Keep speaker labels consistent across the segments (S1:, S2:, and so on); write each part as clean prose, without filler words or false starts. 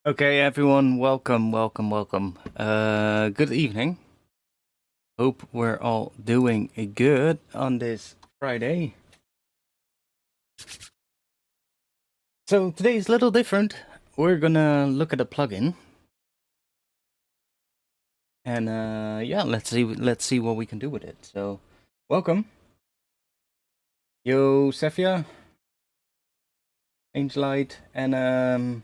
S1: Okay, everyone, welcome. Good evening. Hope we're all doing good on this Friday. So today is a little different. We're gonna look at a plugin, and yeah, let's see what we can do with it. So, welcome, yo, Sephia, Angelite, and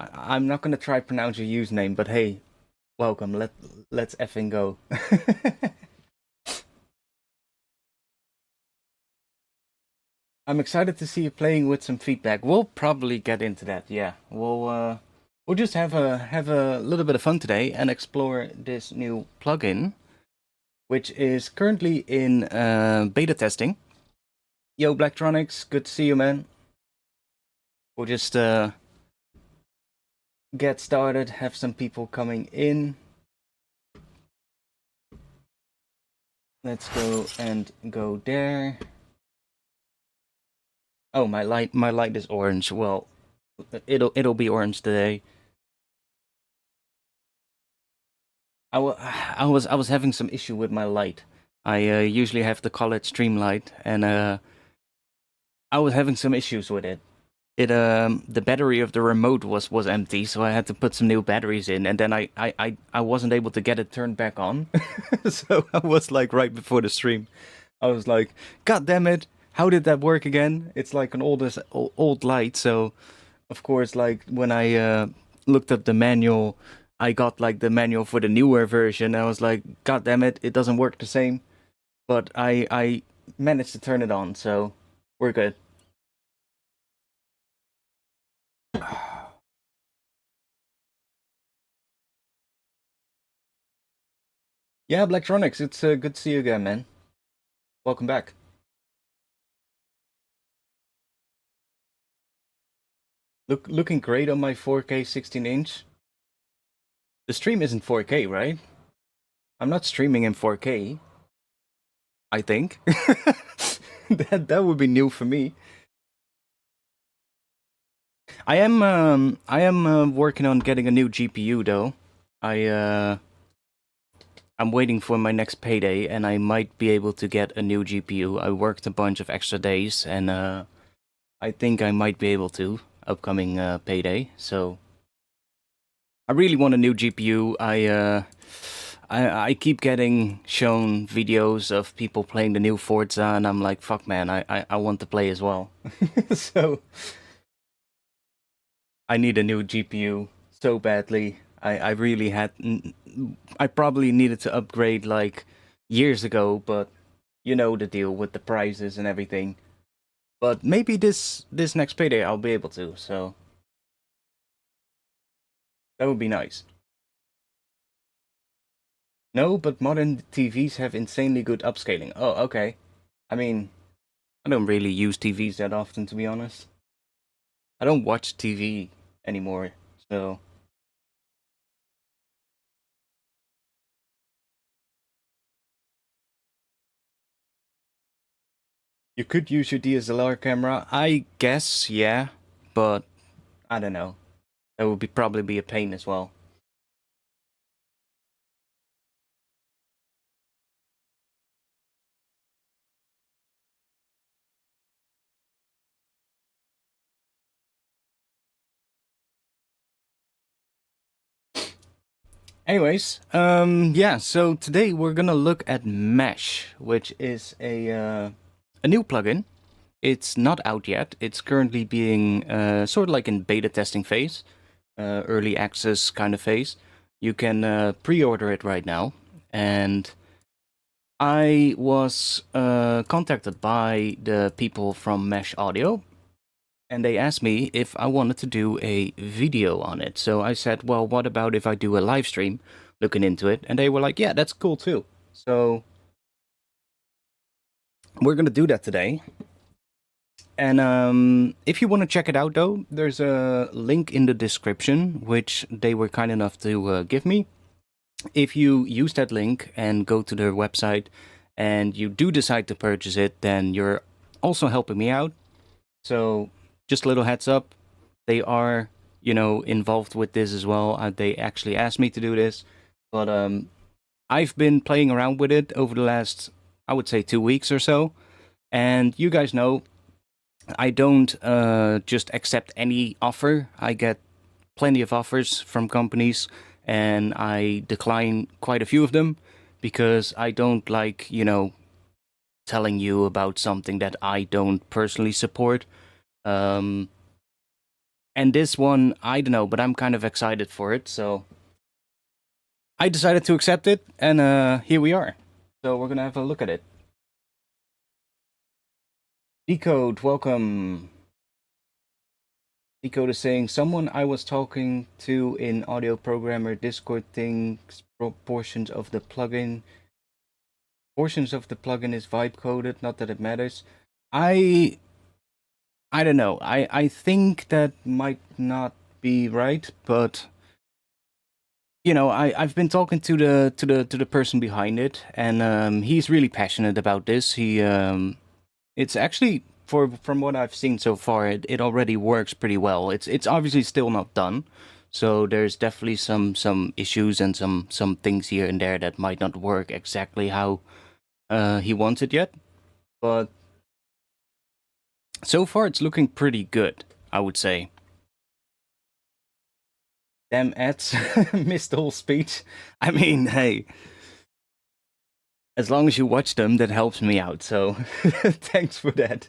S1: I'm not gonna try pronounce your username, but hey, welcome. Let's effing go. I'm excited to see you playing with some feedback. We'll probably get into that. Yeah, we'll just have a little bit of fun today and explore this new plugin, which is currently in beta testing. Yo, Blacktronics, good to see you, man. We'll just get started. Have some people coming in. Let's go and go there. Oh, my light is orange. Well, it'll be orange today. I was having some issue with my light. I usually have the college stream light, and I was having some issues with it. The battery of the remote was empty, so I had to put some new batteries in, and then I wasn't able to get it turned back on. So I was like right before the stream, I was like, God damn it, how did that work again? It's like an old light, so of course, like when I looked up the manual, I got like the manual for the newer version. I was like, God damn it, it doesn't work the same. But I managed to turn it on, so we're good. Yeah, Blacktronics, it's good to see you again, man. Welcome back. Looking great on my 4K 16-inch. The stream isn't 4K, right? I'm not streaming in 4K. I think that would be new for me. I am working on getting a new GPU though. I'm waiting for my next payday, and I might be able to get a new GPU. I worked a bunch of extra days, and I think I might be able to upcoming payday. So I really want a new GPU. I keep getting shown videos of people playing the new Forza, and I'm like, fuck, man, I want to play as well. So I need a new GPU so badly. I really had. I probably needed to upgrade like years ago, but you know the deal with the prices and everything. But maybe this next payday I'll be able to. So that would be nice. No, but modern TVs have insanely good upscaling. Oh, okay. I mean, I don't really use TVs that often, to be honest. I don't watch TV anymore, so you could use your DSLR camera. I guess, yeah, but I don't know. That would probably be a pain as well. Anyways, yeah. So today we're gonna look at Mesh, which is a new plugin. It's not out yet. It's currently being sort of like in beta testing phase, early access kind of phase. You can pre-order it right now, and I was contacted by the people from Mesh Audio, and they asked me if I wanted to do a video on it. So I said, well, what about if I do a live stream looking into it? And they were like, yeah, that's cool too. So we're going to do that today. And if you want to check it out, though, there's a link in the description, which they were kind enough to give me. If you use that link and go to their website and you do decide to purchase it, then you're also helping me out. So just a little heads up, they are, you know, involved with this as well. They actually asked me to do this, but I've been playing around with it over the last, I would say, 2 weeks or so. And you guys know, I don't just accept any offer. I get plenty of offers from companies, and I decline quite a few of them because I don't like, you know, telling you about something that I don't personally support. Um, and this one, I don't know, but I'm kind of excited for it, so I decided to accept it, and here we are. So we're gonna have a look at it. Decode, welcome. Decode is saying, someone I was talking to in audio programmer Discord thinks portions of the plugin is vibe coded, not that it matters. I don't know. I think that might not be right, but you know, I've been talking to the person behind it, and he's really passionate about this. It's actually, from what I've seen so far, it already works pretty well. It's obviously still not done, so there's definitely some issues and some things here and there that might not work exactly how he wants it yet. But so far, it's looking pretty good, I would say. Damn ads, missed the whole speech. I mean, hey, as long as you watch them, that helps me out, so thanks for that.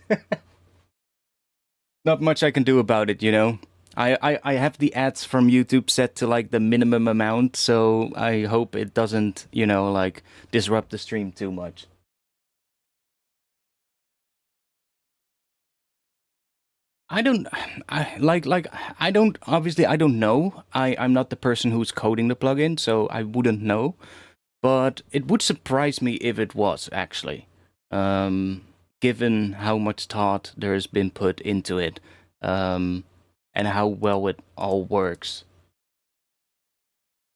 S1: Not much I can do about it, you know? I have the ads from YouTube set to like the minimum amount, so I hope it doesn't, you know, like disrupt the stream too much. I don't, I don't, obviously I don't know. I'm not the person who's coding the plugin, so I wouldn't know. But it would surprise me if it was, actually. Given how much thought there has been put into it, and how well it all works.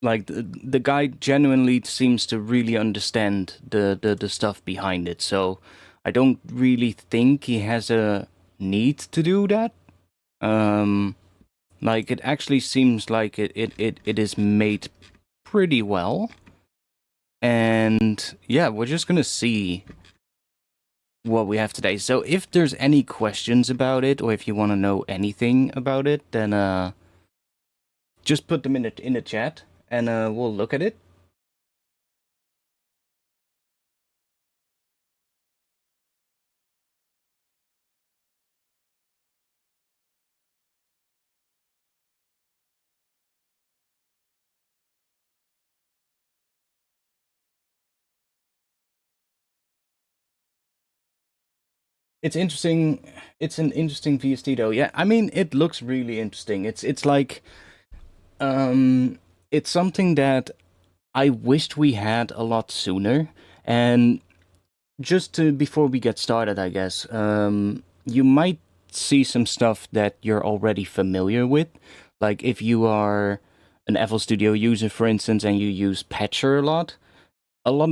S1: Like, the guy genuinely seems to really understand the stuff behind it, so I don't really think he has a need to do that. Like, it actually seems like it is made pretty well. And yeah, we're just gonna see what we have today. So if there's any questions about it, or if you want to know anything about it, then just put them in the chat, and we'll look at it. It's interesting. It's an interesting VST though. Yeah, I mean, it looks really interesting. It's like, it's something that I wished we had a lot sooner. And just to, before we get started, I guess, you might see some stuff that you're already familiar with. Like if you are an FL Studio user, for instance, and you use Patcher a lot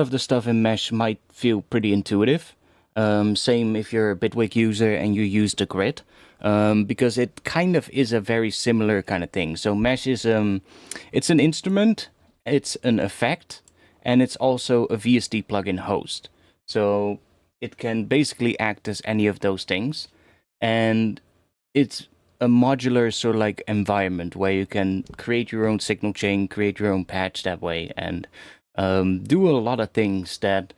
S1: of the stuff in Mesh might feel pretty intuitive. Same if you're a Bitwig user and you use the grid, because it kind of is a very similar kind of thing. So Mesh is it's an instrument, it's an effect, and it's also a VST plugin host. So it can basically act as any of those things, and it's a modular sort of like environment where you can create your own signal chain, create your own patch that way, and do a lot of things that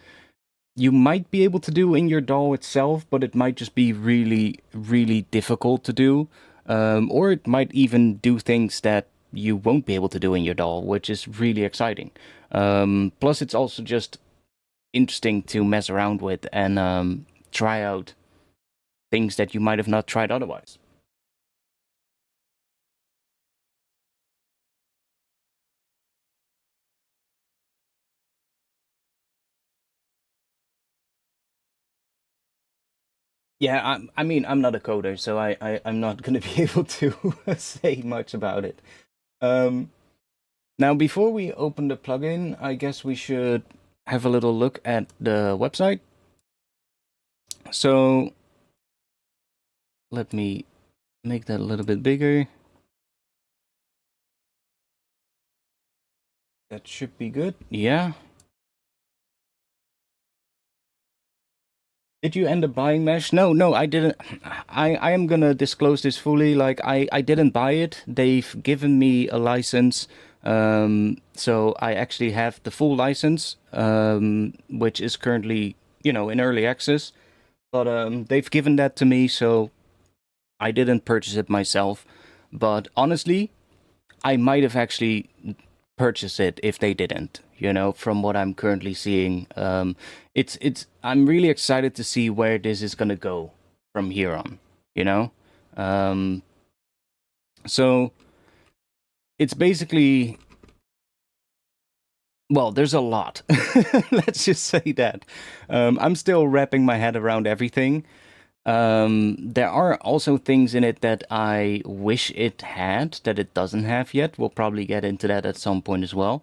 S1: you might be able to do in your DAW itself, but it might just be really, really difficult to do. Or it might even do things that you won't be able to do in your DAW, which is really exciting. Plus, it's also just interesting to mess around with and try out things that you might have not tried otherwise. Yeah, I mean, I'm not a coder, so I'm not going to be able to say much about it. Now, before we open the plugin, I guess we should have a little look at the website. So let me make that a little bit bigger. That should be good. Yeah. Did you end up buying Mesh? No, no, I didn't. I am gonna disclose this fully. Like, I didn't buy it. They've given me a license. So I actually have the full license, which is currently, in early access. But they've given that to me, so I didn't purchase it myself. But honestly, I might have actually purchased it if they didn't. From what I'm currently seeing, it's. I'm really excited to see where this is gonna go from here on. You know, um, so it's basically, well, there's a lot. Let's just say that. I'm still wrapping my head around everything. There are also things in it that I wish it had that it doesn't have yet. We'll probably get into that at some point as well.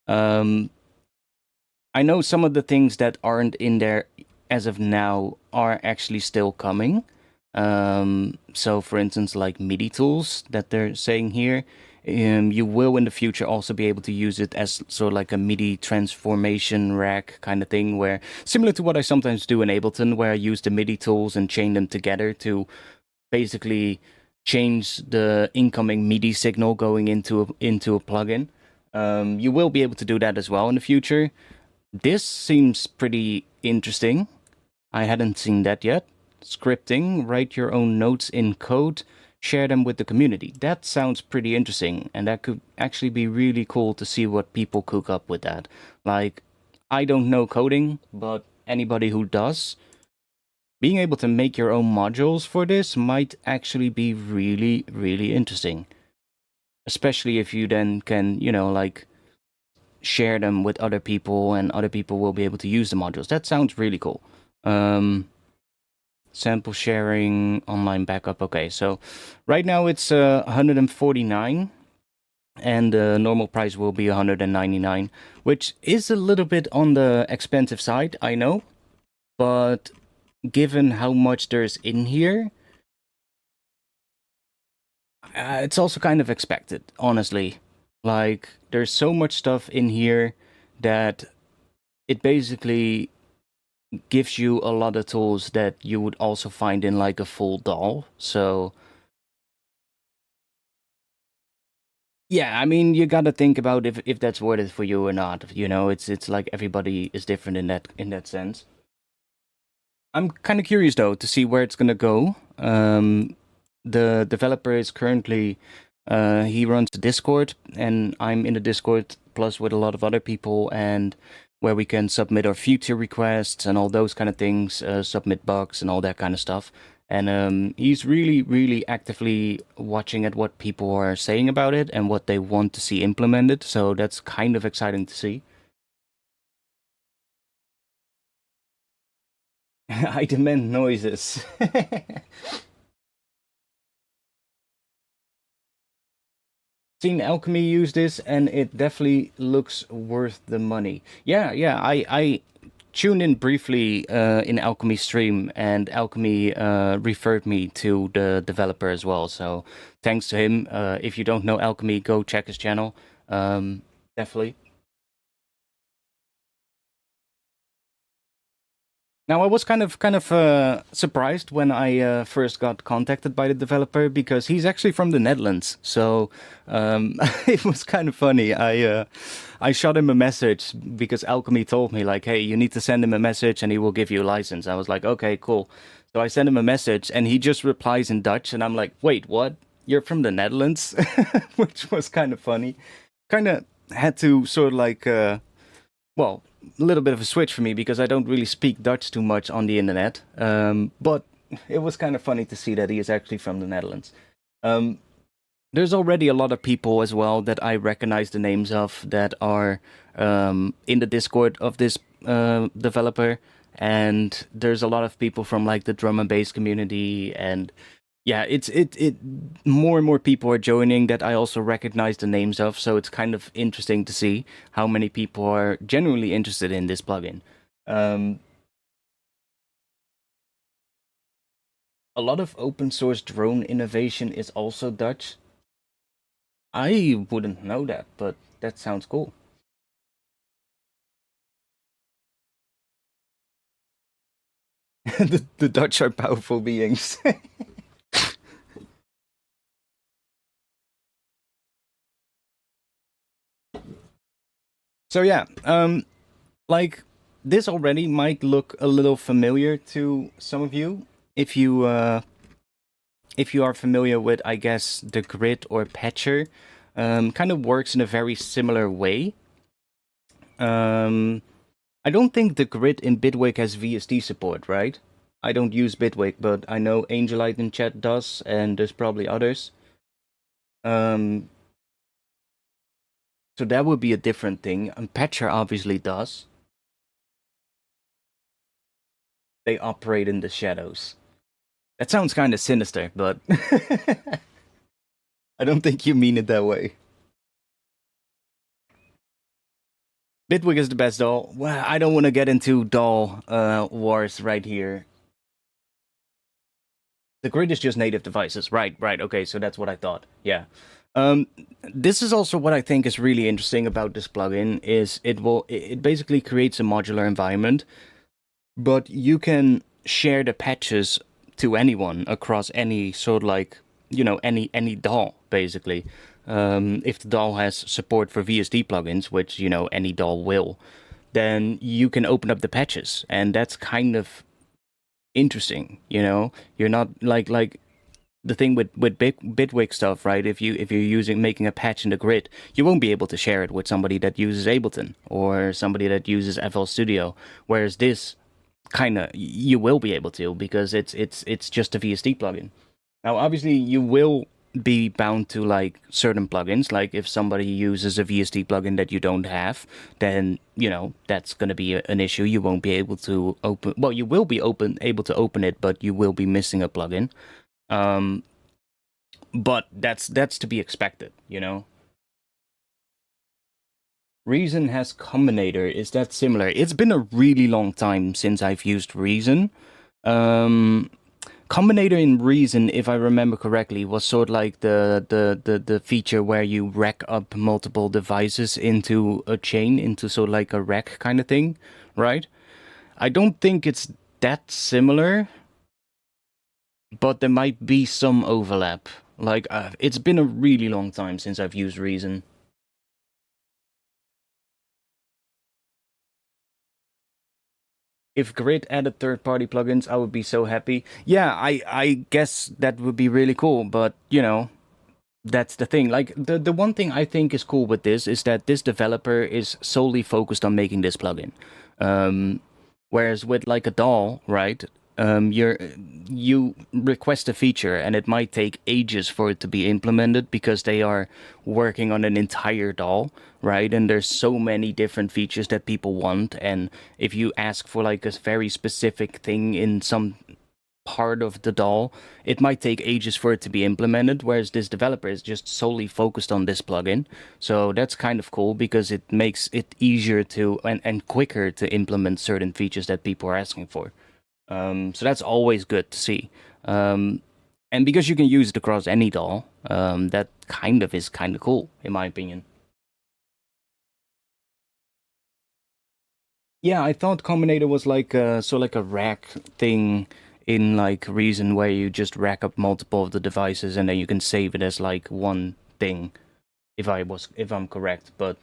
S1: Um, I know some of the things that aren't in there as of now are actually still coming. So, for instance, like MIDI tools that they're saying here, you will in the future also be able to use it as sort of like a MIDI transformation rack kind of thing, where similar to what I sometimes do in Ableton, where I use the MIDI tools and chain them together to basically change the incoming MIDI signal going into a plugin. You will be able to do that as well in the future. This seems pretty interesting. I hadn't seen that yet. Scripting, write your own notes in code, share them with the community. That sounds pretty interesting, and that could actually be really cool to see what people cook up with that. Like, I don't know coding, but anybody who does, being able to make your own modules for this might actually be really, really interesting. Especially if you then can, like, share them with other people and other people will be able to use the modules. That sounds really cool. Sample sharing, online backup. Okay, so right now it's 149 and the normal price will be 199, which is a little bit on the expensive side, I know, but given how much there's in here, it's also kind of expected, honestly. Like, there's so much stuff in here that it basically gives you a lot of tools that you would also find in like a full DAW. So yeah, I mean, you gotta think about if that's worth it for you or not. It's like everybody is different in that sense. I'm kind of curious though to see where it's gonna go. The developer is currently he runs the Discord, and I'm in the Discord plus with a lot of other people, and where we can submit our future requests and all those kind of things, submit bugs and all that kind of stuff. And he's really, really actively watching at what people are saying about it and what they want to see implemented. So that's kind of exciting to see. I demand noises. Seen Alchemy use this, and it definitely looks worth the money. Yeah, yeah. I tuned in briefly in Alchemy stream, and Alchemy referred me to the developer as well. So thanks to him. If you don't know Alchemy, go check his channel. Definitely. Now, I was kind of surprised when I first got contacted by the developer because he's actually from the Netherlands. So it was kind of funny. I shot him a message because Alchemy told me like, "Hey, you need to send him a message and he will give you a license." I was like, "Okay, cool." So I sent him a message and he just replies in Dutch, and I'm like, "Wait, what? You're from the Netherlands?" Which was kind of funny. Kind of had to sort of like well, a little bit of a switch for me because I don't really speak Dutch too much on the internet. But it was kind of funny to see that he is actually from the Netherlands. Um, there's already a lot of people as well that I recognize the names of that are in the Discord of this developer. And there's a lot of people from like the drum and bass community, and yeah, it more and more people are joining that I also recognize the names of, so it's kind of interesting to see how many people are genuinely interested in this plugin. Um, a lot of open source drone innovation is also Dutch. I wouldn't know that, but that sounds cool. The Dutch are powerful beings. So yeah, like this already might look a little familiar to some of you if you are familiar with, I guess, the grid or patcher. Kind of works in a very similar way. I don't think the grid in Bitwig has VST support, right? I don't use Bitwig, but I know Angelite in chat does, and there's probably others. So that would be a different thing. And Patcher obviously does. They operate in the shadows. That sounds kind of sinister, but I don't think you mean it that way. Bitwig is the best doll. Well, I don't want to get into doll wars right here. The grid is just native devices. Right. Okay, so that's what I thought. Yeah. This is also what I think is really interesting about this plugin is it basically creates a modular environment, but you can share the patches to anyone across any sort of like, any DAW basically. If the DAW has support for VST plugins, which any DAW will, then you can open up the patches, and that's kind of interesting. You're not like the thing with Bitwig stuff, right? If you're making a patch in the grid, you won't be able to share it with somebody that uses Ableton or somebody that uses FL Studio. Whereas this, kind of, you will be able to, because it's just a VST plugin. Now, obviously, you will be bound to like certain plugins. Like if somebody uses a VST plugin that you don't have, then that's going to be an issue. You won't be able to open. Well, you will be able to open it, but you will be missing a plugin. But that's to be expected, Reason has Combinator. Is that similar? It's been a really long time since I've used Reason. Combinator in Reason, if I remember correctly, was sort of like the feature where you rack up multiple devices into a chain, into sort of like a rack kind of thing, right? I don't think it's that similar, but there might be some overlap. Like, it's been a really long time since I've used Reason. If Grid added third-party plugins, I would be so happy. Yeah, I guess that would be really cool, but, that's the thing. Like, the one thing I think is cool with this is that this developer is solely focused on making this plugin. Whereas with, like, a doll, right, you request a feature and it might take ages for it to be implemented because they are working on an entire doll, right? And there's so many different features that people want, and if you ask for like a very specific thing in some part of the doll, it might take ages for it to be implemented, whereas this developer is just solely focused on this plugin. So that's kind of cool because it makes it easier to and quicker to implement certain features that people are asking for. So that's always good to see. And because you can use it across any DAW, that kind of is kind of cool, in my opinion. Yeah, I thought Combinator was like like a rack thing in like Reason, where you just rack up multiple of the devices and then you can save it as like one thing, if I'm correct. But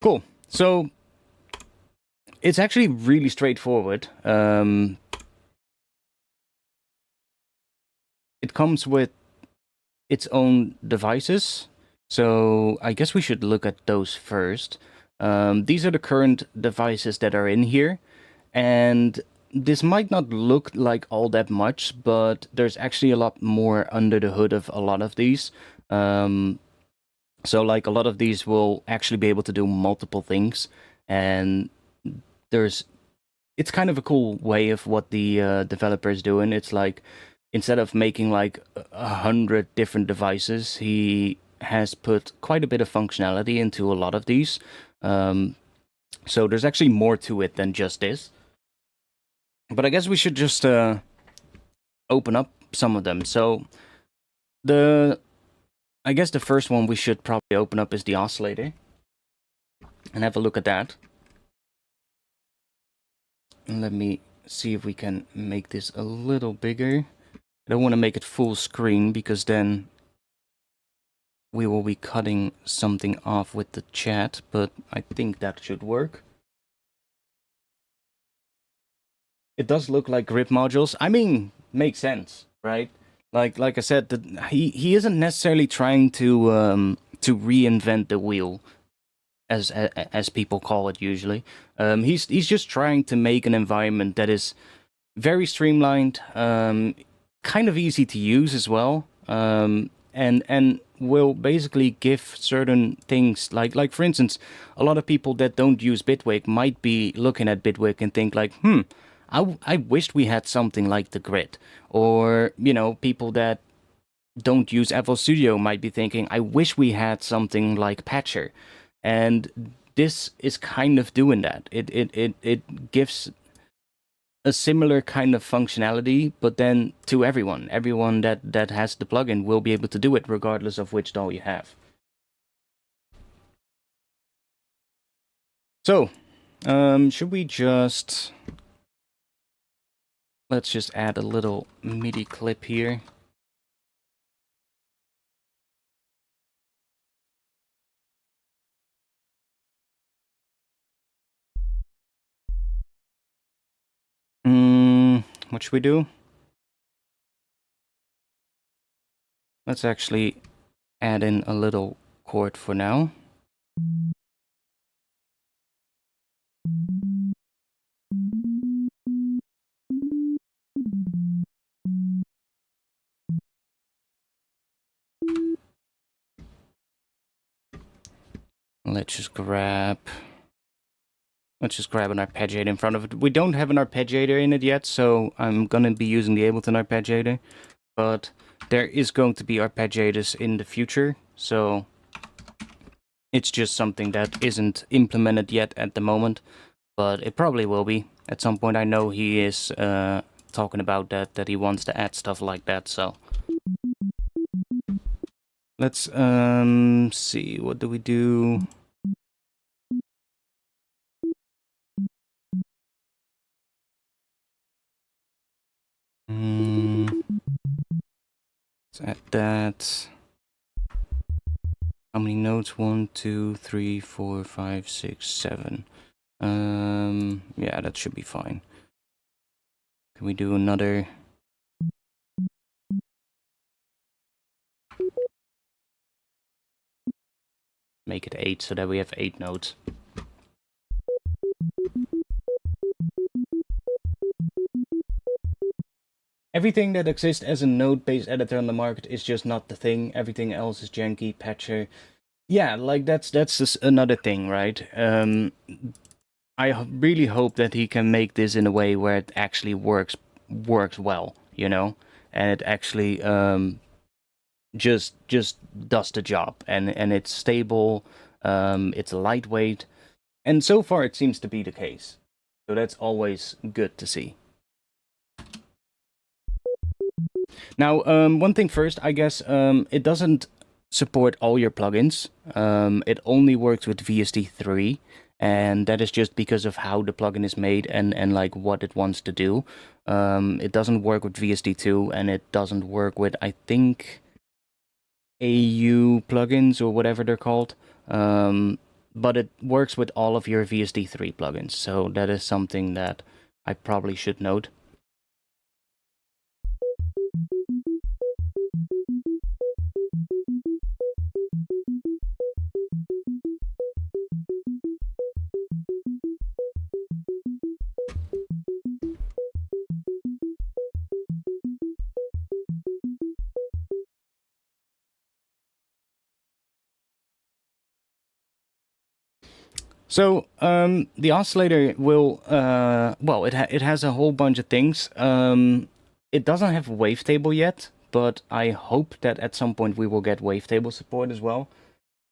S1: cool. So it's actually really straightforward. It comes with its own devices, so I guess we should look at those first. These are the current devices that are in here, and this might not look like all that much, but there's actually a lot more under the hood of a lot of these. So like a lot of these will actually be able to do multiple things, and it's kind of a cool way of what the developer is doing. It's like, instead of making like 100 different devices, he has put quite a bit of functionality into a lot of these. So there's actually more to it than just this. But I guess we should just open up some of them. So I guess the first one we should probably open up is the oscillator and have a look at that. And let me see if we can make this a little bigger. I don't want to make it full screen because then we will be cutting something off with the chat, but I think that should work. It does look like grip modules. I mean, makes sense, right? Like I said, he isn't necessarily trying to reinvent the wheel, as people call it usually. He's just trying to make an environment that is very streamlined, kind of easy to use as well, and will basically give certain things like for instance, a lot of people that don't use Bitwig might be looking at Bitwig and think like, I wished we had something like the grid. Or, you know, people that don't use FL Studio might be thinking, I wish we had something like Patcher. And this is kind of doing that. It gives a similar kind of functionality, but then to everyone. Everyone that has the plugin will be able to do it regardless of which DAW you have. So, should we just... Let's just add a little MIDI clip here. What should we do? Let's actually add in a little chord for now. Let's just grab an arpeggiator in front of it. We don't have an arpeggiator in it yet, so I'm gonna be using the Ableton arpeggiator, but there is going to be arpeggiators in the future, so it's just something that isn't implemented yet at the moment, but it probably will be at some point. I know he is talking about that he wants to add stuff like that, so let's see, what do we do? Let's add that. How many notes? 1, 2, 3, 4, 5, 6, 7. Yeah, that should be fine. Can we do another? Make it 8 so that we have 8 notes. Everything that exists as a node-based editor on the market is just not the thing. Everything else is janky, patcher. Yeah, like that's just another thing, right? I really hope that he can make this in a way where it actually works well, you know, and it actually just does the job, and it's stable, it's lightweight, and so far it seems to be the case. So that's always good to see. Now, one thing first, I guess, it doesn't support all your plugins. It only works with VST3, and that is just because of how the plugin is made and like what it wants to do. It doesn't work with VST2, and it doesn't work with, I think, AU plugins or whatever they're called. But it works with all of your VST3 plugins, so that is something that I probably should note. So the oscillator will, well, it has a whole bunch of things. It doesn't have wavetable yet, but I hope that at some point we will get wavetable support as well.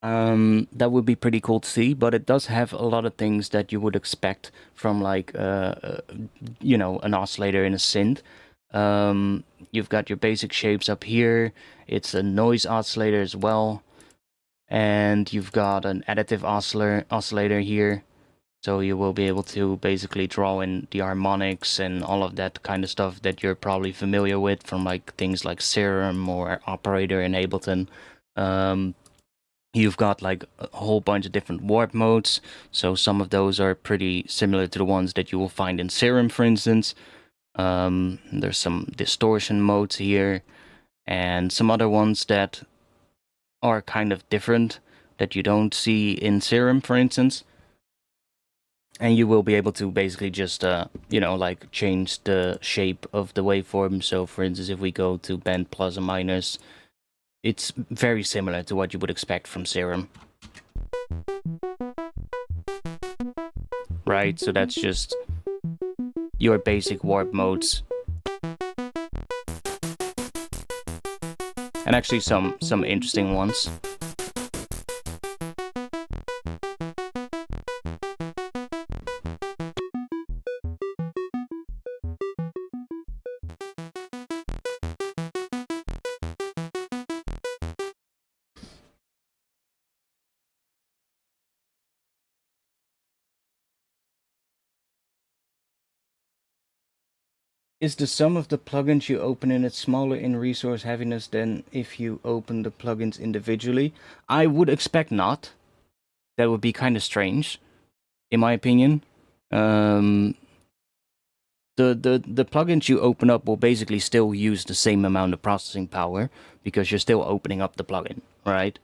S1: That would be pretty cool to see, but it does have a lot of things that you would expect from like, you know, an oscillator in a synth. You've got your basic shapes up here. It's a noise oscillator as well. And you've got an additive oscillator here. So you will be able to basically draw in the harmonics and all of that kind of stuff that you're probably familiar with from like things like Serum or Operator in Ableton. You've got like a whole bunch of different warp modes. So some of those are pretty similar to the ones that you will find in Serum, for instance. There's some distortion modes here and some other ones that are kind of different that you don't see in Serum, for instance. And you will be able to basically just, you know, like change the shape of the waveform. So for instance, if we go to band plus or minus, it's very similar to what you would expect from Serum. Right, so that's just your basic warp modes. And actually some interesting ones. Is the sum of the plugins you open in it smaller in resource heaviness than if you open the plugins individually? I would expect not. That would be kind of strange, in my opinion. The plugins you open up will basically still use the same amount of processing power because you're still opening up the plugin, right?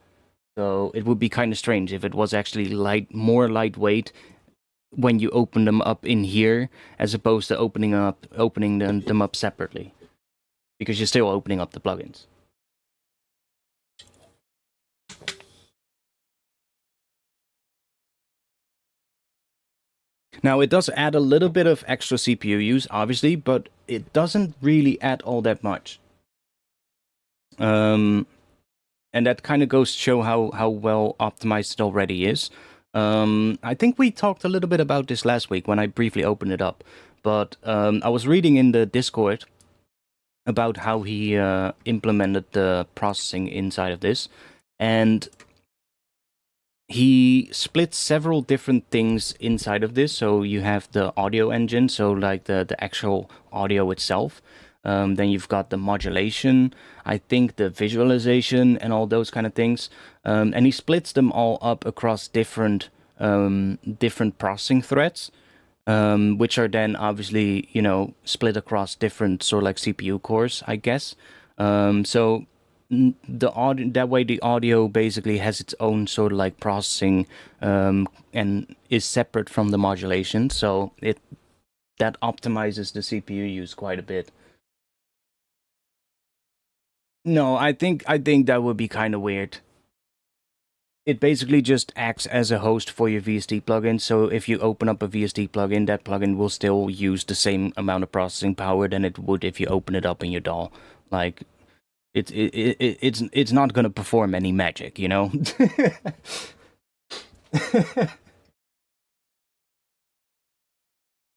S1: So it would be kind of strange if it was actually more lightweight when you open them up in here, as opposed to opening them up separately, because you're still opening up the plugins. Now it does add a little bit of extra CPU use, obviously, but it doesn't really add all that much. And that kind of goes to show how well optimized it already is. I think we talked a little bit about this last week when I briefly opened it up, but I was reading in the Discord about how he implemented the processing inside of this, and he split several different things inside of this. So you have the audio engine, so like the actual audio itself. Then you've got the modulation, I think the visualization and all those kind of things. And he splits them all up across different processing threads, which are then obviously, you know, split across different sort of like CPU cores, I guess. So the audio, that way the audio basically has its own sort of like processing, and is separate from the modulation. So that optimizes the CPU use quite a bit. No, I think that would be kind of weird. It basically just acts as a host for your VST plugin. So if you open up a VST plugin, that plugin will still use the same amount of processing power than it would if you open it up in your DAW. Like it's not gonna perform any magic, you know.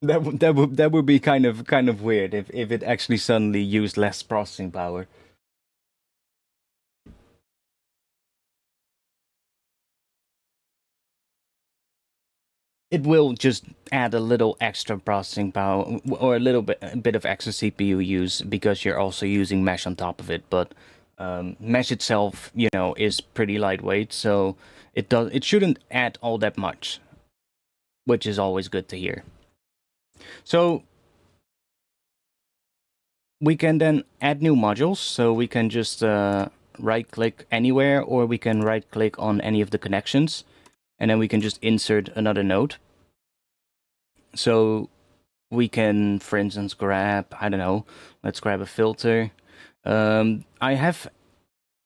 S1: That would be kind of weird if it actually suddenly used less processing power. It will just add a little extra processing power or a bit of extra CPU use because you're also using mesh on top of it. But mesh itself, you know, is pretty lightweight, so it shouldn't add all that much, which is always good to hear. So we can then add new modules. So we can just right click anywhere, or we can right click on any of the connections, and then we can just insert another node. So we can, for instance, grab, I don't know, let's grab a filter. I have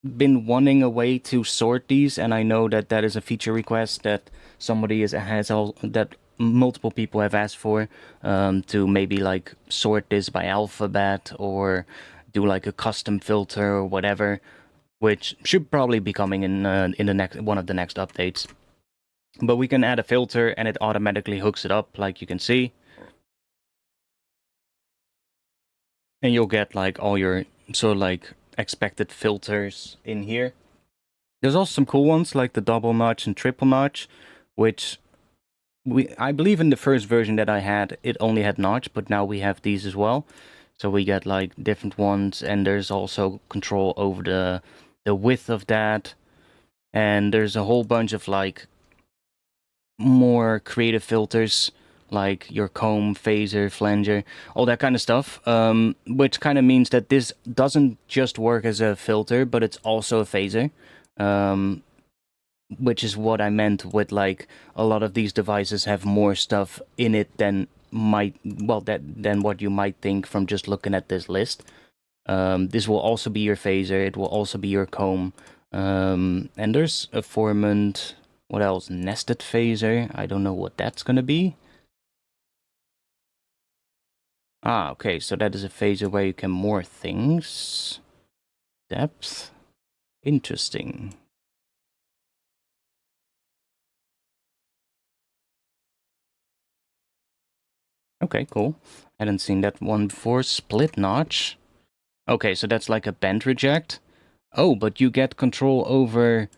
S1: been wanting a way to sort these, and I know that that is a feature request that that multiple people have asked for, to maybe like sort this by alphabet or do like a custom filter or whatever, which should probably be coming in the next one of the next updates. But we can add a filter and it automatically hooks it up, like you can see. And you'll get like all your sort of like expected filters in here. There's also some cool ones like the double notch and triple notch, which I believe in the first version that I had, it only had notch, but now we have these as well. So we get like different ones, and there's also control over the width of that. And there's a whole bunch of like more creative filters, like your comb, phaser, flanger, all that kind of stuff. Which kind of means that this doesn't just work as a filter, but it's also a phaser. Which is what I meant with like a lot of these devices have more stuff in it than than what you might think from just looking at this list. This will also be your phaser. It will also be your comb. And there's a formant. What else? Nested phaser. I don't know what that's gonna be. Ah, okay. So that is a phaser where you can more things. Depth. Interesting. Okay, cool. Hadn't seen that one before. Split notch. Okay, so that's like a band reject. Oh, but you get control over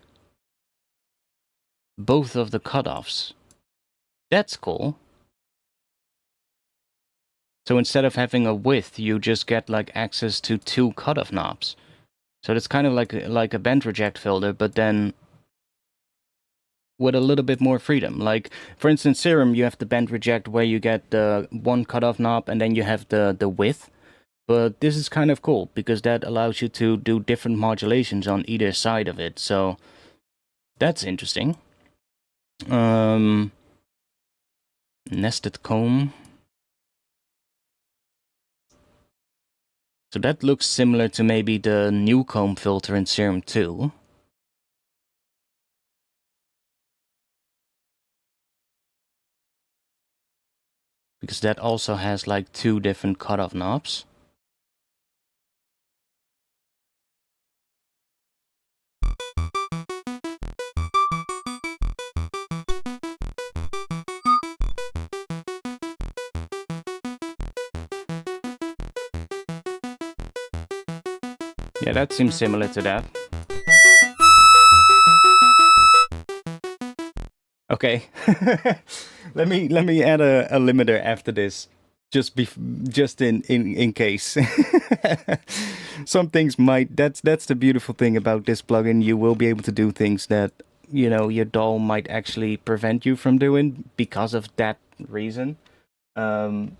S1: both of the cutoffs. That's cool. So instead of having a width, you just get like access to 2 cutoff knobs. So that's kind of like a band reject filter, but then with a little bit more freedom. Like, for instance, Serum, you have the band reject where you get the 1 cutoff knob and then you have the width. But this is kind of cool because that allows you to do different modulations on either side of it. So that's interesting. Nested comb. So that looks similar to maybe the new comb filter in Serum 2. Because that also has like 2 different cutoff knobs. Yeah, that seems similar to that. Okay. let me add a limiter after this. Just in case. Some things might that's the beautiful thing about this plugin. You will be able to do things that, you know, your DAW might actually prevent you from doing because of that reason. It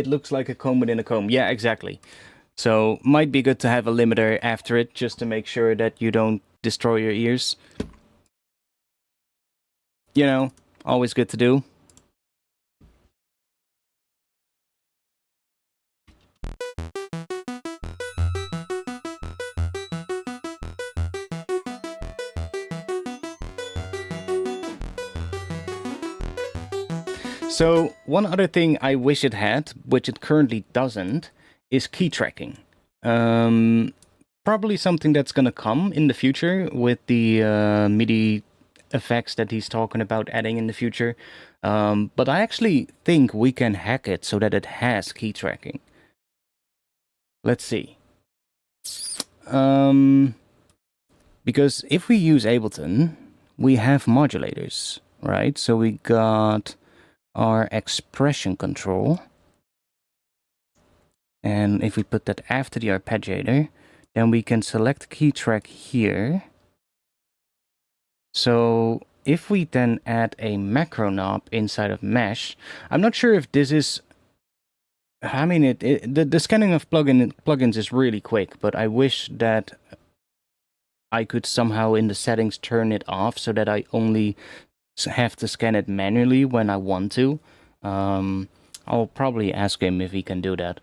S1: looks like a comb within a comb. Yeah, exactly. So might be good to have a limiter after it just to make sure that you don't destroy your ears. You know, always good to do. So one other thing I wish it had, which it currently doesn't, is key tracking. Probably something that's gonna come in the future with the MIDI effects that he's talking about adding in the future. But I actually think we can hack it so that it has key tracking. Let's see. Because if we use Ableton, we have modulators, right? So we got our expression control. And if we put that after the arpeggiator, then we can select key track here. So if we then add a macro knob inside of Mesh, I'm not sure if this is... I mean, the scanning of plugins is really quick, but I wish that I could somehow in the settings turn it off so that I only have to scan it manually when I want to. I'll probably ask him if he can do that.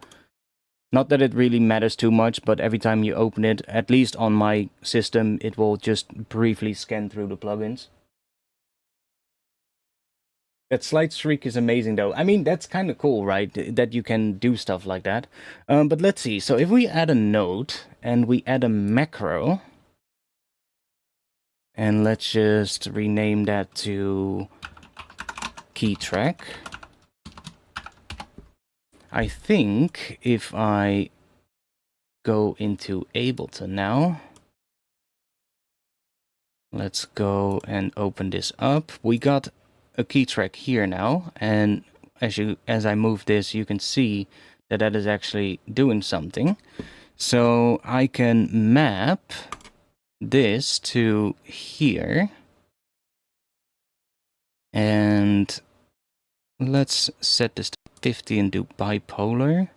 S1: Not that it really matters too much, but every time you open it, at least on my system, it will just briefly scan through the plugins. That slide streak is amazing, though. I mean, that's kind of cool, right? That you can do stuff like that. But let's see. So if we add a note and we add a macro, and let's just rename that to key track. I think if I go into Ableton now, let's go and open this up. We got a key track here now, and as I move this, you can see that that is actually doing something. So I can map this to here, and let's set this to 50 and do bipolar.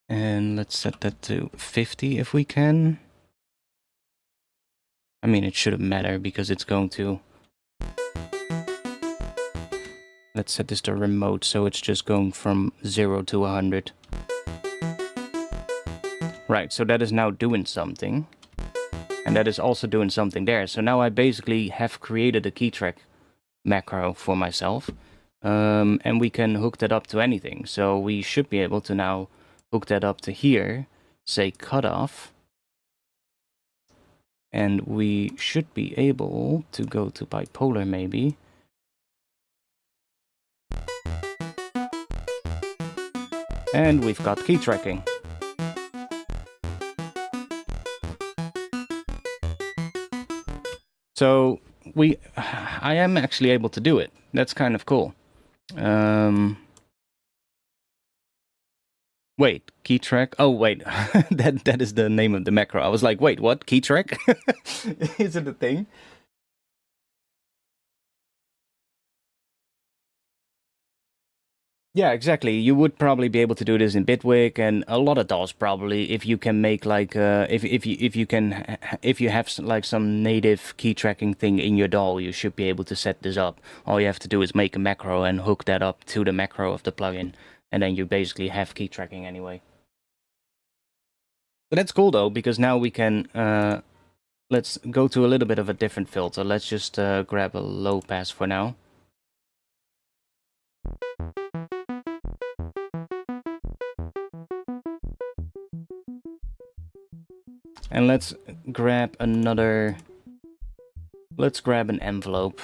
S1: And let's set that to 50 if we can. I mean, it shouldn't matter because it's going to... Let's set this to remote, so it's just going from 0 to 100. Right, so that is now doing something. And that is also doing something there. So now I basically have created a key track macro for myself. And we can hook that up to anything. So we should be able to now hook that up to here, say cutoff, and we should be able to go to bipolar maybe. And we've got key tracking. So I am actually able to do it. That's kind of cool. Wait, key track? Oh, wait, that is the name of the macro. I was like, wait, what? Key track? Is it a thing? Yeah, exactly. You would probably be able to do this in Bitwig and a lot of DAWs probably, if you can make like if you have like some native key tracking thing in your DAW, you should be able to set this up. All you have to do is make a macro and hook that up to the macro of the plugin, and then you basically have key tracking anyway. But that's cool though, because now we can let's go to a little bit of a different filter. Let's just grab a low pass for now. And let's grab another... Let's grab an envelope.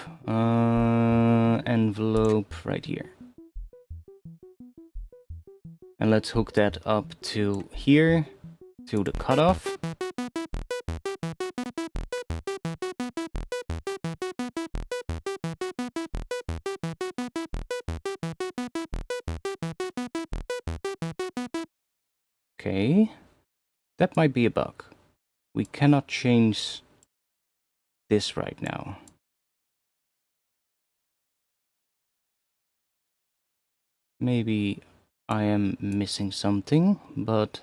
S1: Envelope right here. And let's hook that up to here, to the cutoff. Okay, that might be a bug. We cannot change this right now. Maybe I am missing something, but...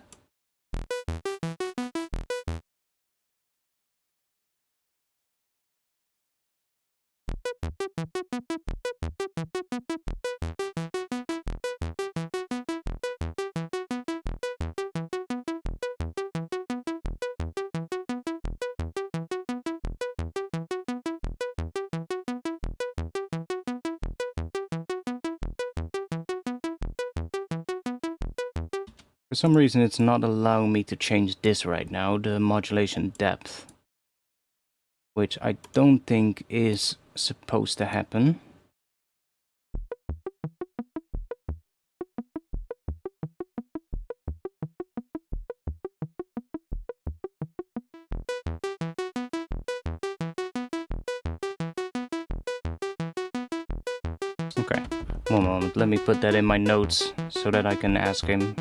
S1: For some reason it's not allowing me to change this right now, the modulation depth. Which I don't think is supposed to happen. Okay, one moment, let me put that in my notes so that I can ask him.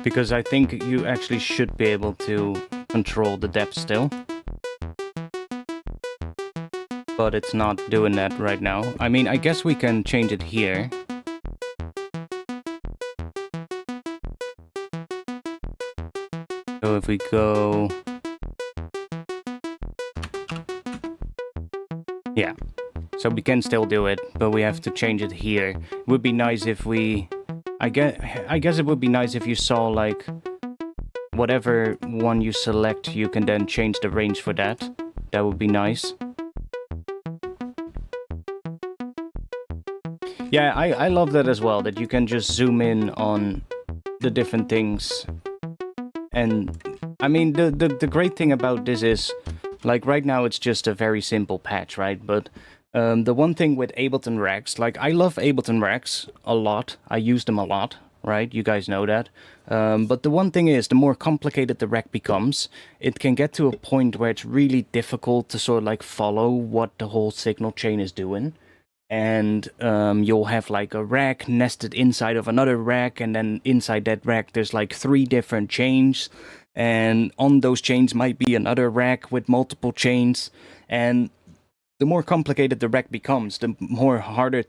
S1: Because I think you actually should be able to control the depth still. But it's not doing that right now. I mean, I guess we can change it here. So if we go... Yeah. So we can still do it, but we have to change it here. It would be nice if we... I guess it would be nice if you saw, like, whatever one you select, you can then change the range for that. That would be nice. Yeah, I love that as well, that you can just zoom in on the different things. And I mean, the great thing about this is, like right now it's just a very simple patch, right? But the one thing with Ableton racks, like I love Ableton racks a lot. I use them a lot, right? You guys know that. But the one thing is, the more complicated the rack becomes, it can get to a point where it's really difficult to sort of like follow what the whole signal chain is doing. And you'll have like a rack nested inside of another rack, and then inside that rack there's like 3 different chains, and on those chains might be another rack with multiple chains. And the more complicated the rack becomes, the more harder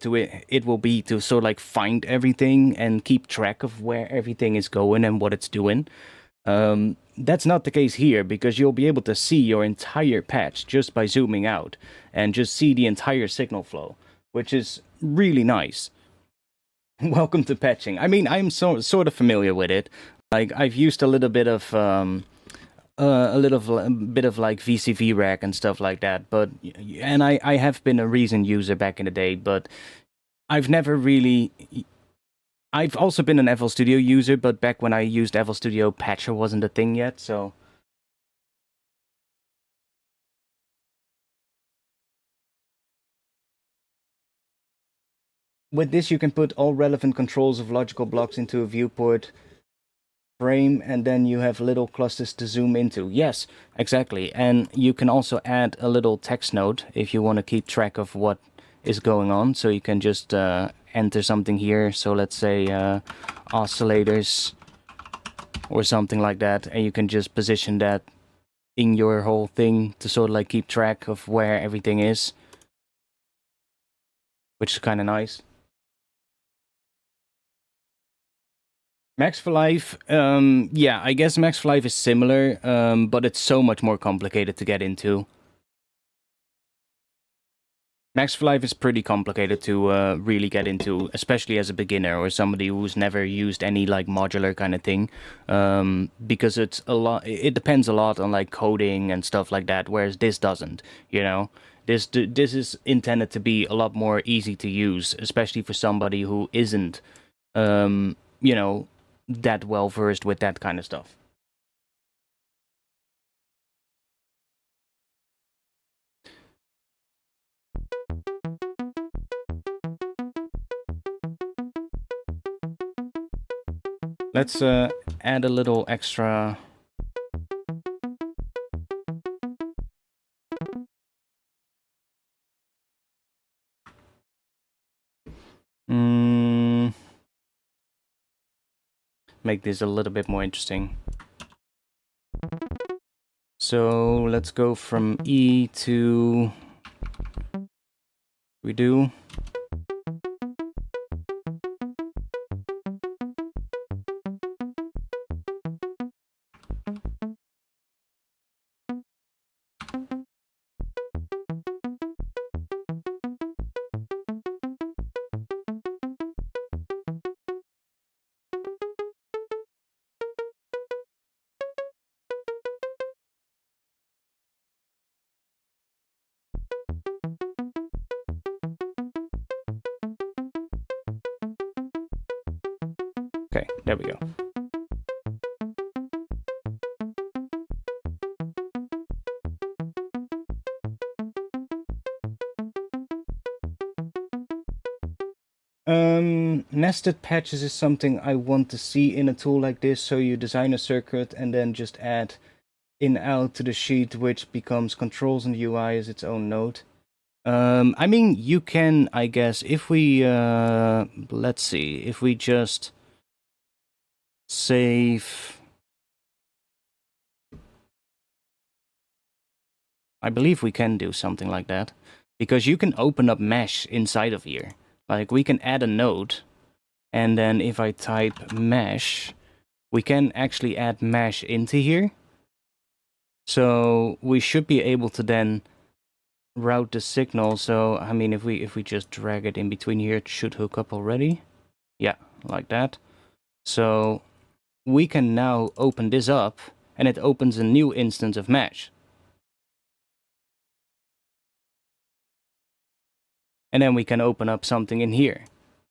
S1: it will be to sort of like find everything and keep track of where everything is going and what it's doing. That's not the case here, because you'll be able to see your entire patch just by zooming out and just see the entire signal flow, which is really nice. Welcome to patching. I mean, I'm sort of familiar with it. Like, I've used a little bit of like VCV rack and stuff like that, but and I have been a Reason user back in the day, but I've never really. I've also been an FL Studio user, but back when I used FL Studio, Patcher wasn't a thing yet, so. With this, you can put all relevant controls of logical blocks into a viewport frame, and then you have little clusters to zoom into. Yes, exactly. And you can also add a little text node if you want to keep track of what is going on. So you can just enter something here. So let's say oscillators or something like that, and you can just position that in your whole thing to sort of like keep track of where everything is, which is kind of nice. Max for Life, yeah, I guess Max for Life is similar, but it's so much more complicated to get into. Max for Life is pretty complicated to really get into, especially as a beginner or somebody who's never used any like modular kind of thing, because it's a lot. It depends a lot on like coding and stuff like that, whereas this doesn't. You know, this is intended to be a lot more easy to use, especially for somebody who isn't, you know, that well versed with that kind of stuff. Let's add a little extra. Make this a little bit more interesting. So let's go from E to redo. Okay, there we go. Nested patches is something I want to see in a tool like this. So you design a circuit and then just add in out to the sheet, which becomes controls in the UI as its own node. I mean, you can, I guess, if we, let's see, if we just save, I believe we can do something like that, because you can open up mesh inside of here. Like, we can add a node, and then if I type mesh, we can actually add mesh into here. So we should be able to then route the signal. So I mean, if we just drag it in between here, it should hook up already. Yeah, like that. So we can now open this up and it opens a new instance of mesh. And then we can open up something in here.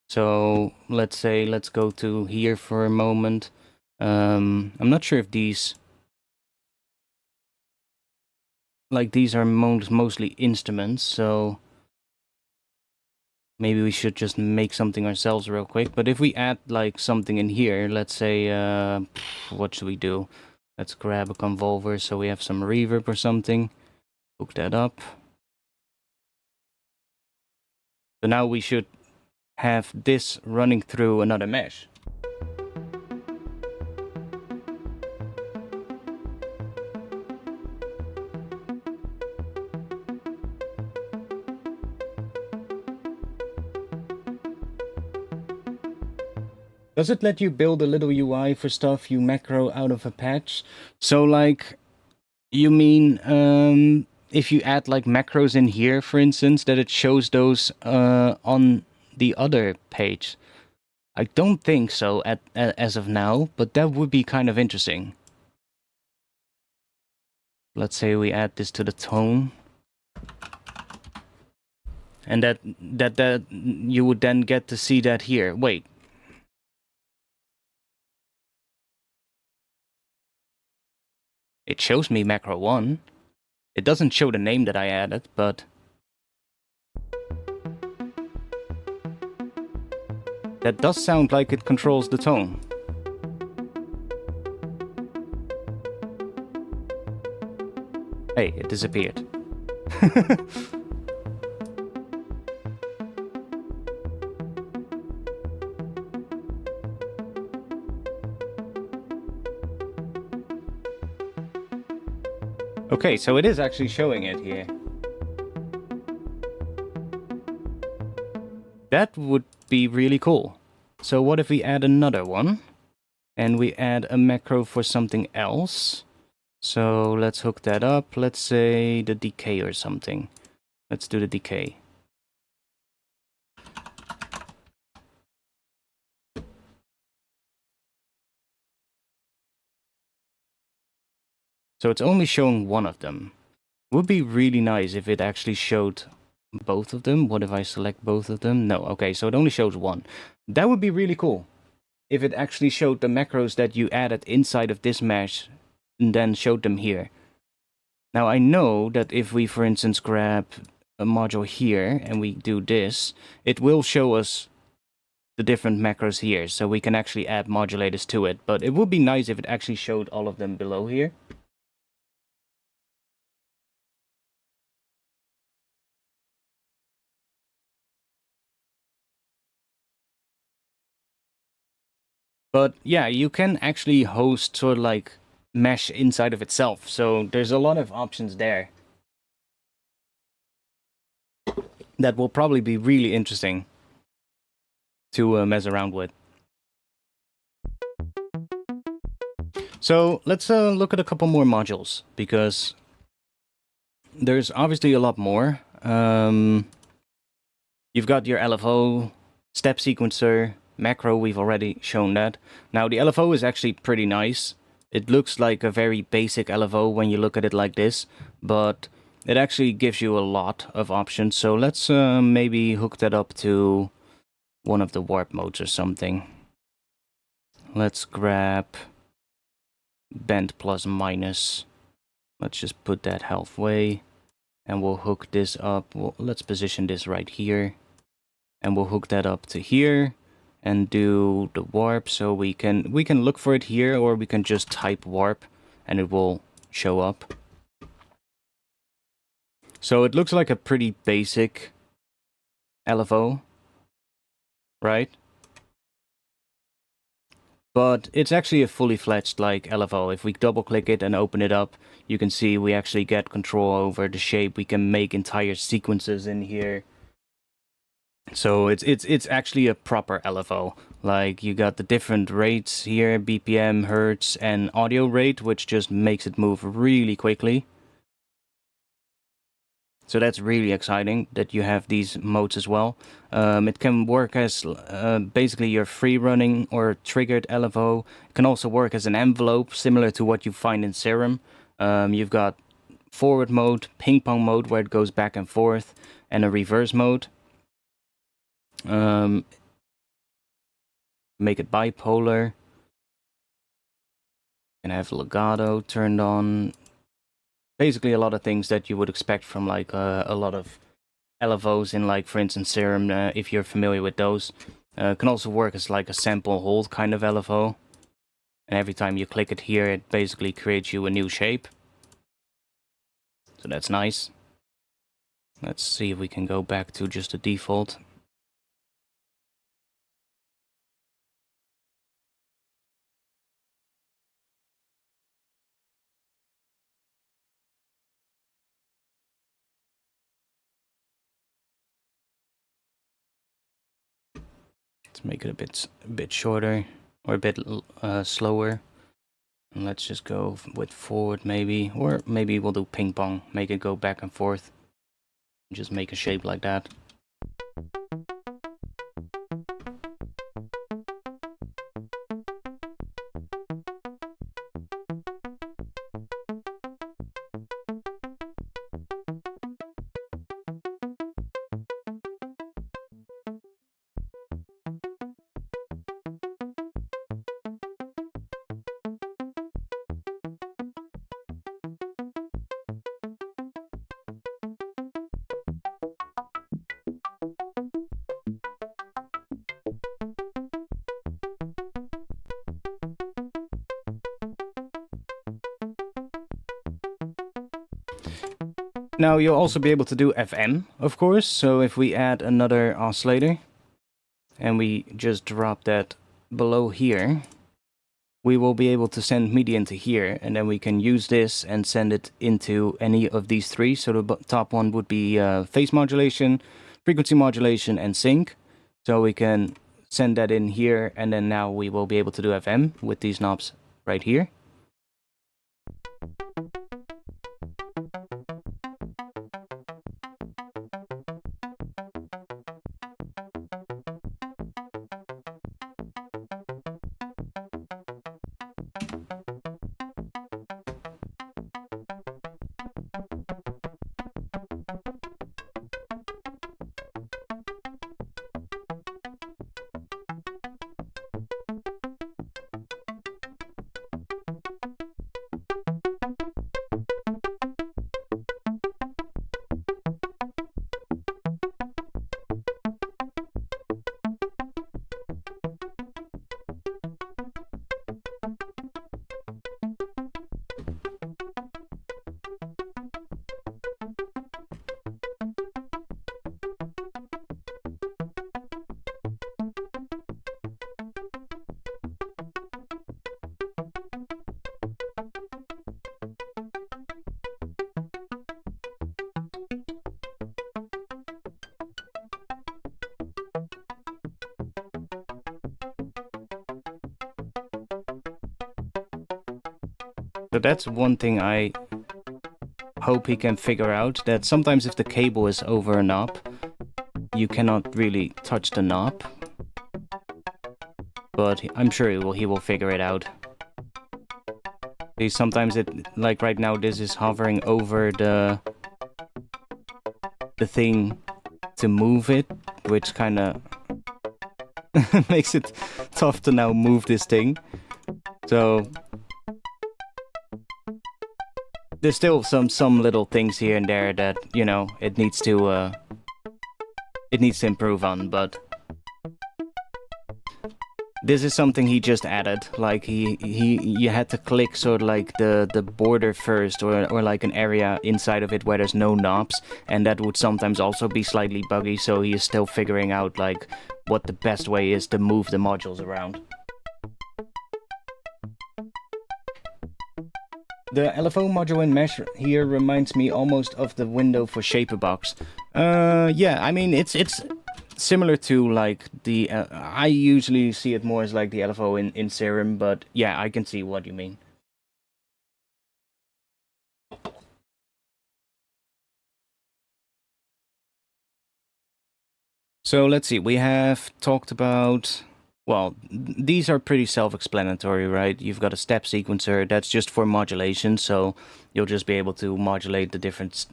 S1: So let's say, let's go to here for a moment. I'm not sure if these, like these are mostly instruments, so maybe we should just make something ourselves real quick. But if we add like something in here, let's say, what should we do? Let's grab a convolver so we have some reverb or something. Hook that up. So now we should have this running through another mesh. Does it let you build a little UI for stuff you macro out of a patch? So like, you mean if you add like macros in here, for instance, that it shows those on the other page? I don't think so as of now, but that would be kind of interesting. Let's say we add this to the tone. And that you would then get to see that here. Wait. It shows me macro 1. It doesn't show the name that I added, but that does sound like it controls the tone. Hey, it disappeared. Okay, so it is actually showing it here. That would be really cool. So what if we add another one? And we add a macro for something else. So let's hook that up. Let's say the decay or something. Let's do the decay. So it's only showing one of them. Would be really nice if it actually showed both of them. What if I select both of them? No, okay, so it only shows one. That would be really cool. If it actually showed the macros that you added inside of this mesh and then showed them here. Now I know that if we, for instance, grab a module here and we do this, it will show us the different macros here, so we can actually add modulators to it. But it would be nice if it actually showed all of them below here. But yeah, you can actually host sort of like mesh inside of itself. So there's a lot of options there that will probably be really interesting to mess around with. So let's look at a couple more modules, because there's obviously a lot more. You've got your LFO, step sequencer, macro, we've already shown that. Now the LFO is actually pretty nice. It looks like a very basic LFO when you look at it like this, but it actually gives you a lot of options. So let's maybe hook that up to one of the warp modes or something. Let's grab bend plus minus. Let's just put that halfway, and we'll hook this up. Well, let's position this right here, and we'll hook that up to here and do the warp. So we can look for it here, or we can just type warp and it will show up. So it looks like a pretty basic LFO, right? But it's actually a fully fledged like LFO. If we double click it and open it up, you can see we actually get control over the shape. We can make entire sequences in here. So it's actually a proper LFO. Like, you got the different rates here, BPM, hertz, and audio rate, which just makes it move really quickly. So that's really exciting that you have these modes as well. It can work as basically your free running or triggered LFO. It can also work as an envelope, similar to what you find in Serum. You've got forward mode, ping pong mode, where it goes back and forth, and a reverse mode. Make it bipolar. You can have legato turned on. Basically a lot of things that you would expect from like a lot of LFOs in, like, for instance, Serum, if you're familiar with those. Can also work as like a sample hold kind of LFO. And every time you click it here, it basically creates you a new shape. So that's nice. Let's see if we can go back to just the default. Let's make it a bit shorter, or a bit slower. And let's just go with forward maybe, or maybe we'll do ping pong, make it go back and forth. Just make a shape like that. Now you'll also be able to do FM, of course, so if we add another oscillator and we just drop that below here, we will be able to send MIDI into here, and then we can use this and send it into any of these three. So the top one would be phase modulation, frequency modulation, and sync. So we can send that in here, and then now we will be able to do FM with these knobs right here. So that's one thing I hope he can figure out, that sometimes if the cable is over a knob, you cannot really touch the knob. But I'm sure he will figure it out. See, sometimes it, like right now, this is hovering over the thing to move it, which kind of makes it tough to now move this thing. So there's still some little things here and there that, you know, it needs to improve on, but this is something he just added. Like you had to click sort of like the border first, or like an area inside of it where there's no knobs, and that would sometimes also be slightly buggy, so he is still figuring out like what the best way is to move the modules around. The LFO module in Mesh here reminds me almost of the window for Shaperbox. Yeah, I mean, it's similar to like the... I usually see it more as like the LFO in Serum, but yeah, I can see what you mean. So let's see, we have talked about, well, these are pretty self-explanatory, right? You've got a step sequencer, that's just for modulation, so you'll just be able to modulate the different,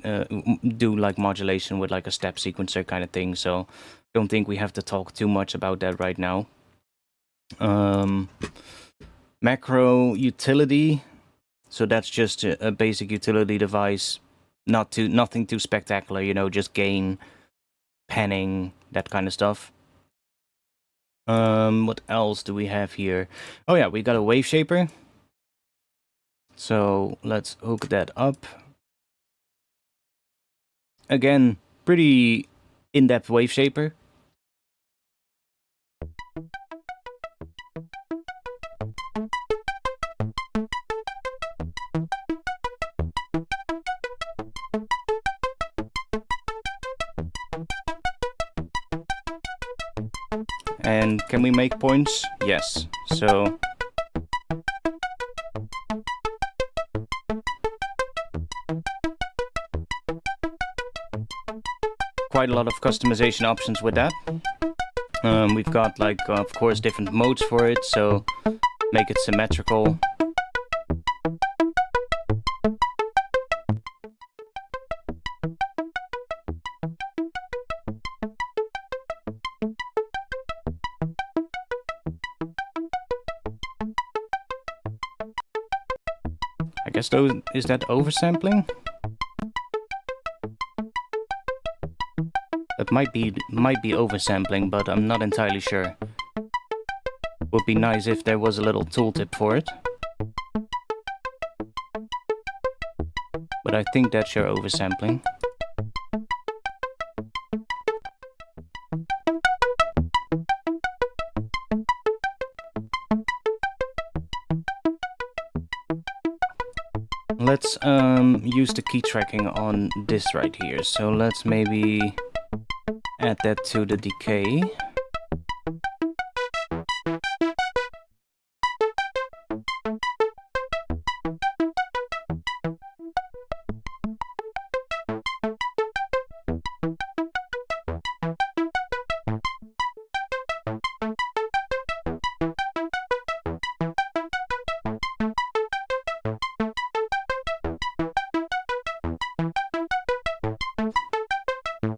S1: do like modulation with like a step sequencer kind of thing, so don't think we have to talk too much about that right now. Macro utility, so that's just a basic utility device, nothing too spectacular, you know, just gain, panning, that kind of stuff. What else do we have here? Oh yeah, we got a wave shaper. So let's hook that up. Again, pretty in-depth wave shaper. And can we make points? Yes. So quite a lot of customization options with that. We've got like, of course, different modes for it, so make it symmetrical. I guess though, is that oversampling? That might be oversampling, but I'm not entirely sure. Would be nice if there was a little tooltip for it. But I think that's your oversampling. Let's use the key tracking on this right here. So let's maybe add that to the decay.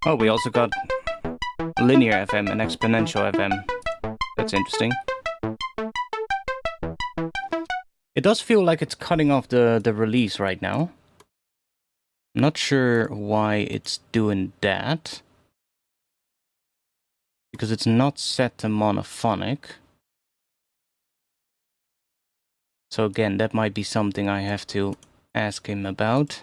S1: Oh, we also got linear FM and exponential FM. That's interesting. It does feel like it's cutting off the release right now. I'm not sure why it's doing that. Because it's not set to monophonic. So again, that might be something I have to ask him about.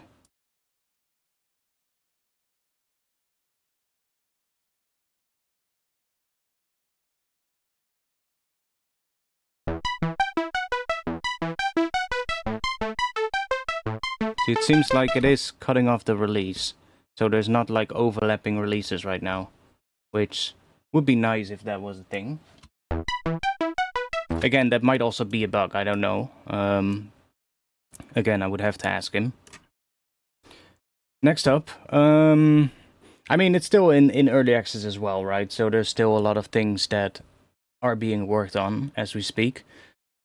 S1: It seems like it is cutting off the release, so there's not like overlapping releases right now, which would be nice if that was a thing. Again, that might also be a bug, I don't know. Again, I would have to ask him. Next up, I mean, it's still in early access as well, right? So there's still a lot of things that are being worked on as we speak.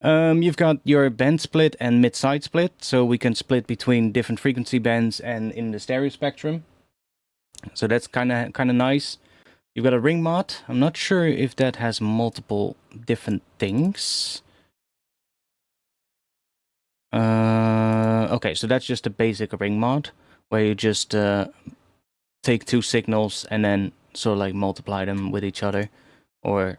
S1: You've got your band split and mid-side split, so we can split between different frequency bands and in the stereo spectrum. So that's kind of nice. You've got a ring mod. I'm not sure if that has multiple different things. Okay, so that's just a basic ring mod, where you just take two signals and then sort of like multiply them with each other, or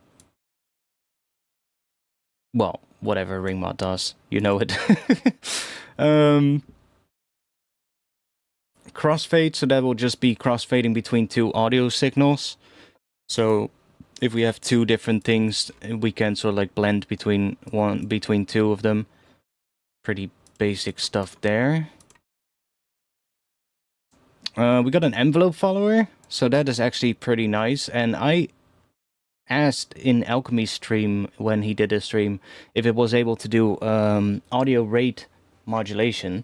S1: well, whatever ring mod does, you know it. Crossfade, so that will just be crossfading between two audio signals. So if we have two different things, we can sort of like blend between two of them. Pretty basic stuff there. We got an envelope follower, so that is actually pretty nice. And I asked in Alchemy's stream, when he did a stream, if it was able to do audio rate modulation,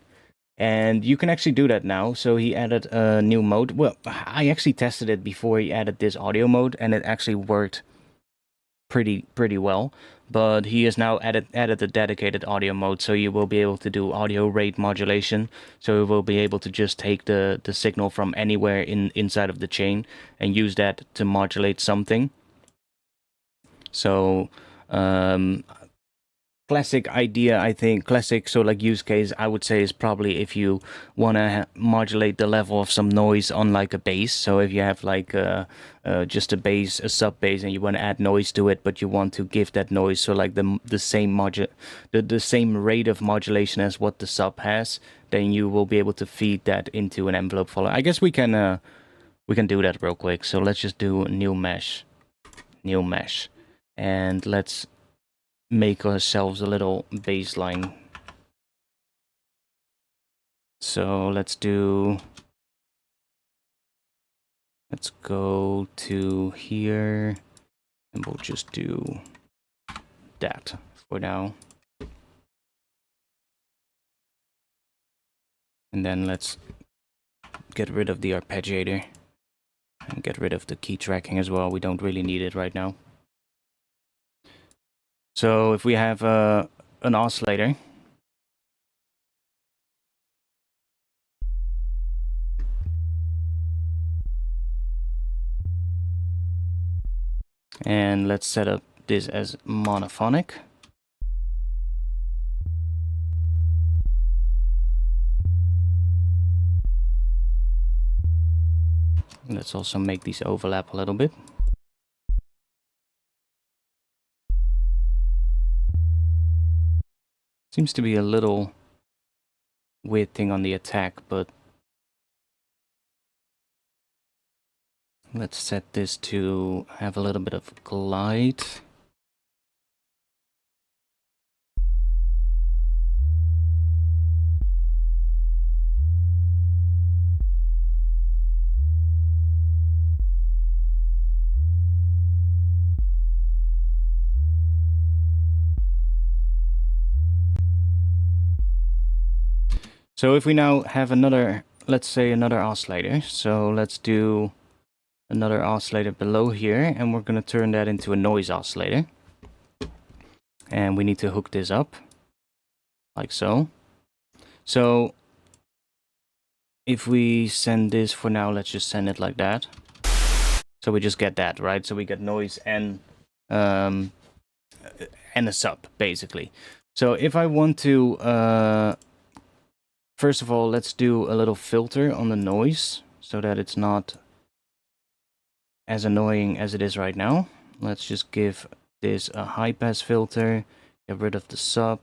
S1: And you can actually do that now. So he added a new mode. Well, I actually tested it before he added this audio mode, and it actually worked pretty well. But he has now added a dedicated audio mode, so you will be able to do audio rate modulation. So you will be able to just take the signal from anywhere inside of the chain and use that to modulate something. So classic idea, I think, classic so like use case, I would say, is probably if you want to modulate the level of some noise on like a bass. So if you have like just a bass, a sub bass, and you want to add noise to it, but you want to give that noise so like the same rate of modulation as what the sub has, then you will be able to feed that into an envelope follower. I guess we can do that real quick. So let's just do a new mesh, and let's make ourselves a little baseline. So let's go to here, and we'll just do that for now. And then let's get rid of the arpeggiator and get rid of the key tracking as well. We don't really need it right now. So if we have an oscillator, and let's set up this as monophonic. Let's also make these overlap a little bit. Seems to be a little weird thing on the attack, but let's set this to have a little bit of glide. So if we now have another, let's say another oscillator, so let's do another oscillator below here, and we're going to turn that into a noise oscillator. And we need to hook this up, like so. So if we send this for now, let's just send it like that. So we just get that, right? So we get noise and a sub, basically. So if I want to... first of all, let's do a little filter on the noise so that it's not as annoying as it is right now. Let's just give this a high pass filter, get rid of the sub.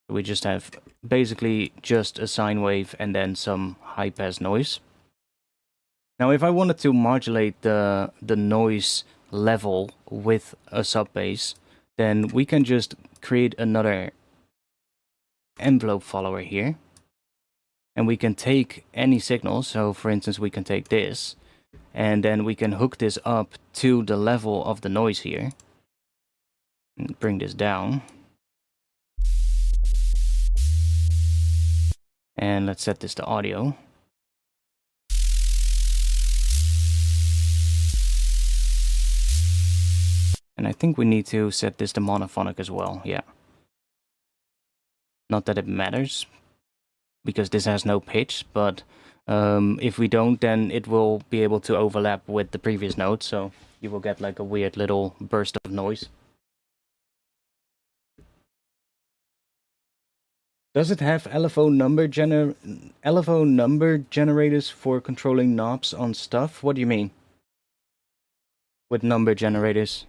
S1: We just have basically just a sine wave and then some high pass noise. Now if I wanted to modulate the noise level with a sub bass, then we can just create another envelope follower here, and we can take any signal. So for instance, we can take this, and then we can hook this up to the level of the noise here and bring this down, and let's set this to audio. And I think we need to set this to monophonic as well, yeah. Not that it matters, because this has no pitch, but if we don't, then it will be able to overlap with the previous note, so you will get like a weird little burst of noise. Does it have LFO number generators for controlling knobs on stuff? What do you mean with number generators?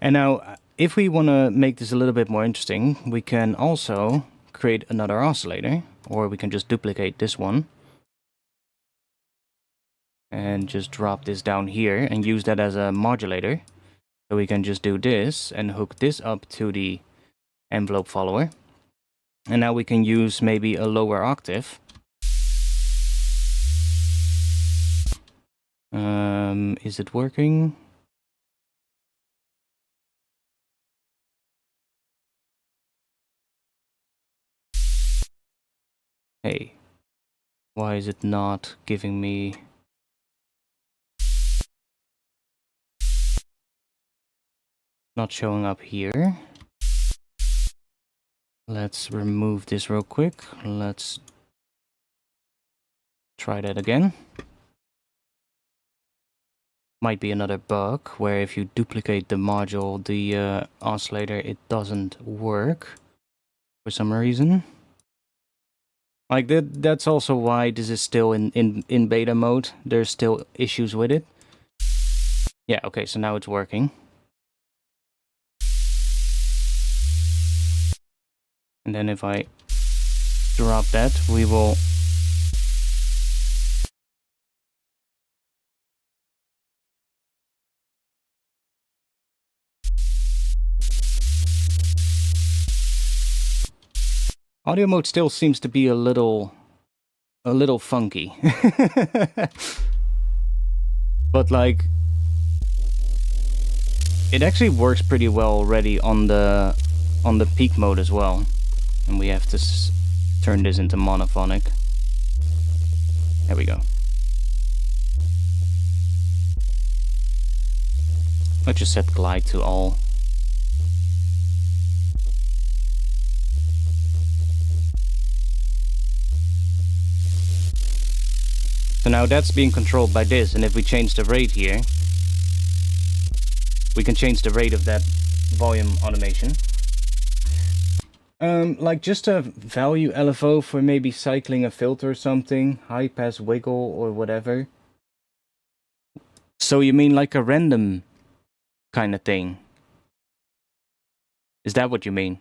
S1: And now, if we want to make this a little bit more interesting, we can also create another oscillator, or we can just duplicate this one. and just drop this down here and use that as a modulator. So we can just do this and hook this up to the envelope follower. And now we can use maybe a lower octave. Is it working? Hey, why is it not giving me... Not showing up here. Let's remove this real quick. Let's try that again. Might be another bug where if you duplicate the module, the oscillator, it doesn't work for some reason. Like that's also why this is still in beta mode. There's still issues with it. Yeah, okay, so now it's working. And then if I drop that, we will... Audio mode still seems to be a little funky. But like, it actually works pretty well already on the peak mode as well. And we have to turn this into monophonic. There we go. Let's just set glide to all. So now that's being controlled by this, and if we change the rate here, we can change the rate of that volume automation. Like just a value LFO for maybe cycling a filter or something, high pass wiggle or whatever. So you mean like a random kind of thing? Is that what you mean?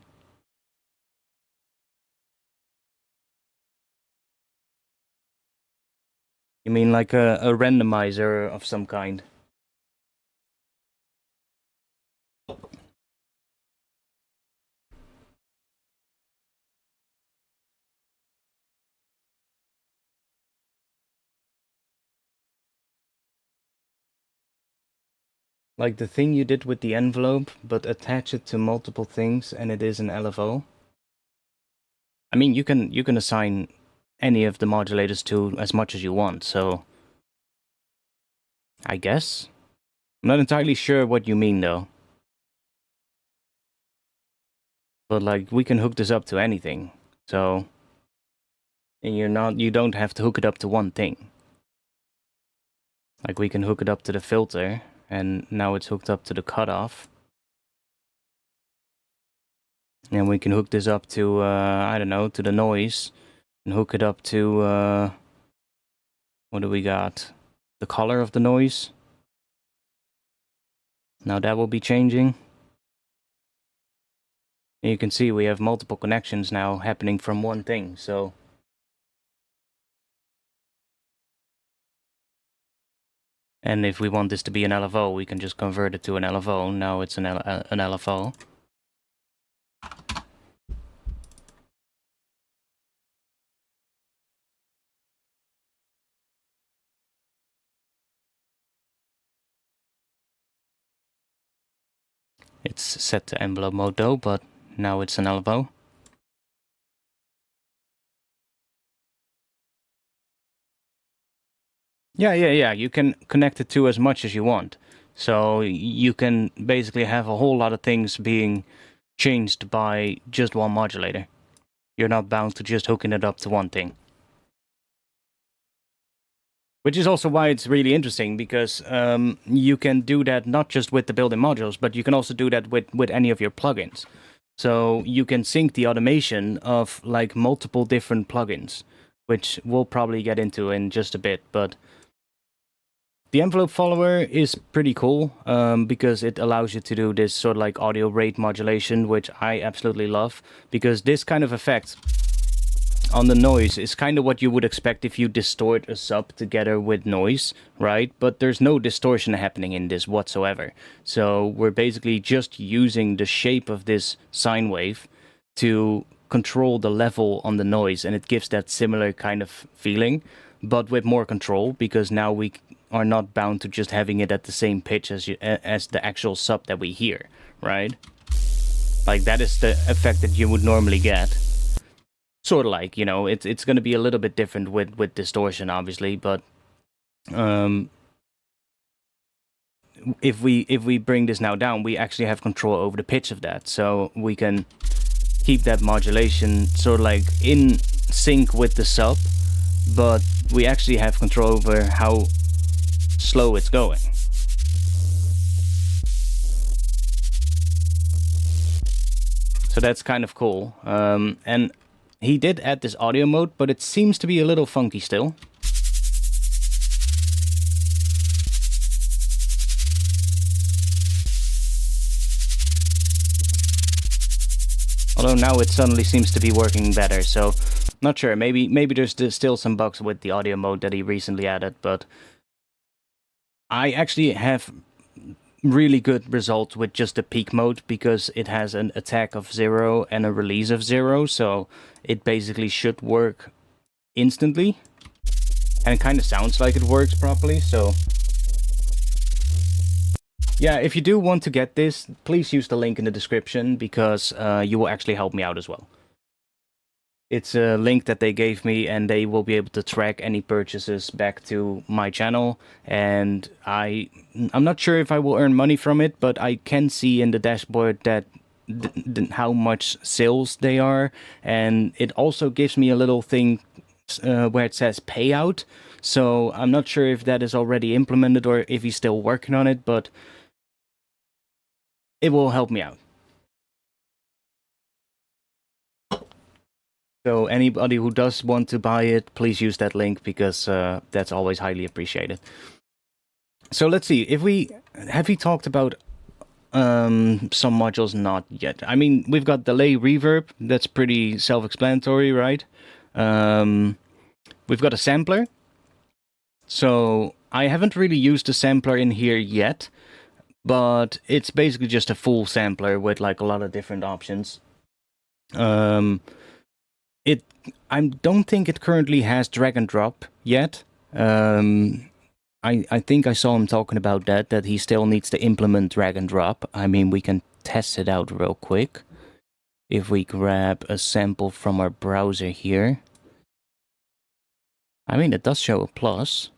S1: You mean like a randomizer of some kind? Like the thing you did with the envelope, but attach it to multiple things and it is an LFO? I mean, you can assign any of the modulators to as much as you want, so... I guess? I'm not entirely sure what you mean, though. But, like, we can hook this up to anything, so... And you don't have to hook it up to one thing. Like, we can hook it up to the filter, and now it's hooked up to the cutoff. And we can hook this up to, I don't know, to the noise. And hook it up to, what do we got? The color of the noise. Now that will be changing. And you can see we have multiple connections now happening from one thing, so... And if we want this to be an LFO, we can just convert it to an LFO. Now it's an LFO. It's set to envelope mode though, but now it's an LFO. Yeah, you can connect it to as much as you want. So you can basically have a whole lot of things being changed by just one modulator. You're not bound to just hooking it up to one thing. Which is also why it's really interesting, because you can do that not just with the built-in modules, but you can also do that with any of your plugins. So you can sync the automation of like multiple different plugins, which we'll probably get into in just a bit, but the envelope follower is pretty cool because it allows you to do this sort of like audio rate modulation, which I absolutely love, because this kind of effect on the noise is kind of what you would expect if you distort a sub together with noise, right? But there's no distortion happening in this whatsoever. So we're basically just using the shape of this sine wave to control the level on the noise, and it gives that similar kind of feeling, but with more control, because now we are not bound to just having it at the same pitch as the actual sub that we hear, right? Like, that is the effect that you would normally get. Sort of like, you know, it's going to be a little bit different with distortion, obviously, but if we bring this now down, we actually have control over the pitch of that, so we can keep that modulation sort of like in sync with the sub, but we actually have control over how slow it's going. So that's kind of cool. And he did add this audio mode, but it seems to be a little funky still. Although now it suddenly seems to be working better, so not sure. Maybe there's still some bugs with the audio mode that he recently added, but I actually have really good results with just the peak mode, because it has an attack of 0 and a release of 0, so it basically should work instantly, and it kind of sounds like it works properly. So yeah, if you do want to get this, please use the link in the description, because you will actually help me out as well. It's a link that they gave me, and they will be able to track any purchases back to my channel. And I'm not sure if I will earn money from it, but I can see in the dashboard that how much sales they are. And it also gives me a little thing where it says payout. So I'm not sure if that is already implemented or if he's still working on it, but it will help me out. So anybody who does want to buy it, please use that link, because that's always highly appreciated. So let's see, have we talked about some modules? Not yet. I mean, we've got delay reverb, that's pretty self-explanatory, right? We've got a sampler. So I haven't really used the sampler in here yet, but it's basically just a full sampler with like a lot of different options. I don't think it currently has drag and drop yet. I think I saw him talking about that he still needs to implement drag and drop. I mean, we can test it out real quick. If we grab a sample from our browser here. I mean, it does show a plus.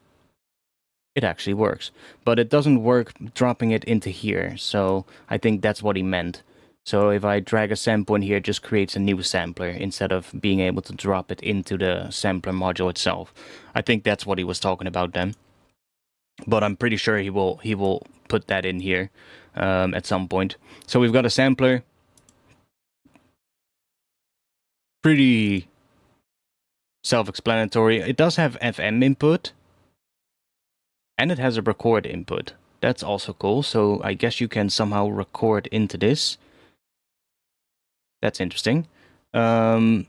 S1: It actually works, but it doesn't work dropping it into here. So I think that's what he meant. So if I drag a sample in here, it just creates a new sampler instead of being able to drop it into the sampler module itself. I think that's what he was talking about then. But I'm pretty sure he will put that in here at some point. So we've got a sampler. Pretty self-explanatory. It does have FM input. And it has a record input. That's also cool. So I guess you can somehow record into this. That's interesting. But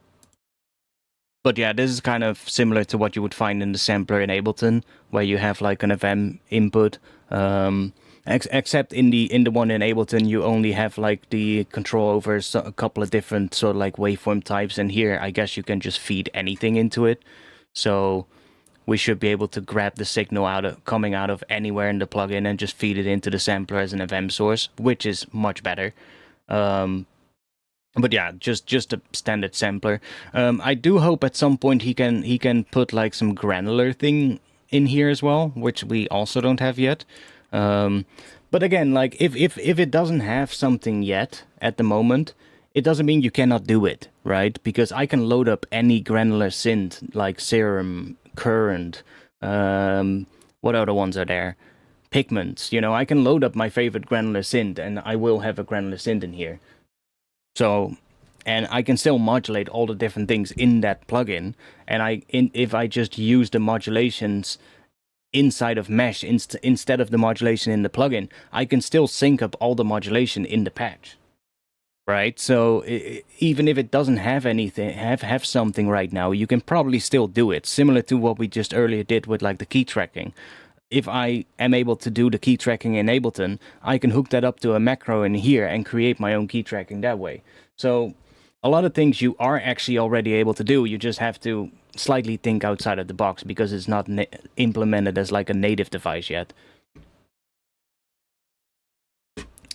S1: yeah, this is kind of similar to what you would find in the sampler in Ableton, where you have like an FM input. Except in the one in Ableton, you only have like the control over a couple of different sort of like waveform types. And here, I guess you can just feed anything into it. So we should be able to grab the signal coming out of anywhere in the plugin and just feed it into the sampler as an FM source, which is much better. But yeah, just a standard sampler. I do hope at some point he can put like some granular thing in here as well, which we also don't have yet. But again, like if it doesn't have something yet at the moment, it doesn't mean you cannot do it, right? Because I can load up any granular synth like Serum, Current, what other ones are there? Pigments, you know, I can load up my favorite granular synth and I will have a granular synth in here. So, and I can still modulate all the different things in that plugin. And if I just use the modulations inside of Mesh instead of the modulation in the plugin, I can still sync up all the modulation in the patch. right? So even if it doesn't have anything, have something right now, you can probably still do it, similar to what we just earlier did with like the key tracking. If I am able to do the key tracking in Ableton, I can hook that up to a macro in here and create my own key tracking that way. So a lot of things you are actually already able to do. You just have to slightly think outside of the box because it's not implemented as like a native device yet.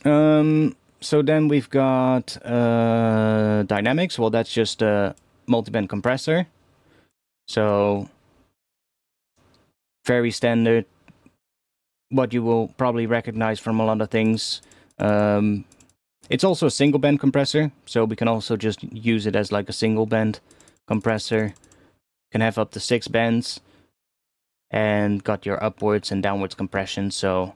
S1: So then we've got dynamics. Well, that's just a multiband compressor. So very standard. What you will probably recognize from a lot of things. It's also a single band compressor, so we can also just use it as like a single band compressor. Can have up to 6 bands, and got your upwards and downwards compression. So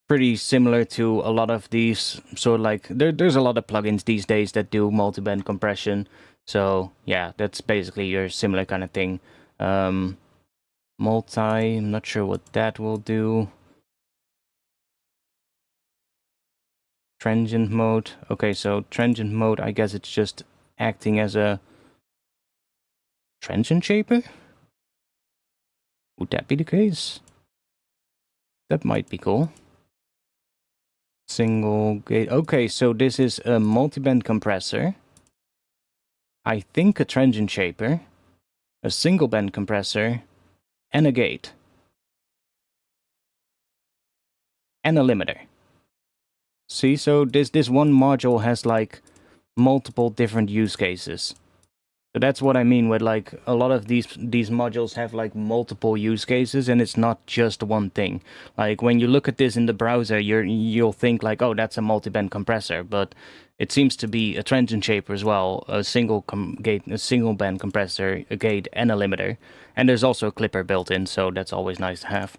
S1: pretty similar to a lot of these. So like there's a lot of plugins these days that do multi-band compression. So yeah, that's basically your similar kind of thing. Multi, I'm not sure what that will do. Transient mode. Okay, so transient mode, I guess it's just acting as a transient shaper? Would that be the case? That might be cool. Single gate. Okay, so this is a multiband compressor. I think a transient shaper, a single band compressor, and a gate. And a limiter. See, so this one module has like multiple different use cases. So that's what I mean with like a lot of these modules have like multiple use cases, and it's not just one thing. Like when you look at this in the browser, you'll think like, oh, that's a multi-band compressor, but it seems to be a transient shaper as well, a single band compressor, a gate, and a limiter. And there's also a clipper built in, so that's always nice to have.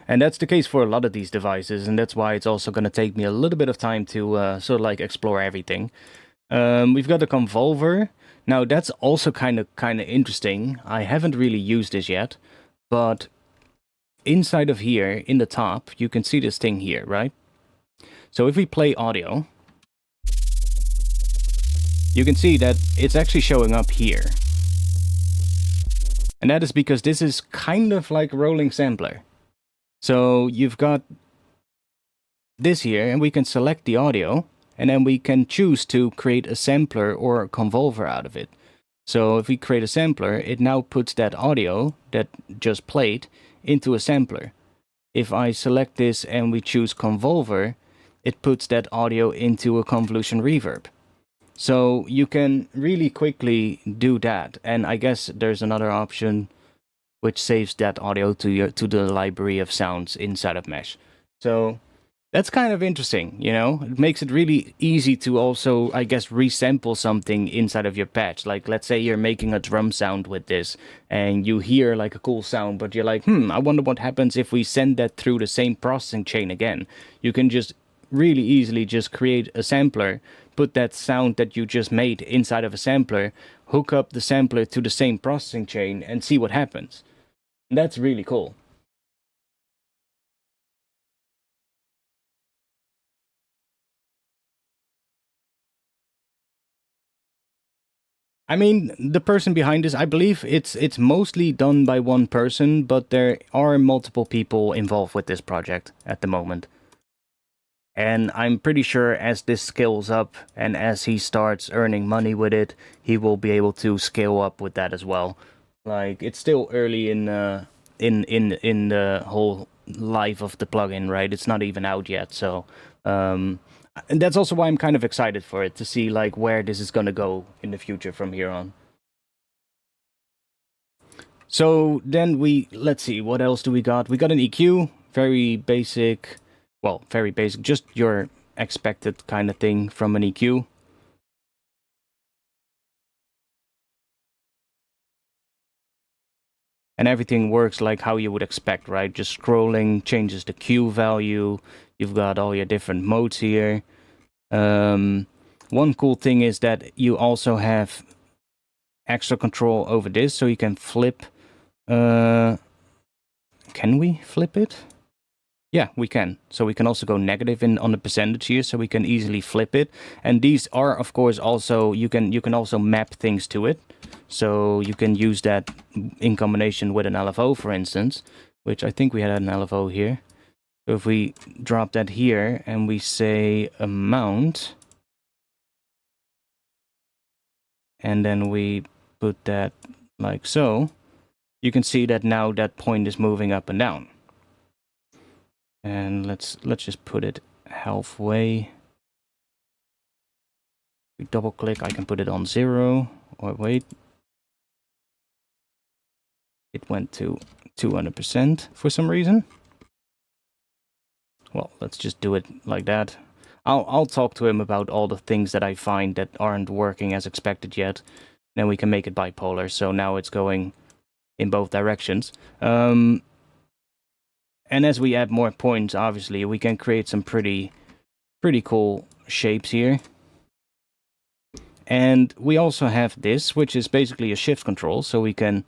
S1: And that's the case for a lot of these devices, and that's why it's also going to take me a little bit of time to sort of like explore everything. We've got a convolver. Now that's also kind of interesting. I haven't really used this yet, but inside of here, in the top, you can see this thing here, right? So if we play audio, you can see that it's actually showing up here. And that is because this is kind of like a rolling sampler. So you've got this here, and we can select the audio, and then we can choose to create a sampler or a convolver out of it. So if we create a sampler, it now puts that audio that just played into a sampler. If I select this and we choose convolver, it puts that audio into a convolution reverb. So you can really quickly do that. And I guess there's another option which saves that audio to the library of sounds inside of Mesh. So that's kind of interesting, you know? It makes it really easy to also, I guess, resample something inside of your patch. Like, let's say you're making a drum sound with this, and you hear, like, a cool sound, but you're like, I wonder what happens if we send that through the same processing chain again. You can just really easily just create a sampler, put that sound that you just made inside of a sampler, hook up the sampler to the same processing chain, and see what happens. And that's really cool. I mean, the person behind this, I believe it's mostly done by one person, but there are multiple people involved with this project at the moment. And I'm pretty sure as this scales up and as he starts earning money with it, he will be able to scale up with that as well. Like, it's still early in the whole life of the plugin, right? It's not even out yet, so and that's also why I'm kind of excited for it, to see like where this is going to go in the future from here on. So then let's see, what else do we got? We got an EQ, very basic, just your expected kind of thing from an EQ. And everything works like how you would expect, right? Just scrolling changes the Q value. You've got all your different modes here. One cool thing is that you also have extra control over this, so you can flip. Can we flip it? Yeah, we can. So we can also go negative on the percentage here, so we can easily flip it. And these are, of course, also you can also map things to it. So you can use that in combination with an LFO, for instance, which I think we had an LFO here. So if we drop that here and we say amount, and then we put that like so, you can see that now that point is moving up and down. And let's just put it halfway. We double click, I can put it on 0, or wait. It went to 200% for some reason. Well, let's just do it like that. I'll talk to him about all the things that I find that aren't working as expected yet. Then we can make it bipolar, so now it's going in both directions. And as we add more points, obviously, we can create some pretty cool shapes here. And we also have this, which is basically a shift control, so we can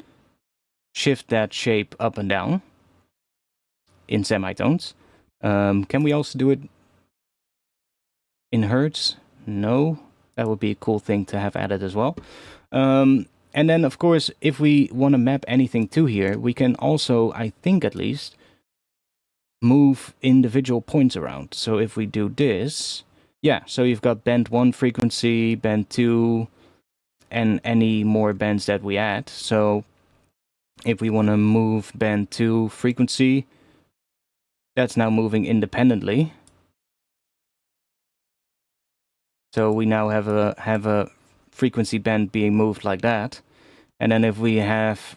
S1: shift that shape up and down in semitones. Can we also do it in hertz? No, that would be a cool thing to have added as well. And then, of course, if we want to map anything to here, we can also, I think at least, move individual points around. So if we do this, yeah, so you've got band 1 frequency, band 2, and any more bands that we add. So if we want to move band 2 frequency, that's now moving independently. So we now have a frequency band being moved like that. And then if we have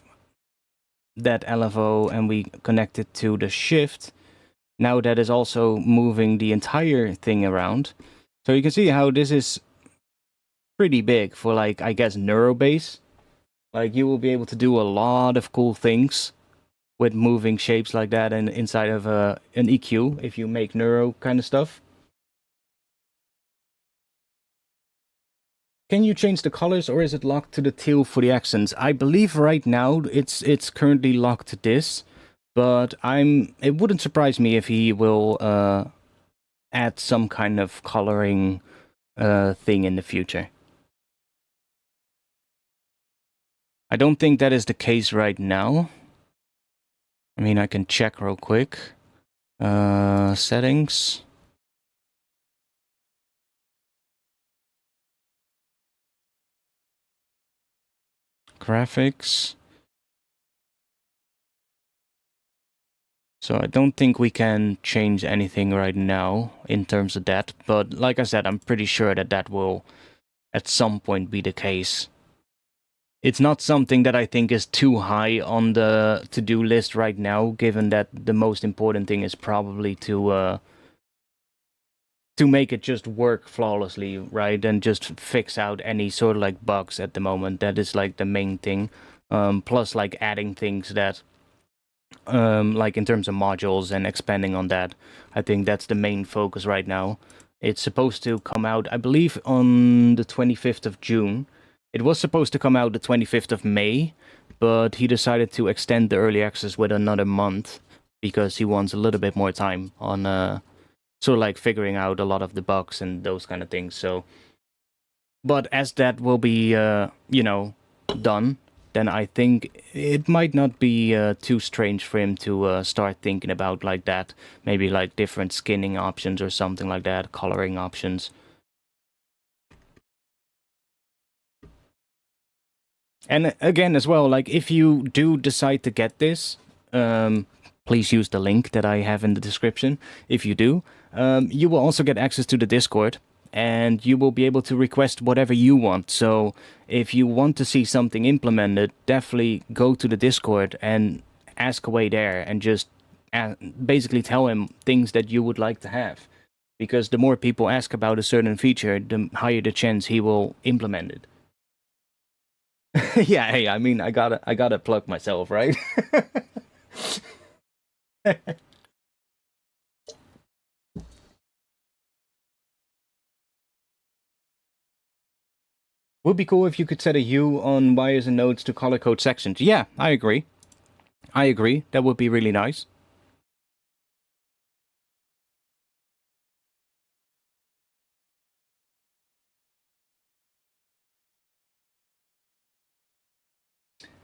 S1: that LFO and we connect it to the shift, now that is also moving the entire thing around. So you can see how this is pretty big for, like, I guess, neurobase. Like, you will be able to do a lot of cool things with moving shapes like that and inside of an EQ if you make neuro kind of stuff. Can you change the colors, or is it locked to the teal for the accents? I believe right now it's currently locked to this, but it wouldn't surprise me if he will add some kind of coloring thing in the future. I don't think that is the case right now. I mean, I can check real quick. Settings. Graphics. So I don't think we can change anything right now in terms of that. But like I said, I'm pretty sure that that will at some point be the case. It's not something that I think is too high on the to-do list right now, given that the most important thing is probably to make it just work flawlessly, right? And just fix out any sort of like bugs at the moment. That is like the main thing. Plus like adding things that, like in terms of modules and expanding on that. I think that's the main focus right now. It's supposed to come out, I believe, on the 25th of June. It was supposed to come out the 25th of May, but he decided to extend the early access with another month because he wants a little bit more time on sort of like figuring out a lot of the bugs and those kind of things. So, but as that will be, you know, done, then I think it might not be too strange for him to start thinking about like that. Maybe like different skinning options or something like that, coloring options. And again, as well, like if you do decide to get this, please use the link that I have in the description. If you do, you will also get access to the Discord, and you will be able to request whatever you want. So if you want to see something implemented, definitely go to the Discord and ask away there, and just basically tell him things that you would like to have. Because the more people ask about a certain feature, the higher the chance he will implement it. Yeah, hey, I mean, I gotta plug myself, right? Would be cool if you could set a U on wires and nodes to color code sections. Yeah, I agree. I agree. That would be really nice.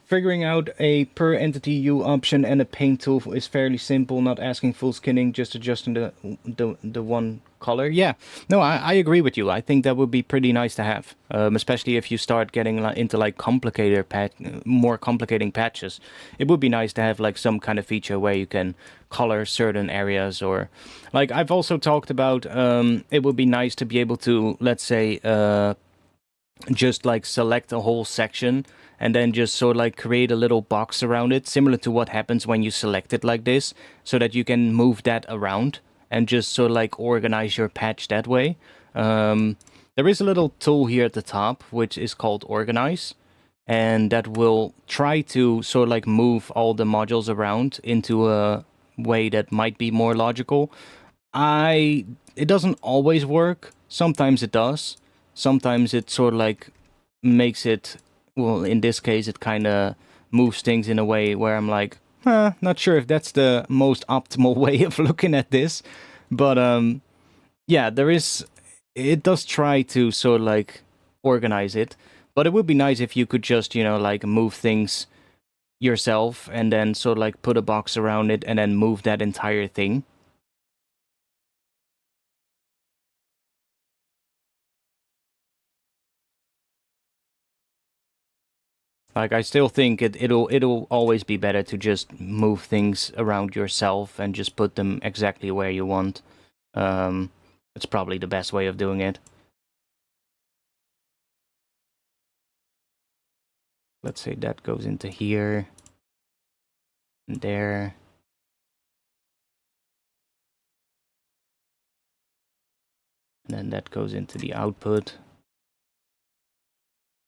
S1: Figuring out a per entity hue option and a paint tool is fairly simple, not asking full skinning, just adjusting the one color. Yeah, no, I agree with you. I think that would be pretty nice to have, especially if you start getting into like more complicating patches. It would be nice to have like some kind of feature where you can color certain areas, or like I've also talked about. It would be nice to be able to, let's say, just like select a whole section and then just sort of like create a little box around it, similar to what happens when you select it like this, so that you can move that around and just sort of like organize your patch that way. There is a little tool here at the top which is called Organize, and that will try to sort of like move all the modules around into a way that might be more logical. It doesn't always work. Sometimes it does. Sometimes it sort of like makes it, well, in this case, it kind of moves things in a way where I'm like, not sure if that's the most optimal way of looking at this. But yeah, it does try to sort of like organize it. But it would be nice if you could just, like move things yourself and then sort of like put a box around it and then move that entire thing. Like, I still think it'll always be better to just move things around yourself and just put them exactly where you want. It's probably the best way of doing it. Let's say that goes into here, and there. And then that goes into the output.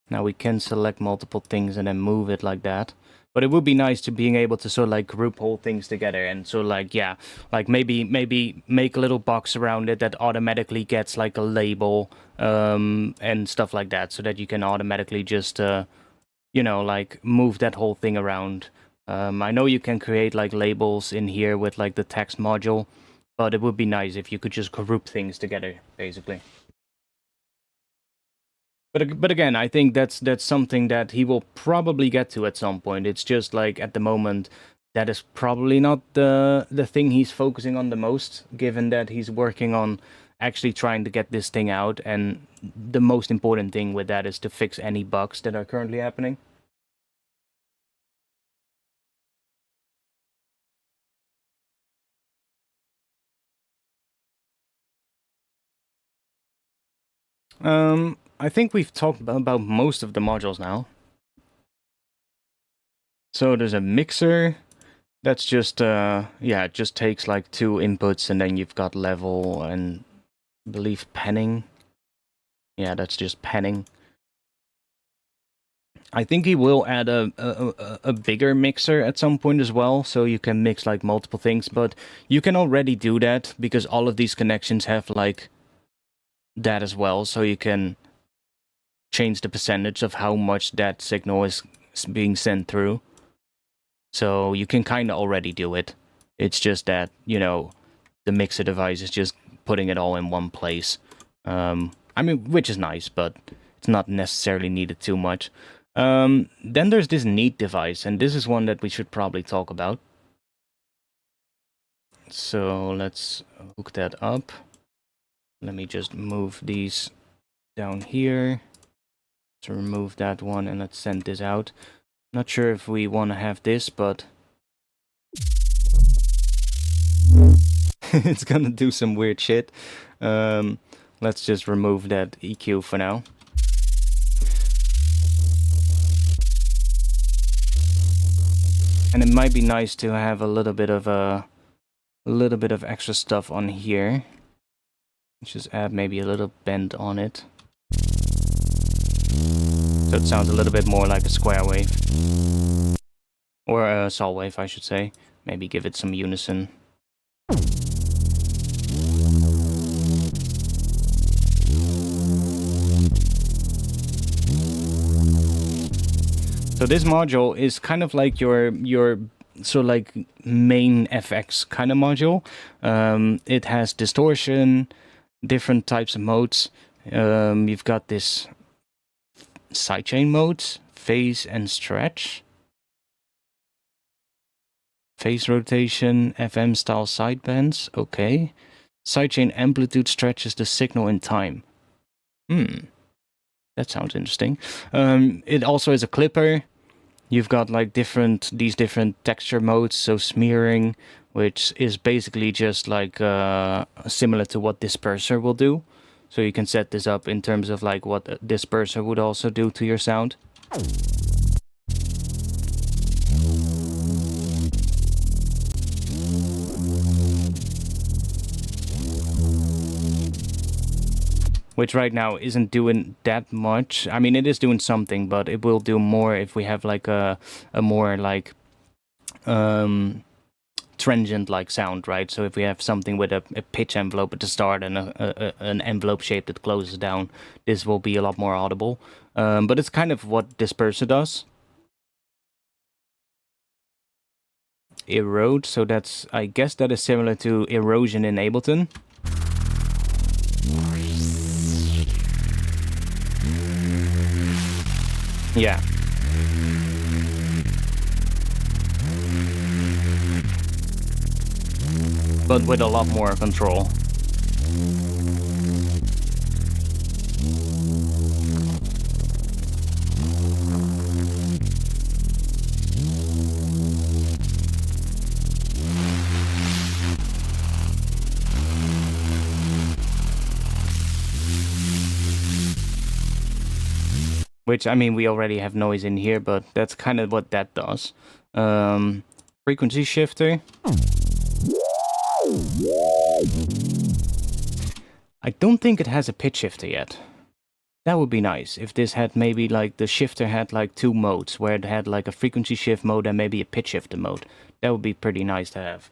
S1: Now we can select multiple things and then move it like that. But it would be nice to being able to sort of like group whole things together and sort of like, yeah, like maybe make a little box around it that automatically gets like a label and stuff like that, so that you can automatically just, like move that whole thing around. I know you can create like labels in here with like the text module, but it would be nice if you could just group things together, basically. But again, I think that's something that he will probably get to at some point. It's just like at the moment, that is probably not the thing he's focusing on the most, given that he's working on actually trying to get this thing out, and the most important thing with that is to fix any bugs that are currently happening. I think we've talked about most of the modules now. So there's a mixer. That's just, yeah, it just takes like 2 inputs, and then you've got level and I believe penning. Yeah, that's just penning. I think he will add a bigger mixer at some point as well, so you can mix like multiple things, but you can already do that because all of these connections have like that as well, so you can change the percentage of how much that signal is being sent through. So you can kind of already do it. It's just that, the mixer device is just putting it all in one place. I mean, which is nice, but it's not necessarily needed too much. Then there's this neat device, and this is one that we should probably talk about. So let's hook that up. Let me just move these down here to remove that one, and let's send this out. Not sure if we want to have this, but it's gonna do some weird shit. Let's just remove that EQ for now. And it might be nice to have a little bit of extra stuff on here. Just add maybe a little bend on it, so it sounds a little bit more like a square wave, or a saw wave, I should say. Maybe give it some unison. So this module is kind of like your sort of like main FX kind of module. It has distortion, different types of modes. You've got this sidechain modes, phase and stretch. Phase rotation, FM style sidebands. Okay. Sidechain amplitude stretches the signal in time. That sounds interesting. It also is a clipper. You've got like these different texture modes. So smearing, which is basically just like similar to what disperser will do. So you can set this up in terms of like what a disperser would also do to your sound. Which right now isn't doing that much. I mean, it is doing something, but it will do more if we have like a more like transient like sound, right? So if we have something with a pitch envelope at the start and an envelope shape that closes down, this will be a lot more audible. But it's kind of what disperser does. Erode, so that's, I guess that is similar to erosion in Ableton. Yeah. But with a lot more control. Which, I mean, we already have noise in here, but that's kind of what that does. Frequency shifter. I don't think it has a pitch shifter yet. That would be nice if this had maybe like the shifter had like 2 modes, where it had like a frequency shift mode and maybe a pitch shifter mode. That would be pretty nice to have.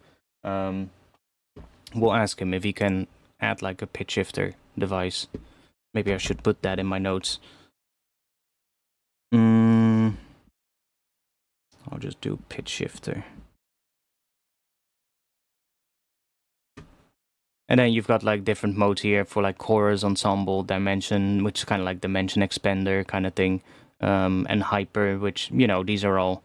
S1: We'll ask him if he can add like a pitch shifter device. Maybe I should put that in my notes. I'll just do pitch shifter. And then you've got like different modes here for like chorus, ensemble, dimension, which is kind of like dimension expander kind of thing. And hyper, which, you know, these are all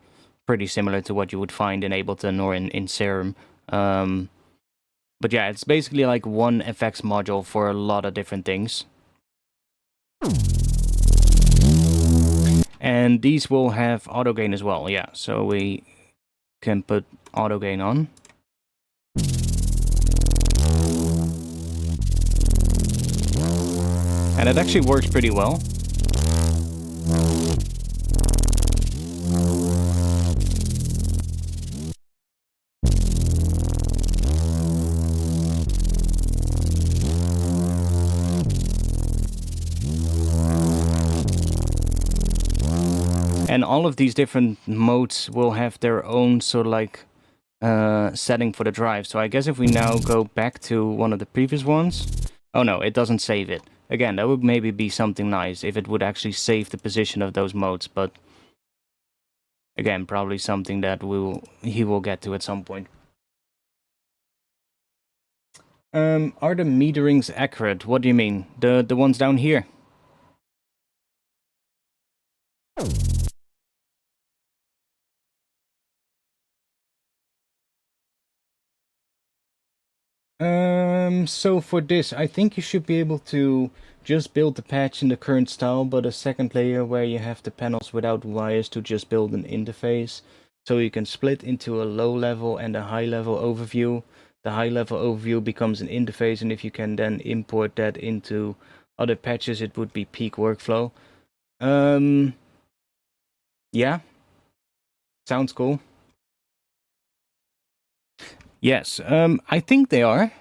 S1: pretty similar to what you would find in Ableton or in Serum. But yeah, it's basically like one FX module for a lot of different things. And these will have auto gain as well, yeah. So we can put auto gain on. And it actually works pretty well. And all of these different modes will have their own sort of like setting for the drive. So I guess if we now go back to one of the previous ones... Oh no, it doesn't save it. Again, that would maybe be something nice if it would actually save the position of those modes. But again, probably something that he will get to at some point. Are the meterings accurate? What do you mean? The ones down here? So for this, I think you should be able to just build the patch in the current style, but a second layer where you have the panels without wires to just build an interface. So you can split into a low level and a high level overview. The high level overview becomes an interface, and if you can then import that into other patches, it would be peak workflow. Yeah, sounds cool. Yes, I think they are.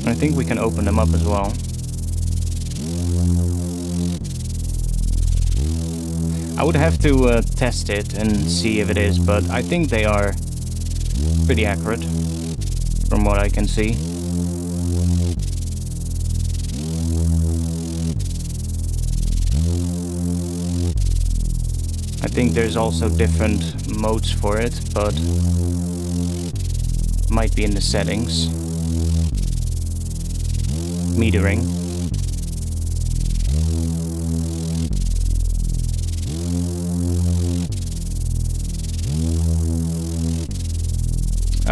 S1: I think we can open them up as well. I would have to test it and see if it is, but I think they are pretty accurate from what I can see. I think there's also different modes for it, but might be in the settings. Metering.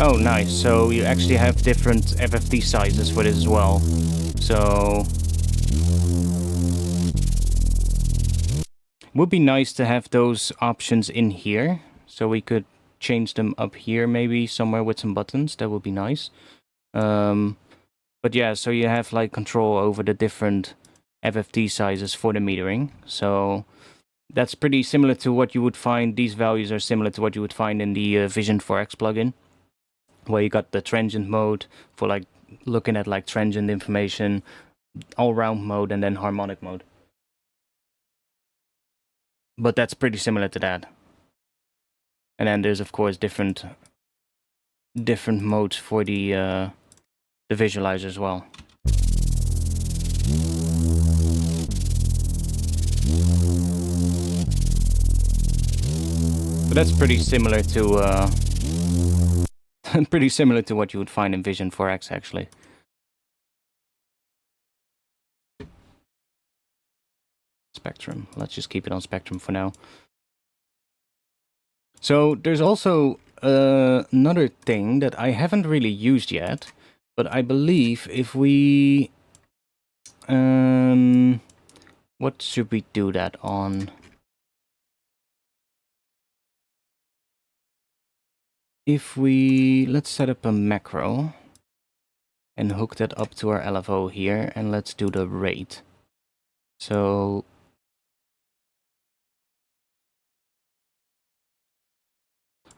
S1: Oh, nice. So you actually have different FFT sizes for this as well. So it would be nice to have those options in here. So we could change them up here, maybe somewhere with some buttons. That would be nice. But yeah, so you have like control over the different FFT sizes for the metering. So that's pretty similar to what you would find. These values are similar to what you would find in the Vision 4X plugin, where you got the transient mode for like looking at like transient information, all-round mode, and then harmonic mode. But that's pretty similar to that. And then there's of course different modes for the visualizer as well. But that's pretty similar to pretty similar to what you would find in Vision 4X actually. Spectrum. Let's just keep it on Spectrum for now. So there's also another thing that I haven't really used yet, but I believe if we what should we do that on? If we, let's set up a macro and hook that up to our LFO here, and let's do the rate. So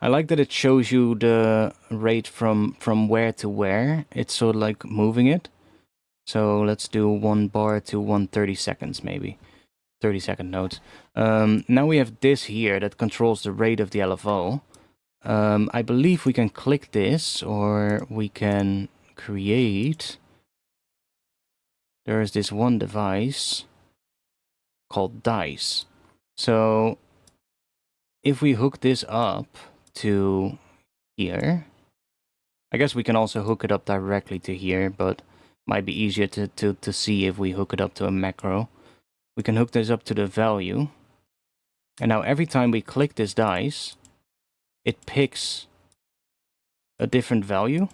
S1: I like that it shows you the rate from where to where. It's sort of like moving it. So let's do 1 bar to 130 seconds maybe. 30-second notes. Now we have this here that controls the rate of the LFO. I believe we can click this, or we can create... There is this one device called dice. So if we hook this up to here, I guess we can also hook it up directly to here, but might be easier to see if we hook it up to a macro. We can hook this up to the value, and now every time we click this dice, it picks a different value.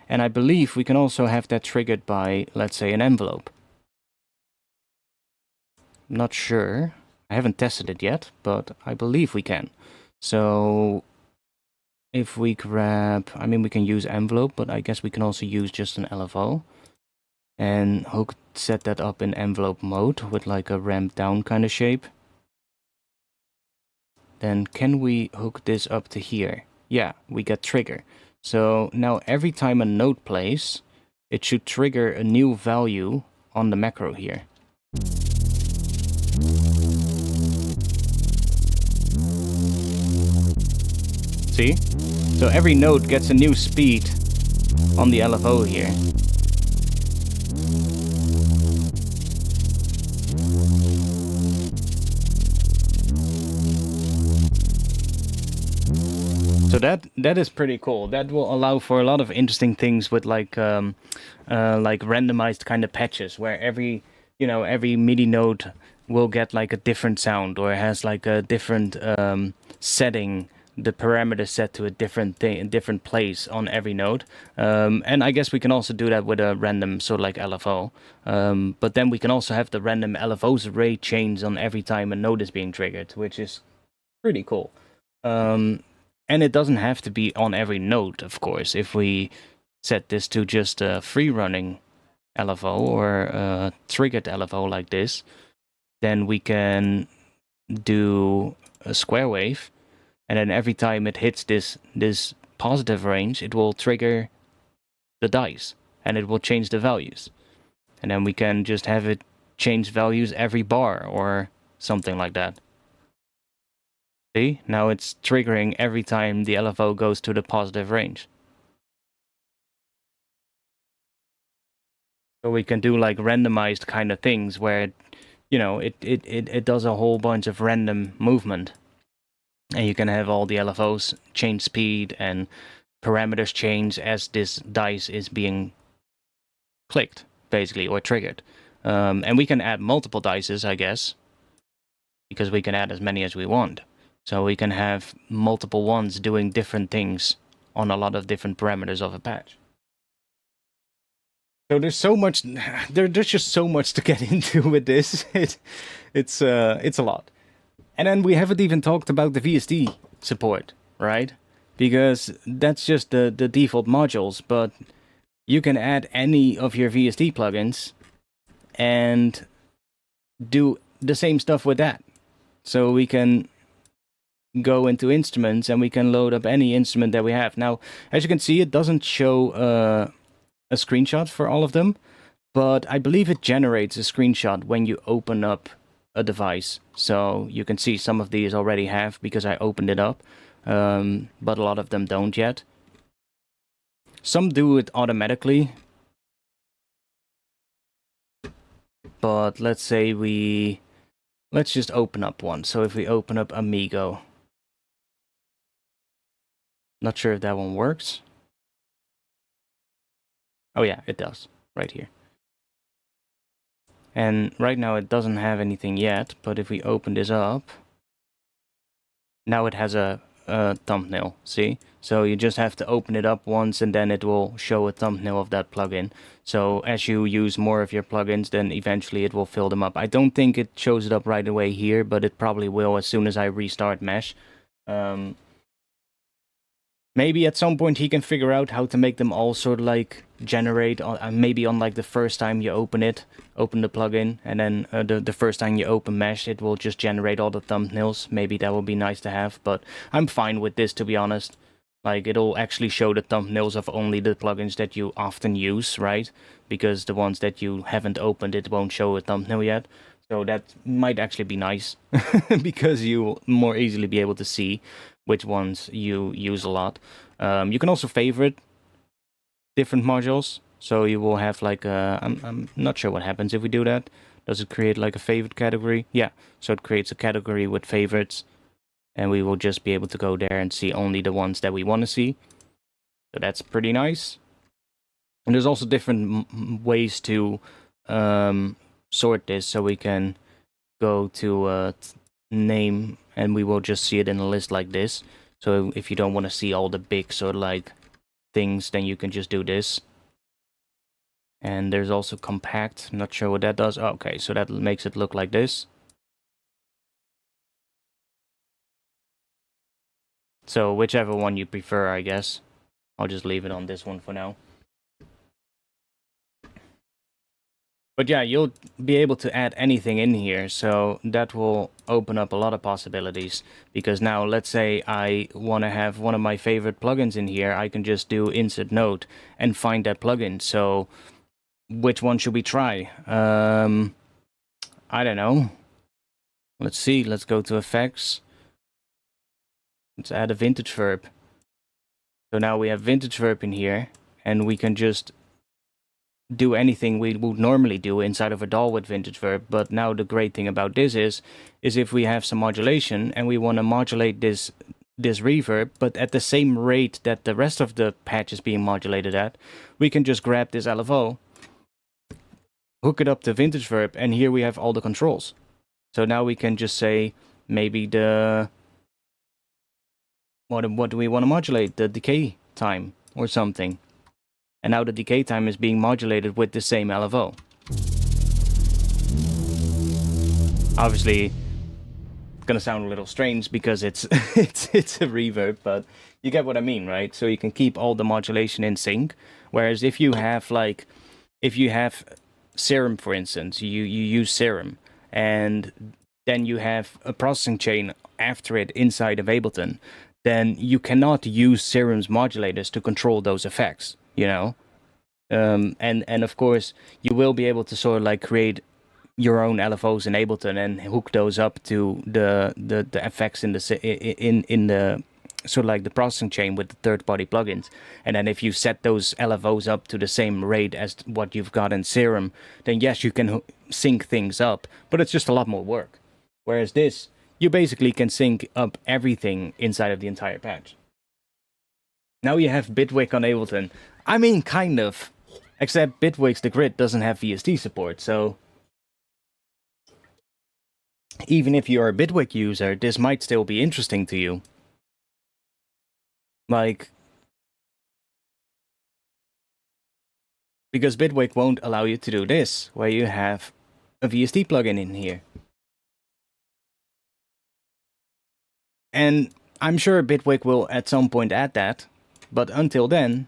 S1: And I believe we can also have that triggered by, let's say, an envelope. Not sure. I haven't tested it yet, but I believe we can. So if we grab, I mean, we can use envelope, but I guess we can also use just an LFO and set that up in envelope mode with like a ramp down kind of shape. Then can we hook this up to here? Yeah, we get trigger. So now every time a note plays, it should trigger a new value on the macro here. See? So every note gets a new speed on the LFO here. So that is pretty cool. That will allow for a lot of interesting things with like randomized kind of patches where every MIDI note will get like a different sound, or has like a different setting, the parameter set to a different thing, different place on every note. And I guess we can also do that with a random sort of like LFO. But then we can also have the random LFO's rate change on every time a note is being triggered, which is pretty cool. And it doesn't have to be on every note, of course. If we set this to just a free running LFO or a triggered LFO like this, then we can do a square wave, and then every time it hits this positive range, it will trigger the dice, and it will change the values. And then we can just have it change values every bar or something like that. See? Now it's triggering every time the LFO goes to the positive range. So we can do like randomized kind of things where it does a whole bunch of random movement. And you can have all the LFOs change speed and parameters change as this dice is being clicked, basically, or triggered. And we can add multiple dices, I guess, because we can add as many as we want. So we can have multiple ones doing different things on a lot of different parameters of a patch. So there's so much, there's just so much to get into with this. It's a lot. And then we haven't even talked about the VST support, right? Because that's just the default modules, but you can add any of your VST plugins and do the same stuff with that. So we can go into instruments and we can load up any instrument that we have. Now, as you can see, it doesn't show a screenshot for all of them, but I believe it generates a screenshot when you open up a device. So you can see some of these already have because I opened it up, but a lot of them don't yet. Some do it automatically, but let's say let's just open up one. So if we open up Amigo, not sure if that one works. Oh yeah, it does, right here. And right now it doesn't have anything yet, but if we open this up, now it has a thumbnail, see? So you just have to open it up once and then it will show a thumbnail of that plugin. So as you use more of your plugins, then eventually it will fill them up. I don't think it shows it up right away here, but it probably will as soon as I restart Mesh. Maybe at some point he can figure out how to make them all sort of like generate, maybe on like the first time you open the plugin, and then the first time you open Mesh, it will just generate all the thumbnails. Maybe that would be nice to have, but I'm fine with this, to be honest. Like, it'll actually show the thumbnails of only the plugins that you often use, right? Because the ones that you haven't opened, it won't show a thumbnail yet. So that might actually be nice, because you'll more easily be able to see which ones you use a lot. You can also favorite different modules. So you will have like I'm not sure what happens if we do that. Does it create like a favorite category? Yeah, so it creates a category with favorites. And we will just be able to go there and see only the ones that we want to see. So that's pretty nice. And there's also different ways to sort this. So we can go to name and we will just see it in a list like this. So if you don't want to see all the big sort of like things, then you can just do this. And there's also compact. I'm not sure what that does. Oh, okay, so that makes it look like this. So whichever one you prefer, I guess. I'll just leave it on this one for now. But yeah, you'll be able to add anything in here, so that will open up a lot of possibilities. Because now, let's say I want to have one of my favorite plugins in here, I can just do insert note and find that plugin. So, which one should we try? I don't know. Let's see, let's go to effects. Let's add a vintage verb. So now we have vintage verb in here, and we can just do anything we would normally do inside of a DAW with vintage verb. But now the great thing about this is if we have some modulation and we want to modulate this reverb, but at the same rate that the rest of the patch is being modulated at, we can just grab this LFO, hook it up to vintage verb, and here we have all the controls. So now we can just say maybe what do we want to modulate? The decay time or something. And now the decay time is being modulated with the same LFO. Obviously, it's gonna sound a little strange because it's it's a reverb, but you get what I mean, right? So you can keep all the modulation in sync. Whereas if you have Serum, for instance, you use Serum, and then you have a processing chain after it inside of Ableton, then you cannot use Serum's modulators to control those effects, you know? And of course, you will be able to sort of like create your own LFOs in Ableton and hook those up to the effects in the sort of like the processing chain with the third-party plugins. And then if you set those LFOs up to the same rate as what you've got in Serum, then yes, you can sync things up, but it's just a lot more work. Whereas this, you basically can sync up everything inside of the entire patch. Now you have Bitwig on Ableton. I mean, kind of. Except Bitwig's The Grid doesn't have VST support, so even if you're a Bitwig user, this might still be interesting to you. Like, because Bitwig won't allow you to do this, where you have a VST plugin in here. And I'm sure Bitwig will at some point add that, but until then,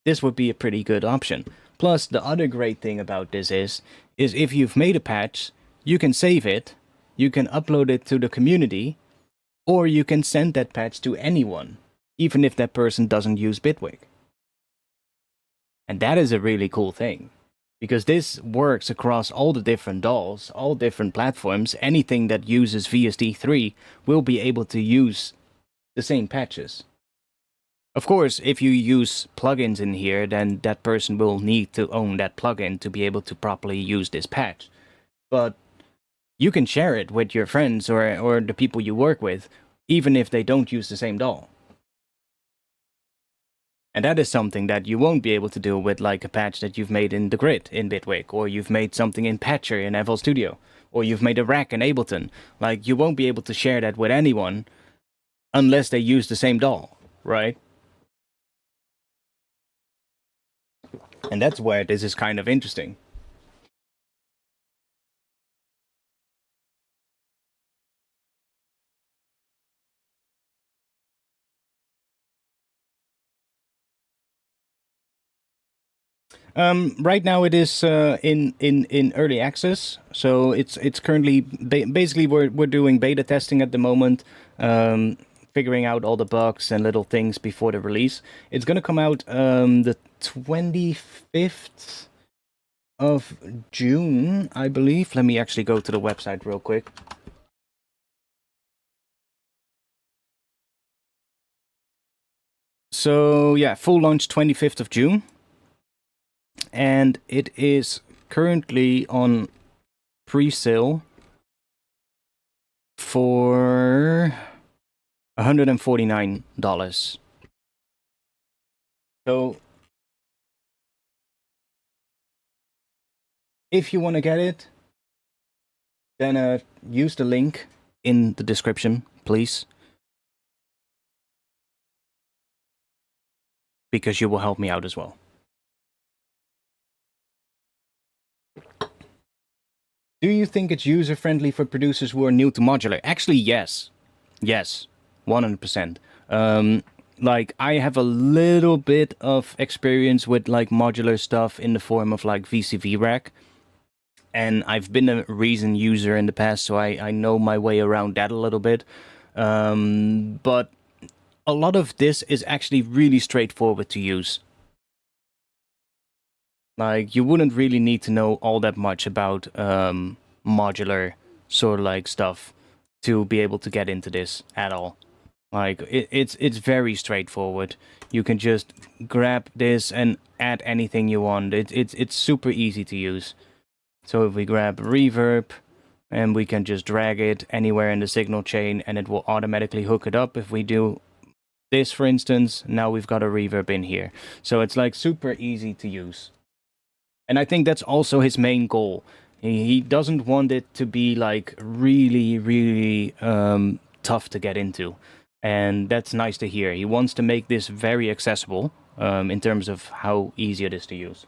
S1: this would be a pretty good option. Plus, the other great thing about this is if you've made a patch, you can save it, you can upload it to the community, or you can send that patch to anyone, even if that person doesn't use Bitwig. And that is a really cool thing, because this works across all the different DAWs, all different platforms. Anything that uses VST3 will be able to use the same patches. Of course, if you use plugins in here, then that person will need to own that plugin to be able to properly use this patch. But you can share it with your friends or the people you work with, even if they don't use the same DAW. And that is something that you won't be able to do with like a patch that you've made in the grid in Bitwig, or you've made something in Patcher in FL Studio, or you've made a rack in Ableton. Like, you won't be able to share that with anyone unless they use the same DAW, right? And that's where this is kind of interesting. Right now it is in early access, so it's currently basically we're doing beta testing at the moment, figuring out all the bugs and little things before the release. It's gonna come out the 25th of June, I believe. Let me actually go to the website real quick. So yeah, full launch 25th of June. And it is currently on pre-sale for $149. So if you want to get it, then use the link in the description, please, because you will help me out as well. Do you think it's user-friendly for producers who are new to modular? Actually, yes. Yes, 100%. Like, I have a little bit of experience with, like, modular stuff in the form of, like, VCV rack. And I've been a Reason user in the past, so I know my way around that a little bit. But a lot of this is actually really straightforward to use. Like, you wouldn't really need to know all that much about modular sort of like stuff to be able to get into this at all. Like, it's very straightforward. You can just grab this and add anything you want. It's super easy to use. So if we grab reverb, and we can just drag it anywhere in the signal chain, and it will automatically hook it up. If we do this, for instance, now we've got a reverb in here. So it's like super easy to use. And I think that's also his main goal. He doesn't want it to be like really, really tough to get into. And that's nice to hear. He wants to make this very accessible in terms of how easy it is to use.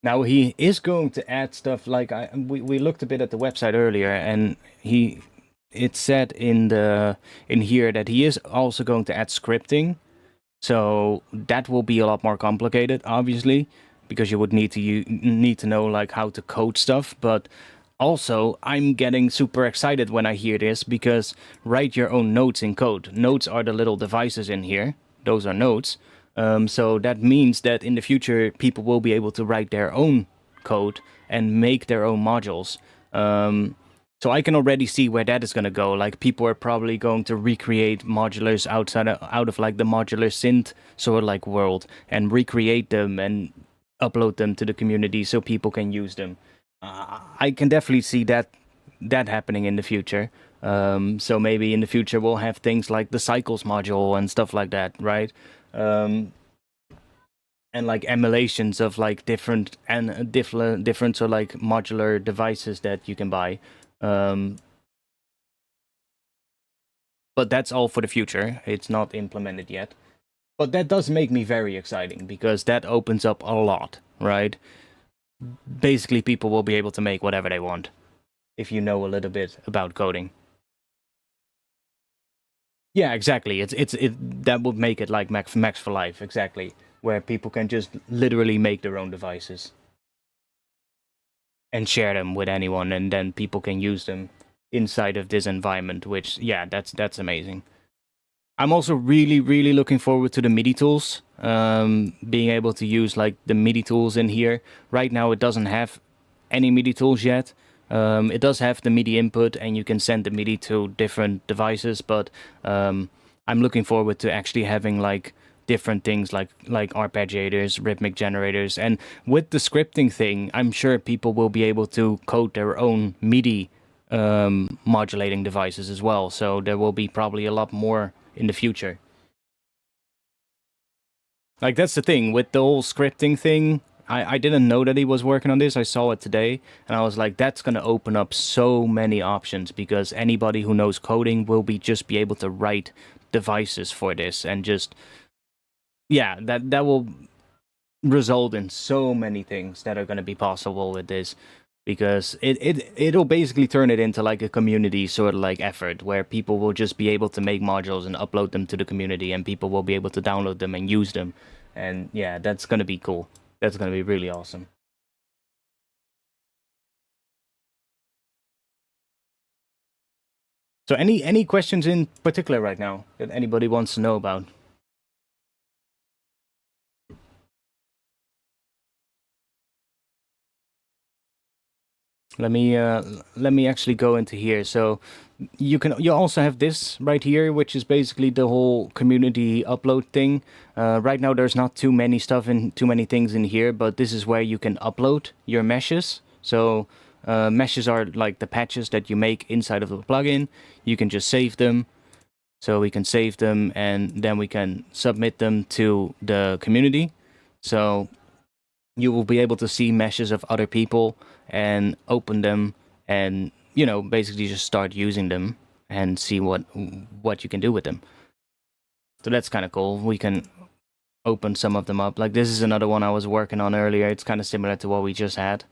S1: Now, he is going to add stuff like we looked a bit at the website earlier, and it said in here that he is also going to add scripting. So that will be a lot more complicated, obviously, because you would need to know like how to code stuff. But also, I'm getting super excited when I hear this, because write your own notes in code. Notes are the little devices in here. Those are notes. So that means that in the future, people will be able to write their own code and make their own modules. So I can already see where that is going to go. Like, people are probably going to recreate modulars out of like the modular synth sort of like world, and recreate them and upload them to the community so people can use them. I can definitely see that happening in the future. So maybe in the future we'll have things like the cycles module and stuff like that, right? like emulations of like different different or like modular devices that you can buy. But that's all for the future. It's not implemented yet. But that does make me very exciting because that opens up a lot, right? Basically, people will be able to make whatever they want if you know a little bit about coding. Yeah, exactly. It that would make it like Max for Life, exactly, where people can just literally make their own devices and share them with anyone, and then people can use them inside of this environment. Which, yeah, that's amazing. I'm also really looking forward to the MIDI tools. Being able to use like the MIDI tools in here. Right now, it doesn't have any MIDI tools yet. It does have the MIDI input, and you can send the MIDI to different devices. But I'm looking forward to actually having like different things like arpeggiators, rhythmic generators, and with the scripting thing, I'm sure people will be able to code their own MIDI modulating devices as well. So there will be probably a lot more in the future. Like, that's the thing with the whole scripting thing. I didn't know that he was working on this. I saw it today, and I was like, that's going to open up so many options because anybody who knows coding will just be able to write devices for this, and just, yeah, that will result in so many things that are going to be possible with this, because it'll basically turn it into like a community sort of like effort where people will just be able to make modules and upload them to the community, and people will be able to download them and use them. And yeah, that's going to be cool. That's going to be really awesome. So any questions in particular right now that anybody wants to know about? Let me actually go into here. So you also have this right here, which is basically the whole community upload thing. Right now there's not too many things in here, but this is where you can upload your meshes. So meshes are like the patches that you make inside of the plugin. You can just save them. So we can save them, and then we can submit them to the community. So you will be able to see meshes of other people and open them, and basically just start using them and see what you can do with them. So that's kind of cool. We can open some of them up. Like, this is another one I was working on earlier. It's kind of similar to what we just had.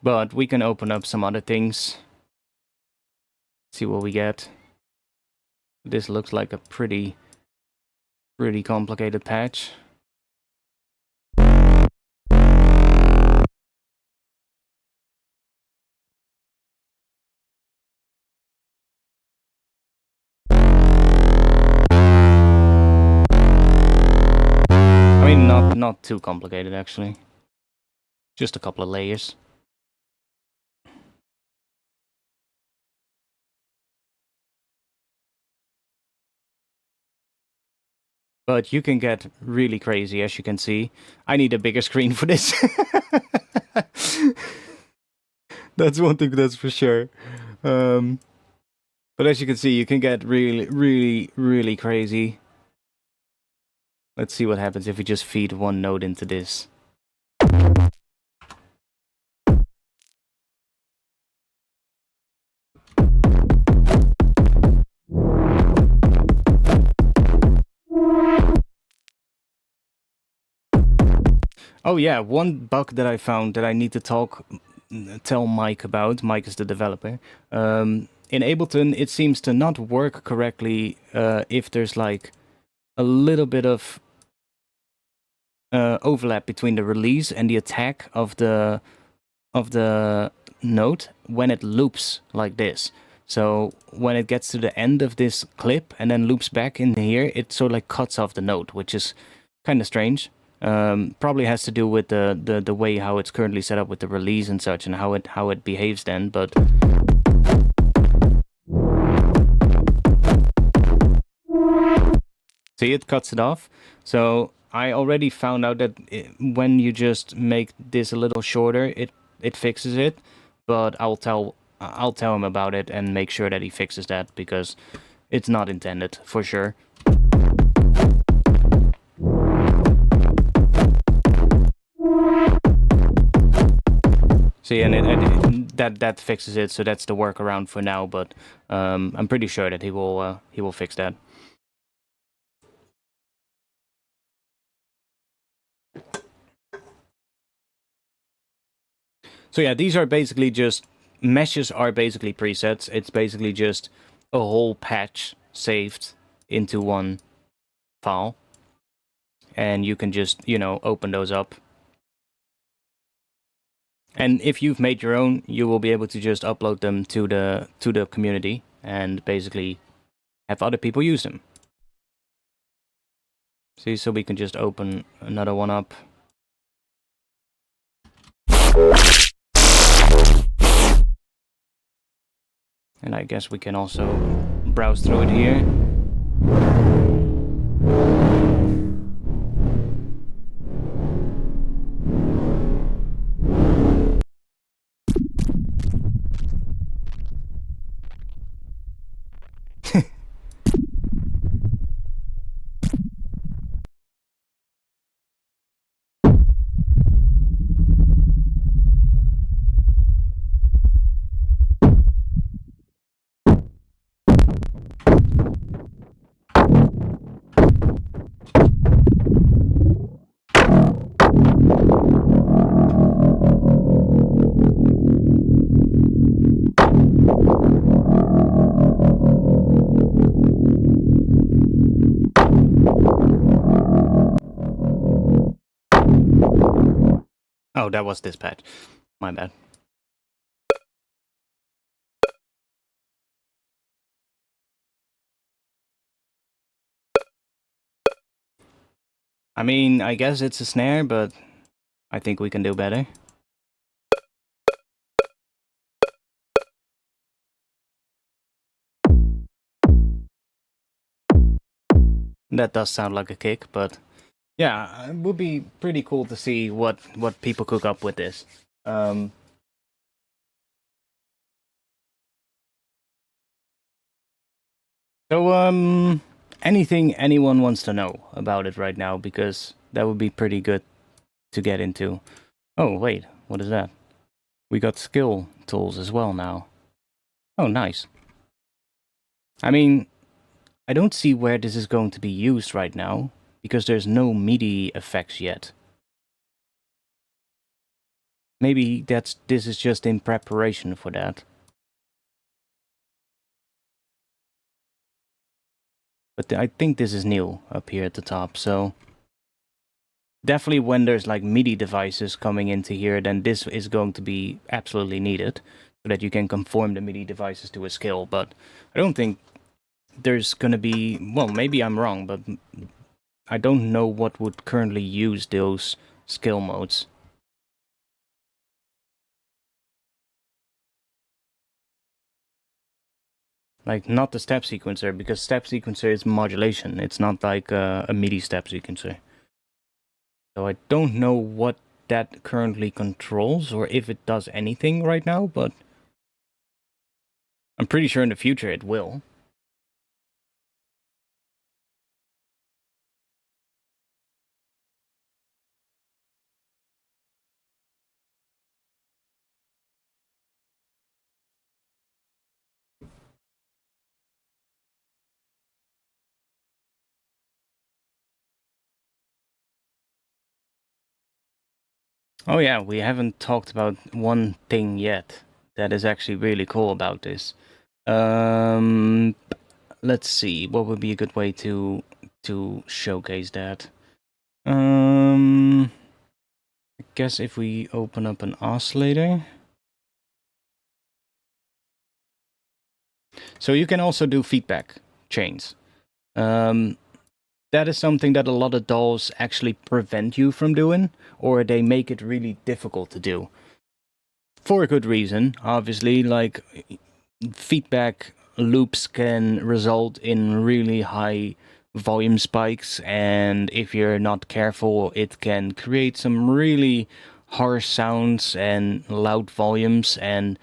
S1: But we can open up some other things. See what we get. This looks like a pretty complicated patch. I mean, not too complicated actually. Just a couple of layers. But you can get really crazy, as you can see. I need a bigger screen for this. That's one thing, that's for sure. But as you can see, you can get really crazy. Let's see what happens if we just feed one node into this. Oh yeah, one bug that I found that I need to tell Mike about. Mike is the developer. In Ableton, it seems to not work correctly if there's like a little bit of overlap between the release and the attack of the note when it loops like this. So when it gets to the end of this clip and then loops back in here, it sort of like cuts off the note, which is kind of strange. Probably has to do with the way how it's currently set up with the release and such, and how it behaves then. But see, it cuts it off. So I already found out that when you just make this a little shorter, it fixes it. But I'll tell him about it and make sure that he fixes that, because it's not intended for sure. See, and that fixes it, so that's the workaround for now. But I'm pretty sure that he will fix that. So yeah, these are basically just meshes are basically presets. It's basically just a whole patch saved into one file, and you can just, you know, open those up. And if you've made your own, you will be able to just upload them to the community and basically have other people use them. See, so we can just open another one up. And I guess we can also browse through it here. Oh, that was this patch. My bad. I mean, I guess it's a snare, but I think we can do better. That does sound like a kick, but yeah, it would be pretty cool to see what people cook up with this. So, anything anyone wants to know about it right now, because that would be pretty good to get into. Oh, wait, what is that? We got skill tools as well now. Oh, nice. I mean, I don't see where this is going to be used right now, because there's no MIDI effects yet. Maybe this is just in preparation for that. But I think this is new up here at the top, so definitely when there's like MIDI devices coming into here, then this is going to be absolutely needed, so that you can conform the MIDI devices to a skill. But I don't think there's gonna be, well, maybe I'm wrong, but I don't know what would currently use those skill modes. Like, not the step sequencer, because step sequencer is modulation. It's not like a MIDI step sequencer. So I don't know what that currently controls, or if it does anything right now, but I'm pretty sure in the future it will. Oh yeah, we haven't talked about one thing yet that is actually really cool about this. Let's see, what would be a good way to showcase that? I guess if we open up an oscillator. So you can also do feedback chains. That is something that a lot of DAWs actually prevent you from doing, or they make it really difficult to do. For a good reason, obviously, like feedback loops can result in really high volume spikes, and if you're not careful, it can create some really harsh sounds and loud volumes. And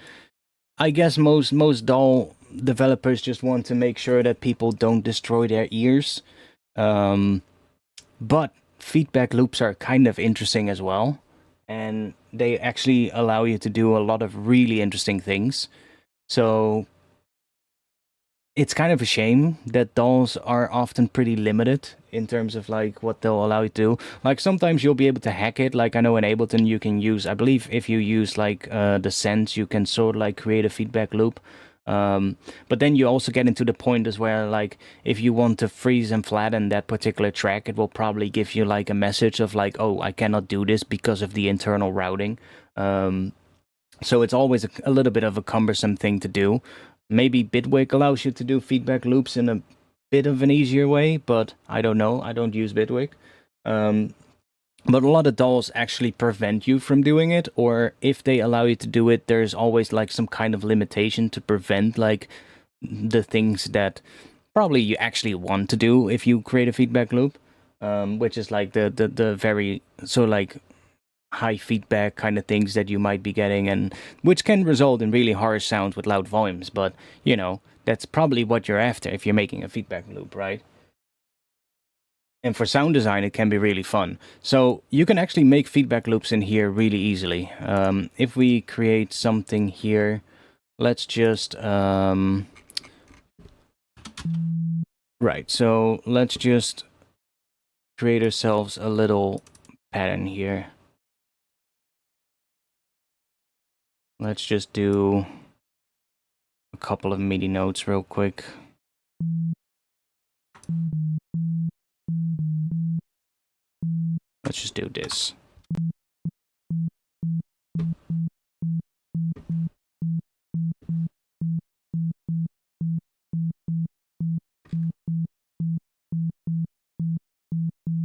S1: I guess most DAW developers just want to make sure that people don't destroy their ears. But feedback loops are kind of interesting as well, and they actually allow you to do a lot of really interesting things. So it's kind of a shame that DAWs are often pretty limited in terms of like what they'll allow you to do. Like sometimes you'll be able to hack it. Like I know in Ableton you can use, I believe if you use like the sends, you can sort of like create a feedback loop. But then you also get into the point as where like if you want to freeze and flatten that particular track, it will probably give you like a message of like, oh, I cannot do this because of the internal routing. So it's always a little bit of a cumbersome thing to do. Maybe Bitwig allows you to do feedback loops in a bit of an easier way, but I don't know. I don't use Bitwig. But a lot of DAWs actually prevent you from doing it, or if they allow you to do it, there's always like some kind of limitation to prevent like the things that probably you actually want to do if you create a feedback loop, which is like the very so like high feedback kind of things that you might be getting, and which can result in really harsh sounds with loud volumes. But you know, that's probably what you're after if you're making a feedback loop, right? And for sound design, it can be really fun. So you can actually make feedback loops in here really easily. If we create something here, let's just right, so let's just create ourselves a little pattern here. Let's just do a couple of MIDI notes real quick. Let's just do this.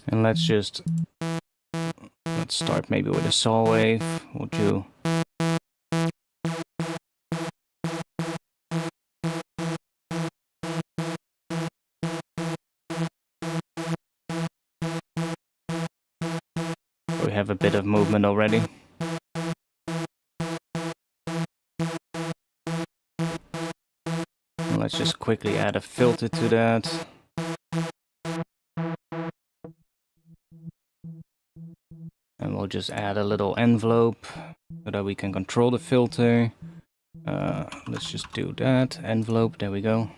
S1: And let's start maybe with a saw wave. We'll do we have a bit of movement already. And let's just quickly add a filter to that. And we'll just add a little envelope so that we can control the filter. Let's just do that. Envelope, there we go.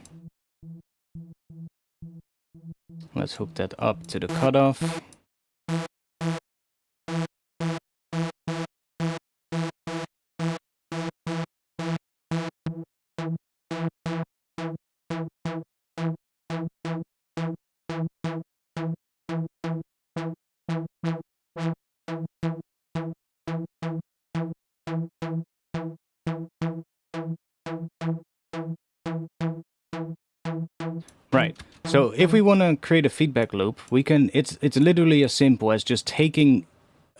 S1: Let's hook that up to the cutoff. Right. So if we want to create a feedback loop, we can. It's literally as simple as just taking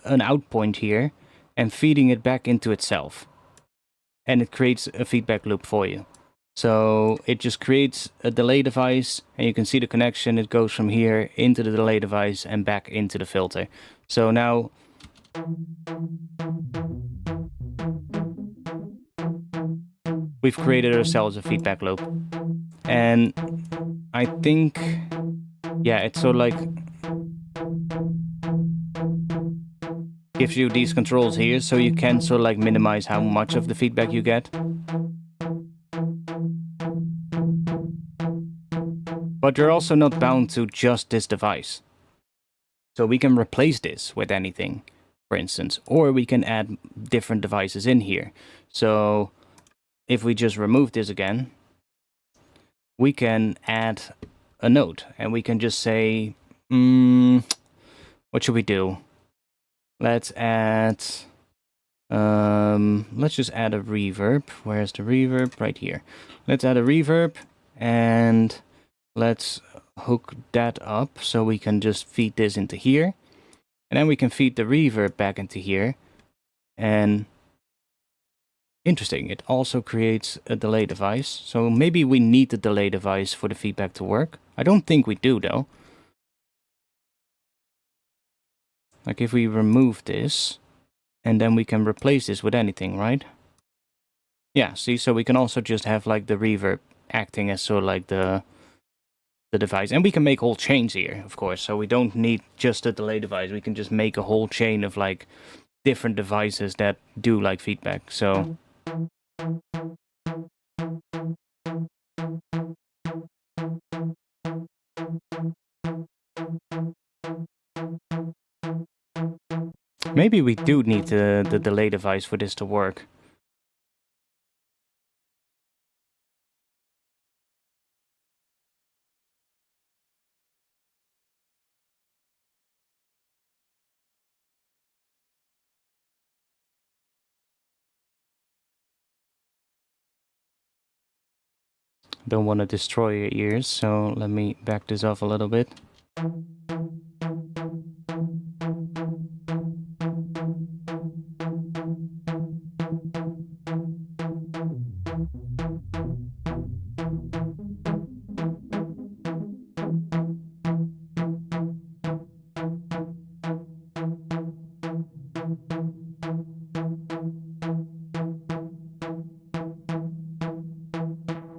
S1: an out point here and feeding it back into itself, and it creates a feedback loop for you. So it just creates a delay device, and you can see the connection. It goes from here into the delay device and back into the filter. So now we've created ourselves a feedback loop. And I think, yeah, it's sort of like gives you these controls here, so you can sort of like minimize how much of the feedback you get. But you're also not bound to just this device. So we can replace this with anything, for instance, or we can add different devices in here. So if we just remove this again, we can add a note, and we can just say, what should we do? Let's add, let's just add a reverb. Where's the reverb? Right here. Let's add a reverb, and let's hook that up so we can just feed this into here. And then we can feed the reverb back into here. And Interesting. It also creates a delay device. So maybe we need the delay device for the feedback to work. I don't think we do, though. Like if we remove this, and then we can replace this with anything, right? Yeah, see, so we can also just have like the reverb acting as sort of like the device. And we can make whole chains here, of course. So we don't need just a delay device. We can just make a whole chain of like different devices that do like feedback. So maybe we do need the delay device for this to work. Don't want to destroy your ears, so let me back this off a little bit.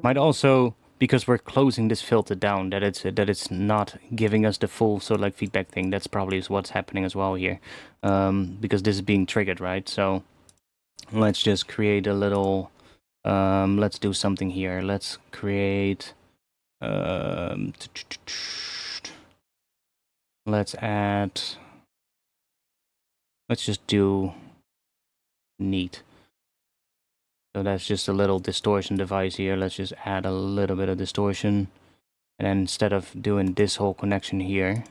S1: Might also, because we're closing this filter down, that it's not giving us the full sort of like feedback thing. That's probably is what's happening as well here, because this is being triggered, right? So let's just create a little. Let's do something here. Let's create. Let's add. Let's just do neat. So that's just a little distortion device here. Let's just add a little bit of distortion. And then instead of doing this whole connection here.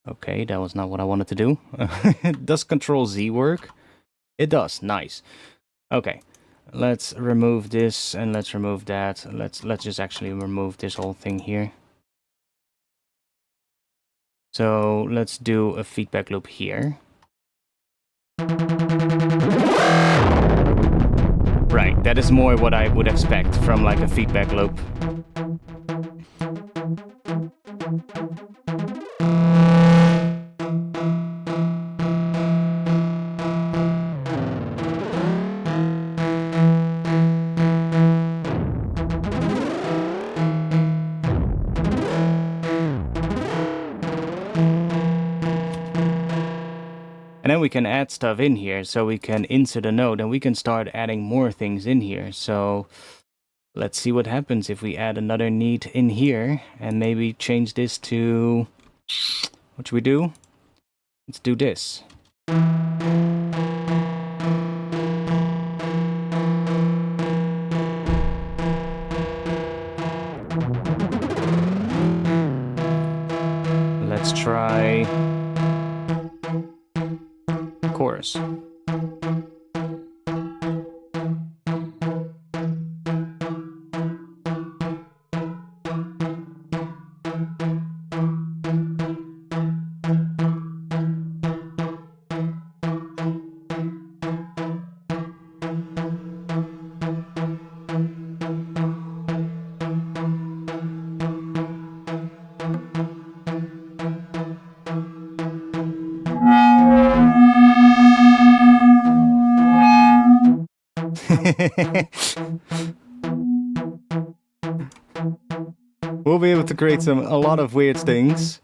S1: Okay, that was not what I wanted to do. Does Control Z work? It does, nice. Okay, let's remove this and let's remove that. Let's just actually remove this whole thing here. So let's do a feedback loop here. Right, that is more what I would expect from like a feedback loop. And then we can add stuff in here, so we can insert a node and we can start adding more things in here. So let's see what happens if we add another neat in here and maybe change this to, what should we do? Let's do this. Let's try chorus. We'll be able to create a lot of weird things.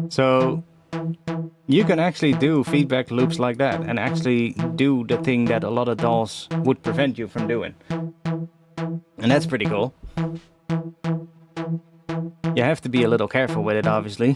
S1: So you can actually do feedback loops like that and actually do the thing that a lot of DAWs would prevent you from doing. And that's pretty cool. You have to be a little careful with it, obviously.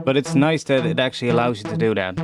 S1: But it's nice that it actually allows you to do that.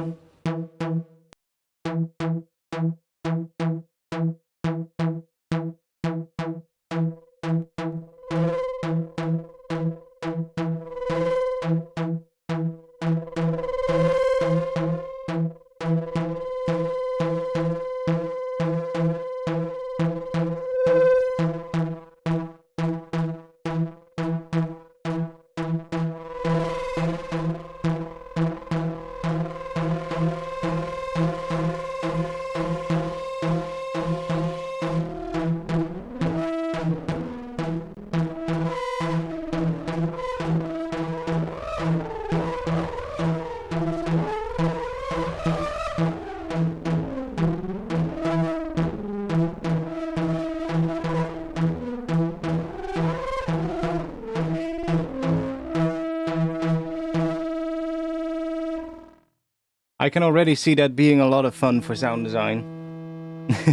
S1: I can already see that being a lot of fun for sound design.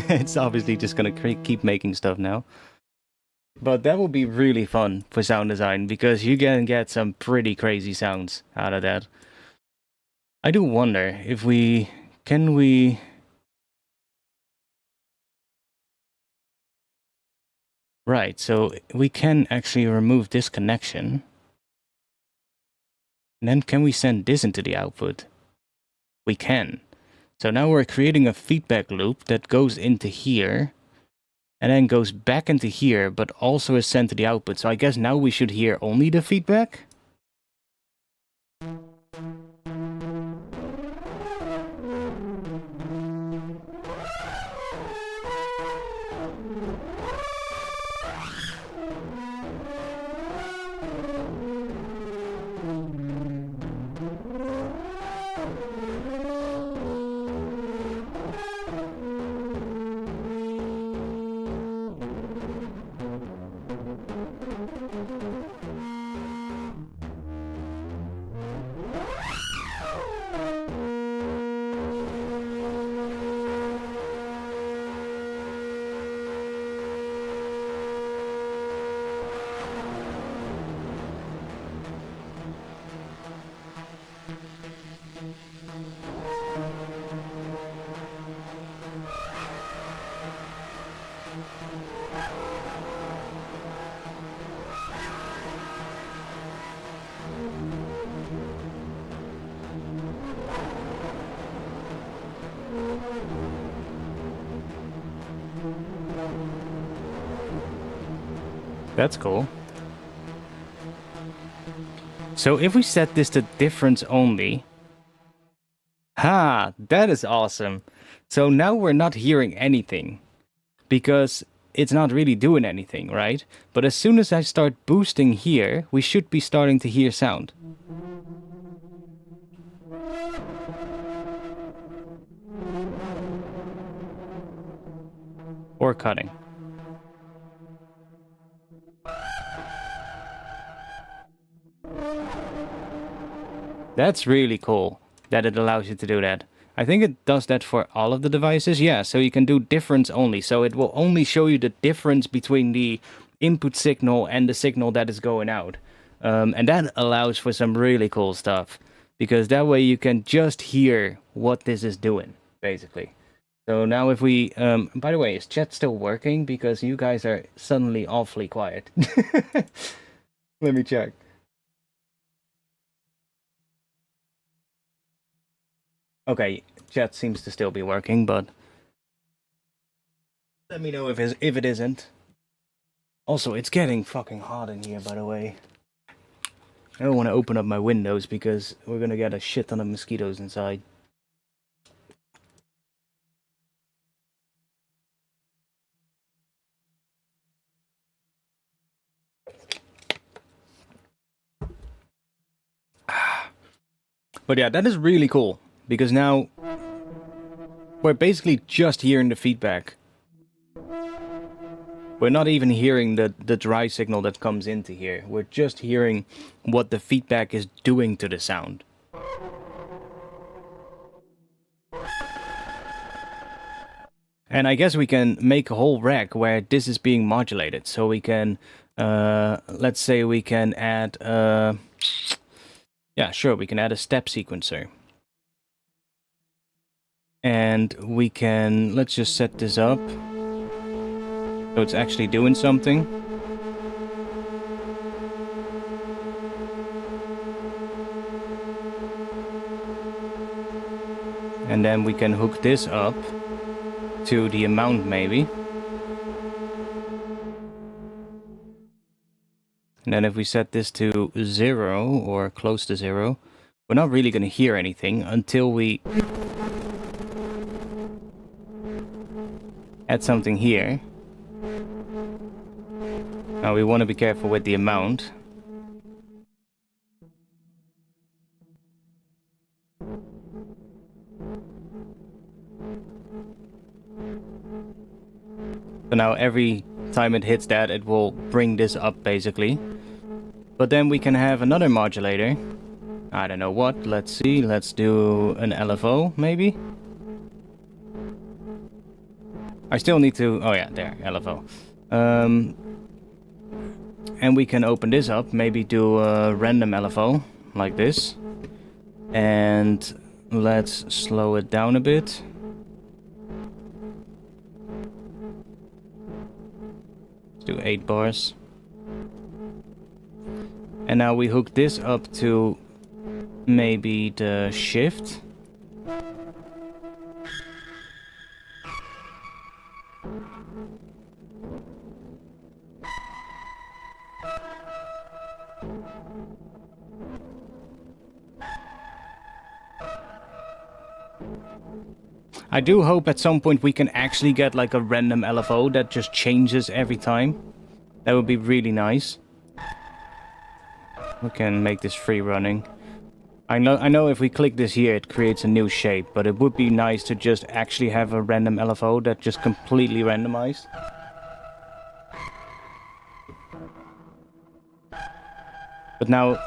S1: It's obviously just gonna keep making stuff now. But that will be really fun for sound design, because you can get some pretty crazy sounds out of that. I do wonder if we... Can we... Right, so we can actually remove this connection. And then can we send this into the output? We can. So now we're creating a feedback loop that goes into here and then goes back into here, but also is sent to the output. So I guess now we should hear only the feedback. That's cool. So if we set this to difference only... Ha! That is awesome. So now we're not hearing anything, because it's not really doing anything, right? But as soon as I start boosting here, we should be starting to hear sound. Or cutting. That's really cool that it allows you to do that. I think it does that for all of the devices. Yeah, so you can do difference only. So it will only show you the difference between the input signal and the signal that is going out. And that allows for some really cool stuff, because that way you can just hear what this is doing, basically. So now if we... by the way, is chat still working? Because you guys are suddenly awfully quiet. Let me check. Okay, chat seems to still be working, but let me know if it isn't. Also, it's getting fucking hot in here, by the way. I don't want to open up my windows because we're gonna get a shit ton of mosquitoes inside. But yeah, that is really cool, because now we're basically just hearing the feedback. We're not even hearing the dry signal that comes into here. We're just hearing what the feedback is doing to the sound. And I guess we can make a whole rack where this is being modulated. So we can let's say we can add, yeah, sure, we can add a step sequencer. And we can, let's just set this up so it's actually doing something. And then we can hook this up to the amount maybe. And then if we set this to 0 or close to 0, we're not really going to hear anything until we add something here. Now we want to be careful with the amount. So now every time it hits that, it will bring this up basically. But then we can have another modulator. I don't know what. Let's see. Let's do an LFO maybe. I still need to... Oh yeah, there, LFO. And we can open this up. Maybe do a random LFO like this. And let's slow it down a bit. Let's do 8 bars. And now we hook this up to maybe the shift. I do hope at some point we can actually get like a random LFO that just changes every time. That would be really nice. We can make this free running. I know if we click this here it creates a new shape, but it would be nice to just actually have a random LFO that just completely randomized. But now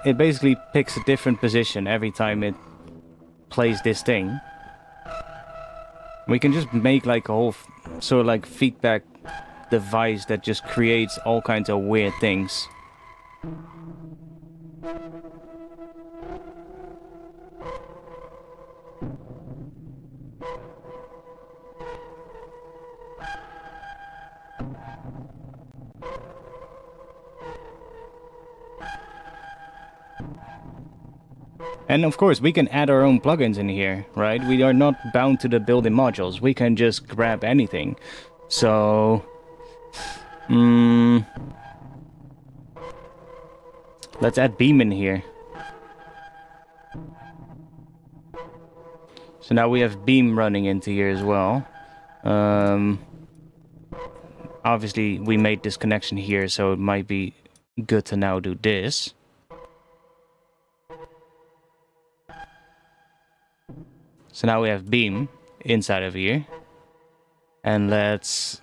S1: it basically picks a different position every time it plays this thing. We can just make like a whole sort of like feedback device that just creates all kinds of weird things. And of course, we can add our own plugins in here, right? We are not bound to the built-in modules. We can just grab anything. So... let's add Beam in here. So now we have Beam running into here as well. Obviously, we made this connection here, so it might be good to now do this. So now we have Beam inside of here. And let's...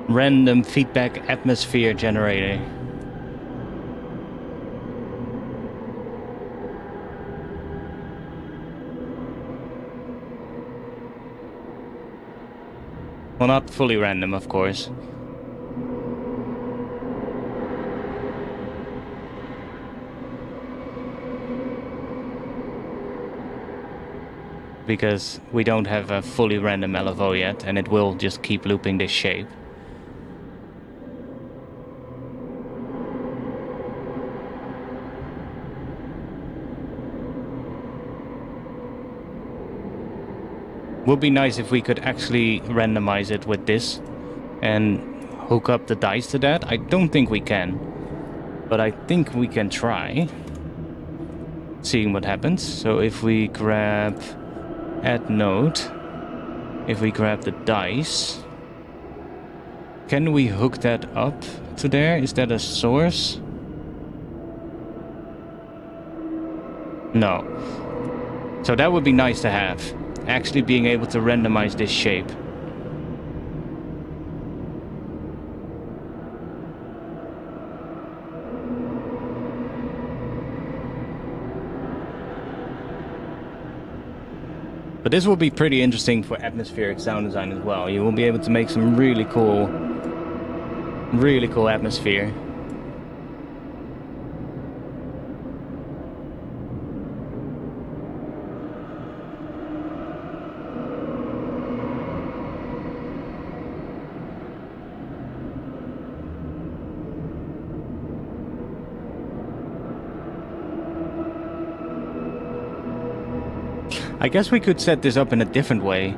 S1: random feedback atmosphere generator. Well, not fully random, of course. Because we don't have a fully random LFO yet, and it will just keep looping this shape. Would be nice if we could actually randomize it with this and hook up the dice to that. I don't think we can, but I think we can try. Seeing what happens. So if we grab add node, if we grab the dice, Can we hook that up to there? Is that a source? No. So that would be nice to have. Actually being able to randomize this shape. But this will be pretty interesting for atmospheric sound design as well. You will be able to make some really cool atmosphere. I guess we could set this up in a different way.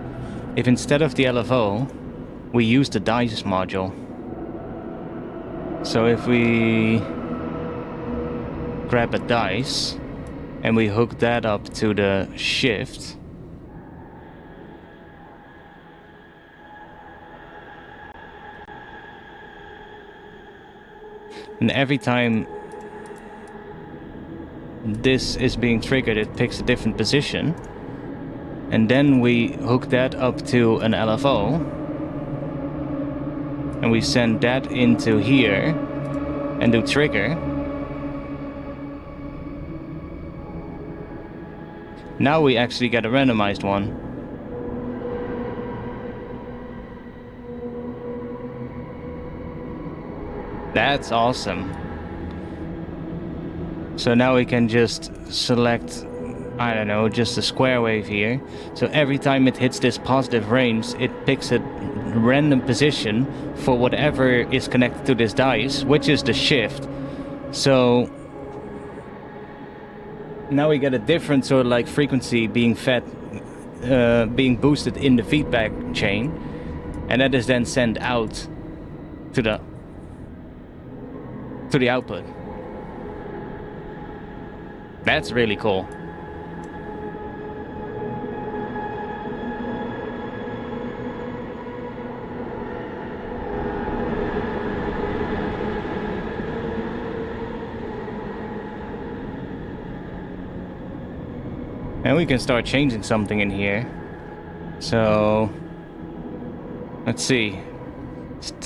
S1: If instead of the LFO, we use the dice module. So if we grab a dice and we hook that up to the shift, and every time this is being triggered, it picks a different position. And then we hook that up to an LFO. And we send that into here and do trigger. Now we actually get a randomized one. That's awesome. So now we can just select, I don't know, just a square wave here. So every time it hits this positive range, it picks a random position for whatever is connected to this dice, which is the shift. So now we get a different sort of like frequency being fed, being boosted in the feedback chain, and that is then sent out to the output. That's really cool. And we can start changing something in here. So let's see.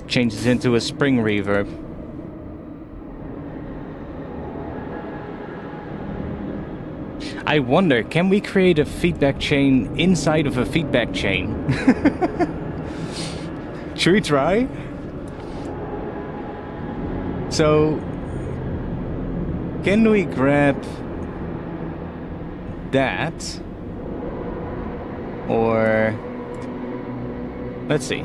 S1: Change this into a spring reverb. I wonder, can we create a feedback chain inside of a feedback chain? Should we try? So, can we grab that? Or, let's see.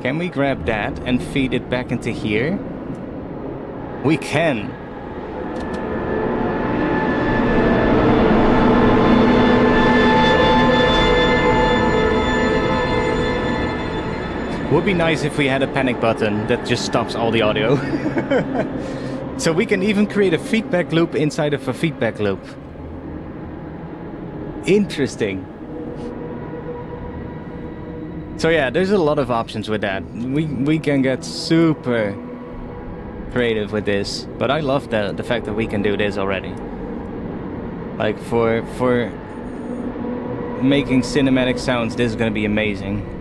S1: Can we grab that and feed it back into here? We can. Would be nice if we had a panic button that just stops all the audio. So we can even create a feedback loop inside of a feedback loop. Interesting. So yeah, there's a lot of options with that. We can get super creative with this, but I love the fact that we can do this already. Like for making cinematic sounds, this is gonna be amazing.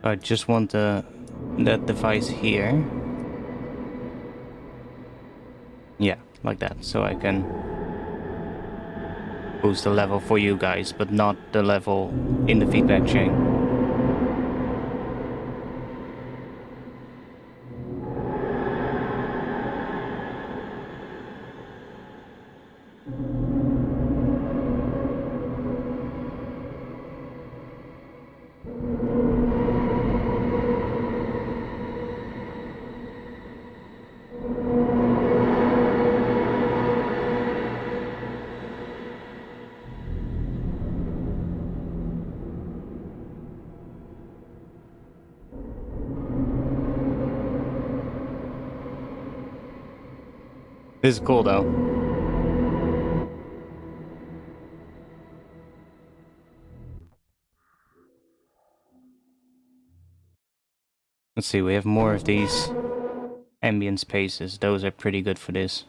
S1: I just want that device here. Yeah, like that. So I can boost the level for you guys, but not the level in the feedback chain. This is cool though. Let's see, we have more of these ambient spaces. Those are pretty good for this.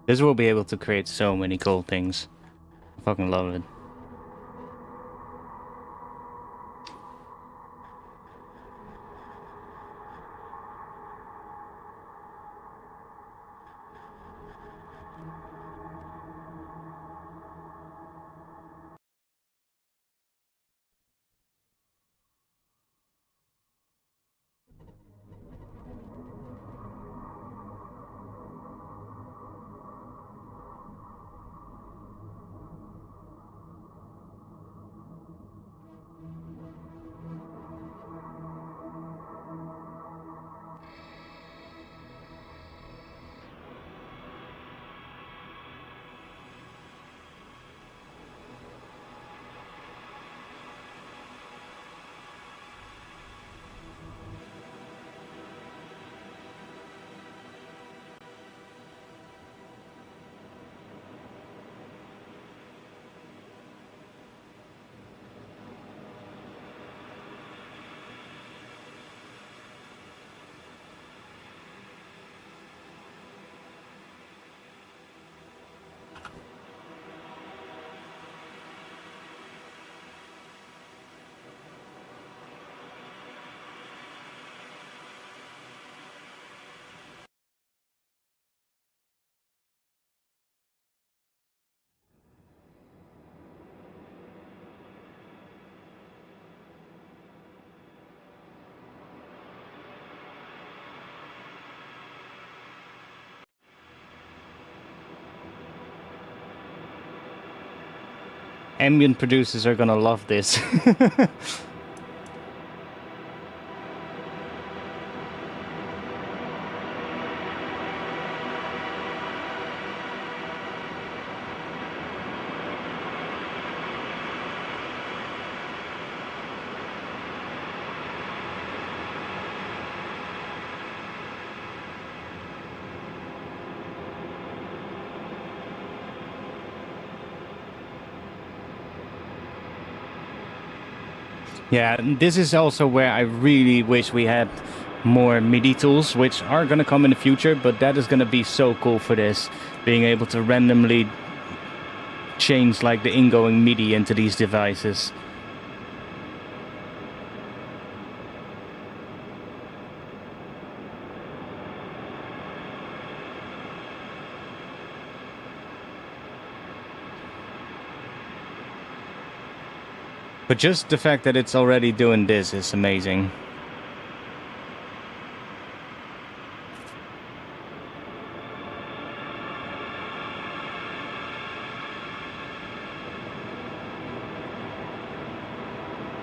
S1: This will be able to create so many cool things. I fucking love it. Ambient producers are gonna love this. Yeah, this is also where I really wish we had more MIDI tools, which are going to come in the future, but that is going to be so cool for this, being able to randomly change like the ingoing MIDI into these devices. But just the fact that it's already doing this is amazing.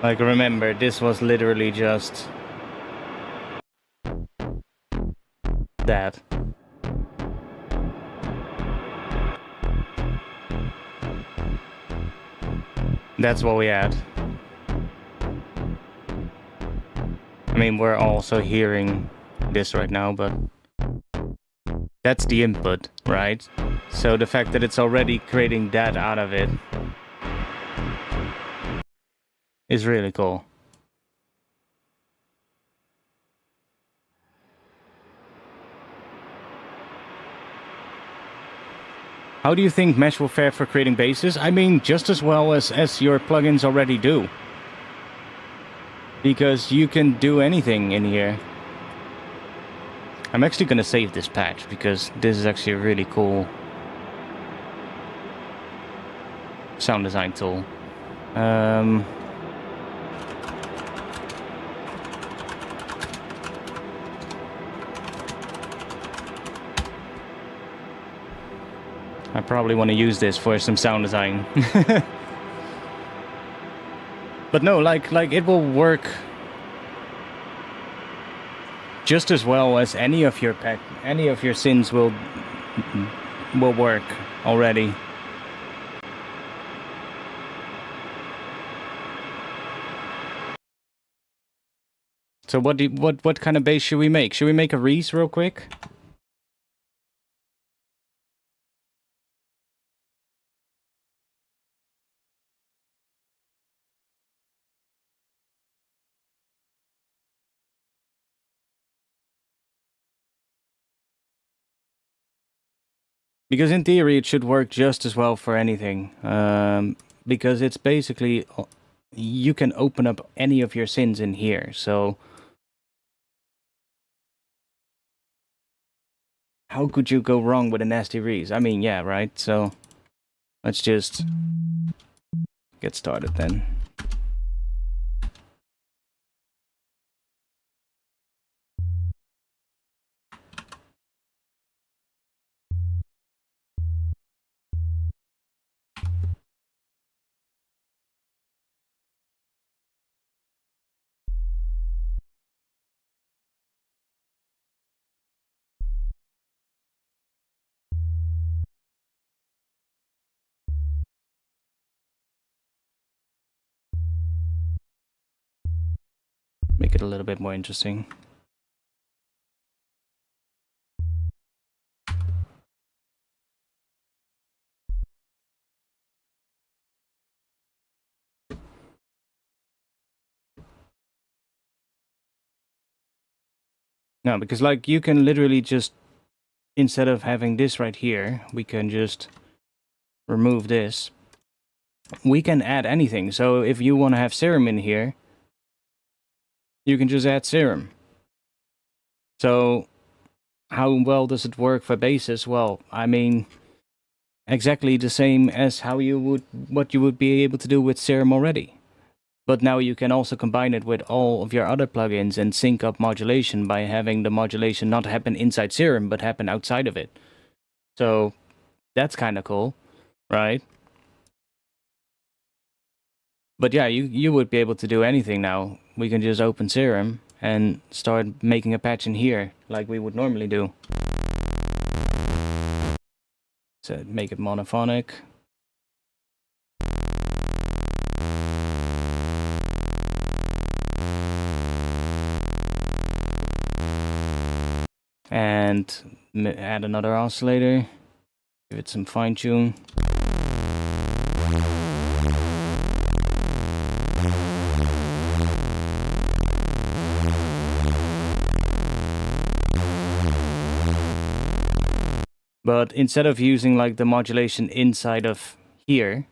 S1: Like, remember, this was literally just that. That's what we had. I mean, we're also hearing this right now, but that's the input, right? So the fact that it's already creating that out of it is really cool. How do you think Mesh will fare for creating basses? I mean, just as well as your plugins already do. Because you can do anything in here. I'm actually gonna save this patch, because this is actually a really cool sound design tool. I probably want to use this for some sound design. But no, like it will work just as well as any of your synths will work already. So what kind of bass should we make? Should we make a Reese real quick? Because in theory it should work just as well for anything. Because it's basically, you can open up any of your synths in here, so how could you go wrong with a nasty Reese? I mean, yeah, right? So let's just get started then. Make it a little bit more interesting. No, because like you can literally just, instead of having this right here, we can just remove this. We can add anything. So if you want to have serum in here, you can just add serum. So how well does it work for basses? Well, I mean, exactly the same as how what you would be able to do with serum already. But now you can also combine it with all of your other plugins and sync up modulation by having the modulation not happen inside serum, but happen outside of it. So that's kind of cool, right? But yeah, you would be able to do anything now. We can just open serum and start making a patch in here like we would normally do. So make it monophonic. And add another oscillator. Give it some fine tune. But instead of using like the modulation inside of here,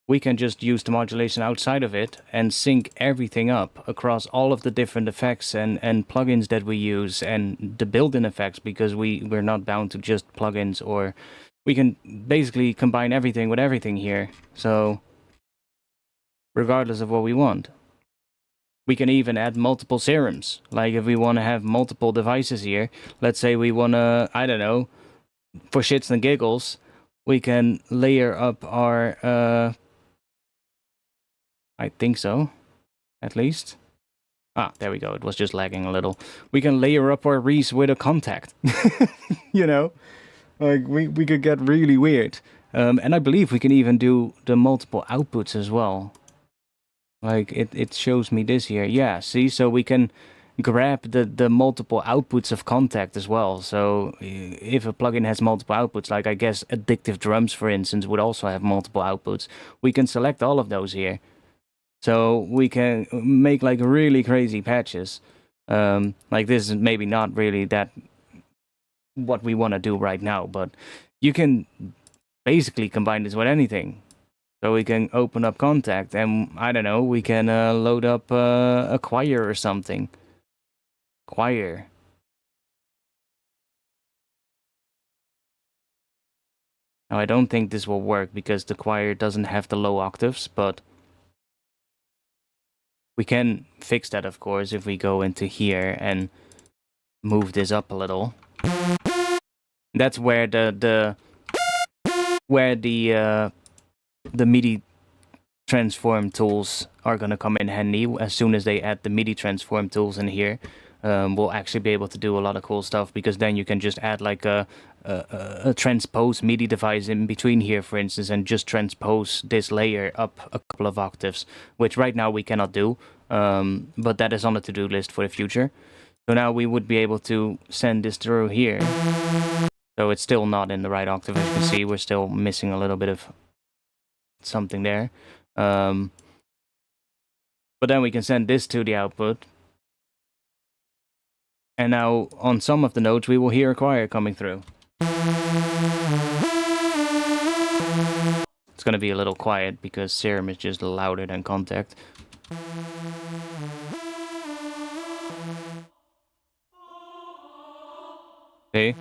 S1: we can just use the modulation outside of it and sync everything up across all of the different effects and plugins that we use and the built-in effects, because we're not bound to just plugins, or we can basically combine everything with everything here. So regardless of what we want. We can even add multiple serums. Like if we want to have multiple devices here, let's say we want to, I don't know, for shits and giggles, we can layer up our, I think so, at least. Ah, there we go. It was just lagging a little. We can layer up our rees with a contact. You know? Like, we could get really weird. And I believe we can even do the multiple outputs as well. Like, it shows me this here. Yeah, see? So we can grab the multiple outputs of contact as well. So if a plugin has multiple outputs, like I guess Addictive Drums, for instance, would also have multiple outputs, we can select all of those here. So we can make like really crazy patches. Like this is maybe not really that what we want to do right now, but you can basically combine this with anything. So we can open up contact and I don't know, we can load up a choir or something. Choir. Now I don't think this will work because the choir doesn't have the low octaves, but we can fix that, of course, if we go into here and move this up a little. That's where the MIDI transform tools are gonna come in handy. As soon as they add the MIDI transform tools in here, we'll actually be able to do a lot of cool stuff, because then you can just add like a transpose MIDI device in between here, for instance, and just transpose this layer up a couple of octaves, which right now we cannot do, but that is on the to-do list for the future. So now we would be able to send this through here. So it's still not in the right octave, as you can see. We're still missing a little bit of something there. But then we can send this to the output. And now on some of the notes we will hear a choir coming through. It's going to be a little quiet because Serum is just louder than Contact. Okay.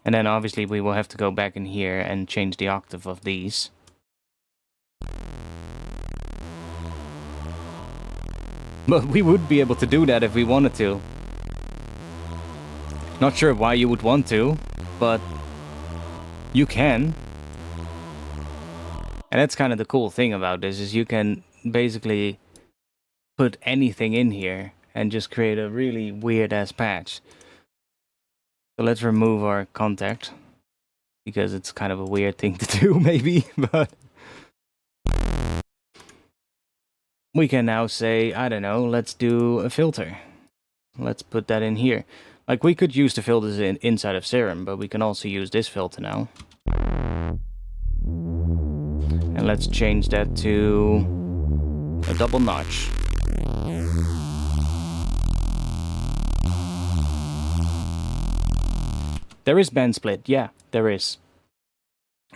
S1: And then obviously we will have to go back in here and change the octave of these. But we would be able to do that if we wanted to. Not sure why you would want to, but you can. And that's kind of the cool thing about this, is you can basically put anything in here and just create a really weird ass patch. So let's remove our contact, because it's kind of a weird thing to do maybe, but we can now say, I don't know, let's do a filter. Let's put that in here. Like, we could use the filters inside of Serum, but we can also use this filter now. And let's change that to a double notch. There is band split, yeah, there is.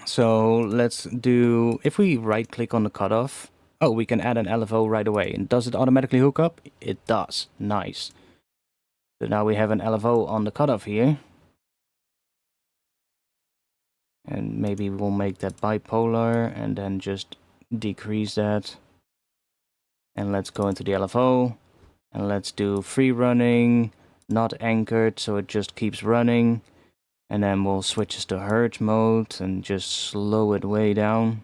S1: So let's do, if we right click on the cutoff, oh, we can add an LFO right away. And does it automatically hook up? It does. Nice. So now we have an LFO on the cutoff here. And maybe we'll make that bipolar and then just decrease that. And let's go into the LFO. And let's do free running, not anchored, so it just keeps running. And then we'll switch this to Hertz mode and just slow it way down.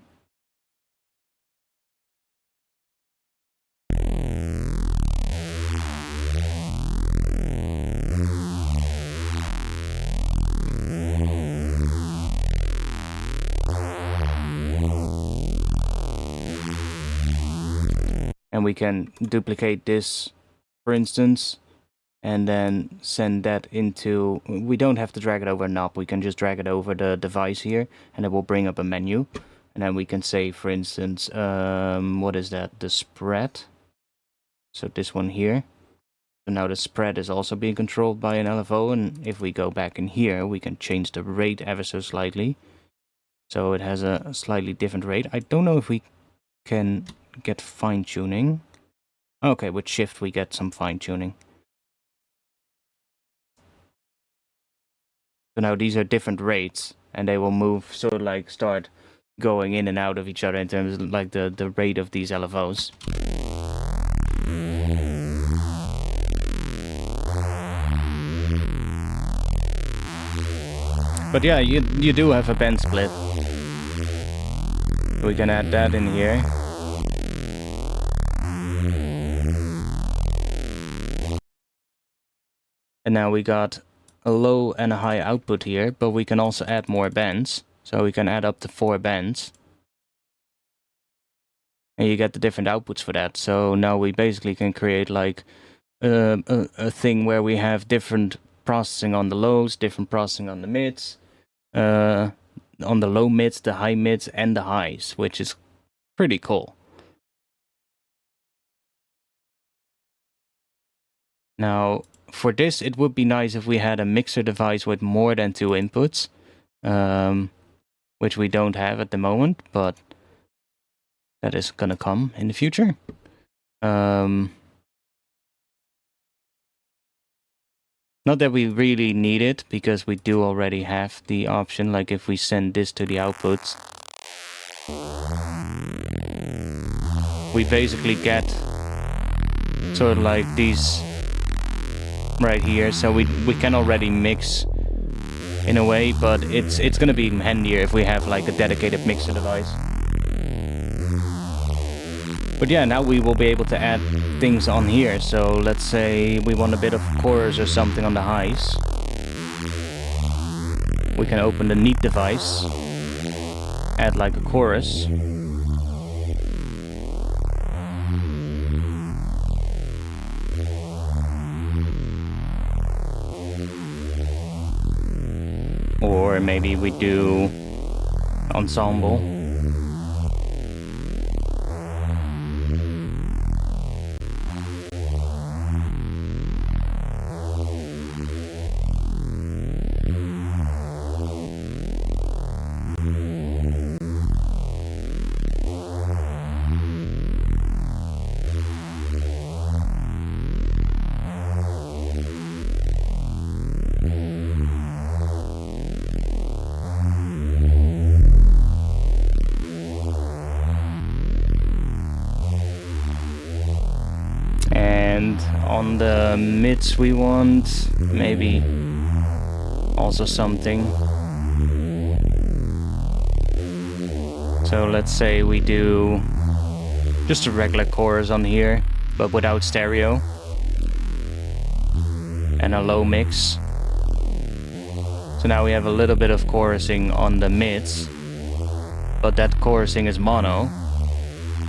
S1: And we can duplicate this, for instance, and then send that into, we don't have to drag it over a knob, we can just drag it over the device here, and it will bring up a menu. And then we can say, for instance, what is that, the spread. So this one here. So now the spread is also being controlled by an LFO, and if we go back in here, we can change the rate ever so slightly. So it has a slightly different rate. I don't know if we can get fine-tuning. Okay, with shift we get some fine-tuning. So now these are different rates, and they will move, sort of like start going in and out of each other in terms of like the rate of these LFOs. But yeah, you do have a band split. We can add that in here. And now we got a low and a high output here, but we can also add more bands. So we can add up to 4 bands. And you get the different outputs for that. So now we basically can create like a thing where we have different processing on the lows, different processing on the mids, on the low mids, the high mids, and the highs, which is pretty cool. Now, for this, it would be nice if we had a mixer device with more than 2 inputs, which we don't have at the moment, but that is gonna come in the future. Not that we really need it, because we do already have the option, like if we send this to the outputs, we basically get sort of like these right here, so we can already mix in a way, but it's gonna be handier if we have like a dedicated mixer device. But yeah, now we will be able to add things on here. So let's say we want a bit of chorus or something on the highs. We can open the neat device, add like a chorus. Or maybe we do ensemble. On the mids we want maybe also something. So let's say we do just a regular chorus on here, but without stereo, and a low mix. So now we have a little bit of chorusing on the mids, but that chorusing is mono,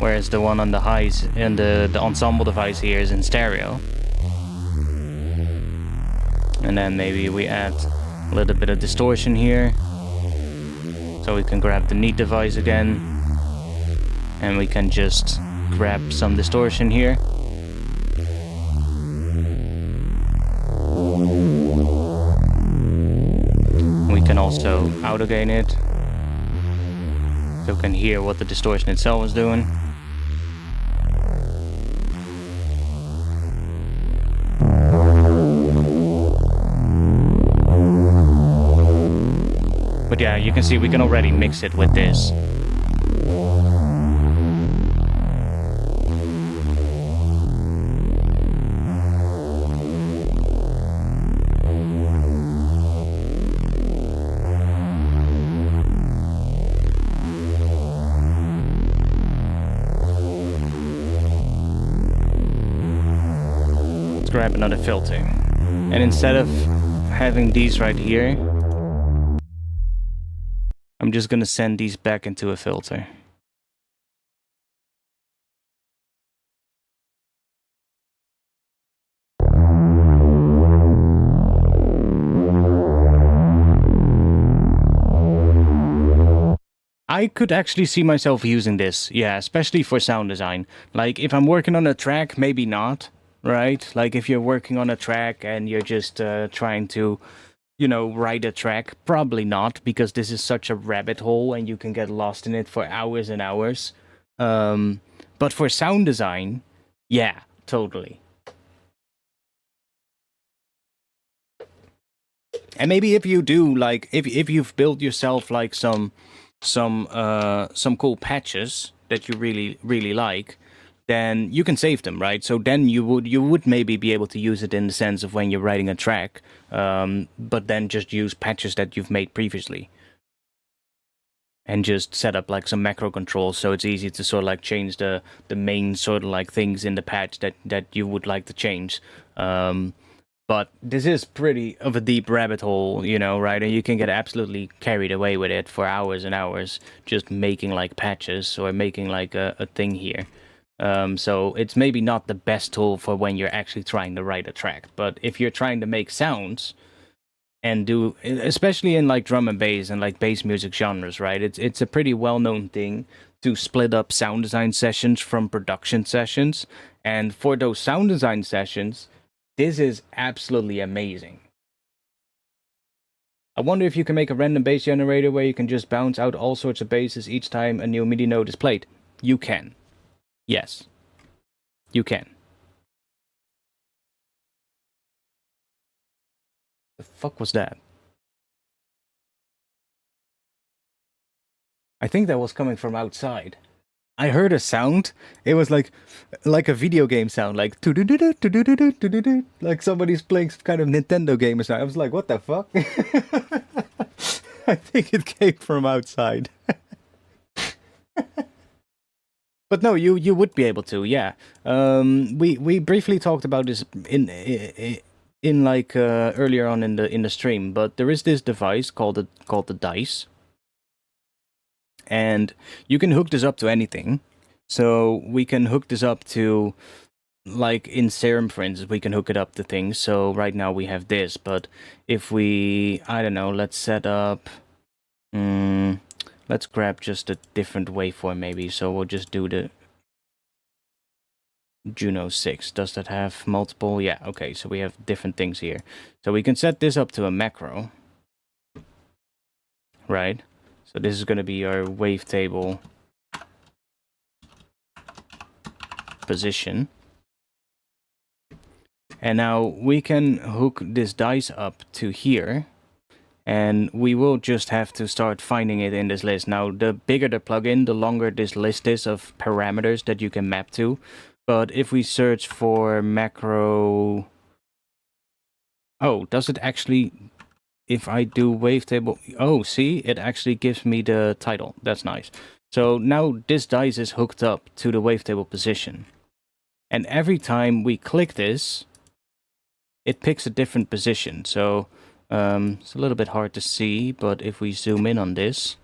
S1: whereas the one on the highs and the ensemble device here is in stereo. And then maybe we add a little bit of distortion here, so we can grab the neat device again, and we can just grab some distortion here. We can also auto gain it, so we can hear what the distortion itself is doing. But yeah, you can see we can already mix it with this. Let's grab another filter. And instead of having these right here, I'm just gonna send these back into a filter. I could actually see myself using this, yeah, especially for sound design. Like, if I'm working on a track, maybe not, right? Like, if you're working on a track and you're just trying to, you know, write a track, probably not, because this is such a rabbit hole and you can get lost in it for hours and hours. But for sound design, yeah, totally. And maybe if you do, like, if you've built yourself like some cool patches that you really like, then you can save them, right? So then you would maybe be able to use it in the sense of when you're writing a track, but then just use patches that you've made previously. and just set up like some macro controls so it's easy to sort of like change the main sort of like things in the patch that you would like to change. But this is pretty of a deep rabbit hole, you know, right? And you can get absolutely carried away with it for hours and hours just making like patches or making like a thing here. So it's maybe not the best tool for when you're actually trying to write a track. But if you're trying to make sounds and do, especially in like drum and bass and like bass music genres, right? It's a pretty well-known thing to split up sound design sessions from production sessions. And for those sound design sessions, this is absolutely amazing. I wonder if you can make a random bass generator where you can just bounce out all sorts of basses each time a new MIDI note is played. You can. Yes. You can. The fuck was that? I think that was coming from outside. I heard a sound. It was like a video game sound, like like somebody's playing some kind of Nintendo game or something. I was like, what the fuck? I think it came from outside. But no, you would be able to, yeah. We briefly talked about this in like earlier on in the stream, but there is this device called the dice. And you can hook this up to anything. So we can hook this up to, like in Serum, for instance, we can hook it up to things. So right now we have this, but if we, I don't know, let's set up, let's grab just a different waveform maybe. So we'll just do the Juno 6. Does that have multiple? Yeah, okay, so we have different things here. So we can set this up to a macro, right? So this is going to be our wavetable position. And now we can hook this dice up to here. And we will just have to start finding it in this list. Now, the bigger the plugin, the longer this list is of parameters that you can map to. But if we search for macro... Oh, does it actually... If I do wavetable, oh, see, it actually gives me the title. That's nice. So now this dice is hooked up to the wavetable position. And every time we click this, it picks a different position. So it's a little bit hard to see, but if we zoom in on this,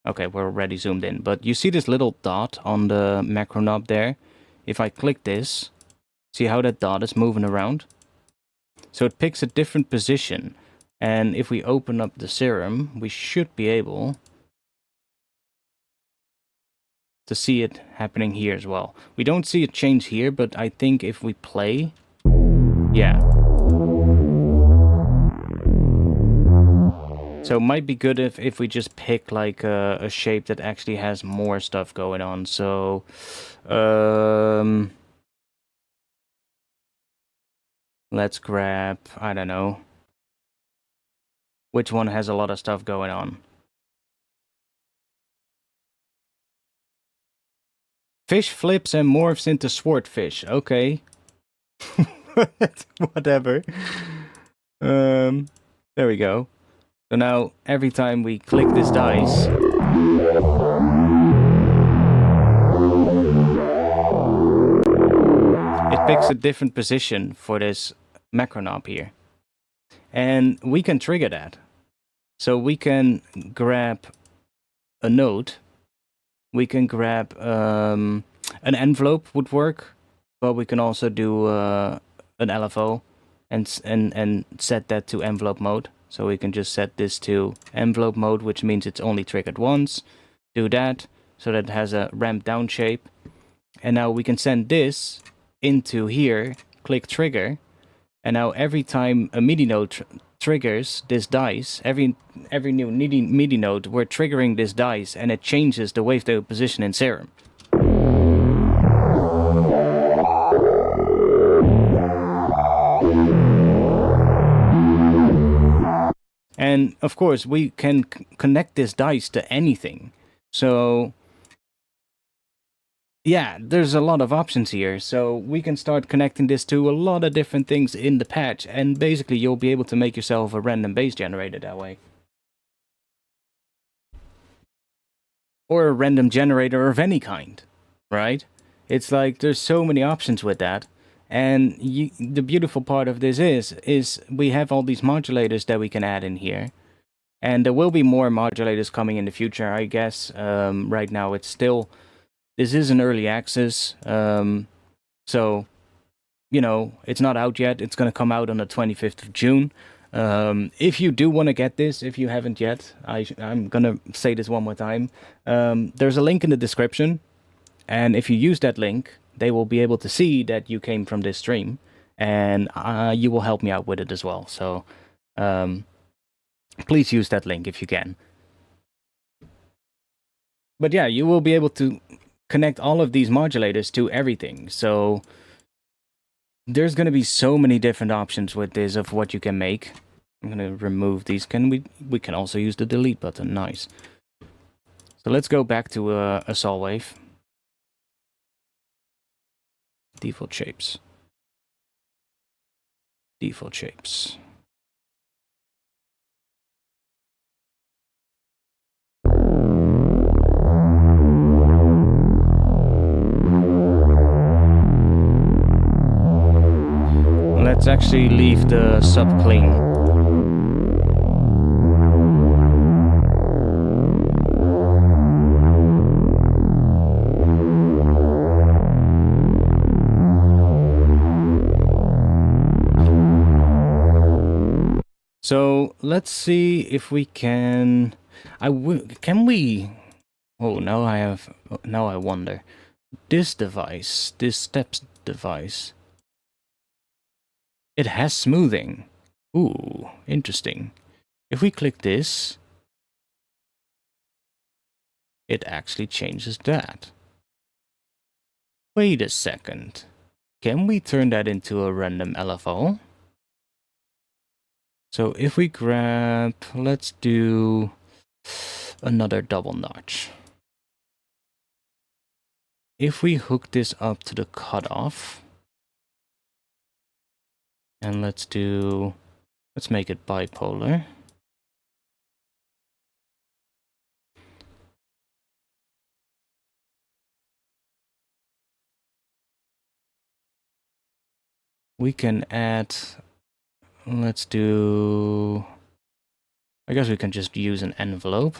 S1: okay, we're already zoomed in. But you see this little dot on the macro knob there? If I click this, see how that dot is moving around? So it picks a different position, and if we open up the Serum, we should be able to see it happening here as well. We don't see it change here, but I think if we play, yeah. So it might be good if we just pick like a shape that actually has more stuff going on. So, let's grab, I don't know, which one has a lot of stuff going on. Fish flips and morphs into swordfish. Okay. Whatever. There we go. So now, every time we click this dice, it picks a different position for this macro knob here. And we can trigger that. So we can grab a note. We can grab an envelope would work, but we can also do an LFO and set that to envelope mode. So we can just set this to envelope mode, which means it's only triggered once. Do that, so that it has a ramp down shape. And now we can send this into here, click trigger, and now every time a MIDI note triggers this dice, every new MIDI note, we're triggering this dice, and it changes the wavetable position in Serum. And of course, we can connect this dice to anything. So yeah, there's a lot of options here. So we can start connecting this to a lot of different things in the patch. And basically, you'll be able to make yourself a random bass generator that way. or a random generator of any kind, right? It's like there's so many options with that. And the beautiful part of this is we have all these modulators that we can add in here. And there will be more modulators coming in the future, I guess. Right now it's still, this is an early access. So, you know, it's not out yet. It's going to come out on the 25th of June. If you do want to get this, if you haven't yet, I'm going to say this one more time. There's a link in the description. And if you use that link, they will be able to see that you came from this stream. And you will help me out with it as well. So please use that link if you can. But yeah, you will be able to connect all of these modulators to everything. So there's going to be so many different options with this of what you can make. I'm going to remove these. We can also use the delete button. Nice. So let's go back to a saw wave. Default shapes. Default shapes. Let's actually leave the sub clean. So let's see if we can. Can we? Oh, now I wonder. This device, this steps device. It has smoothing. Ooh, interesting. If we click this, it actually changes that. Wait a second. Can we turn that into a random LFO? So if we grab, let's do another double notch. If we hook this up to the cutoff, and let's make it bipolar. We can add, I guess we can just use an envelope.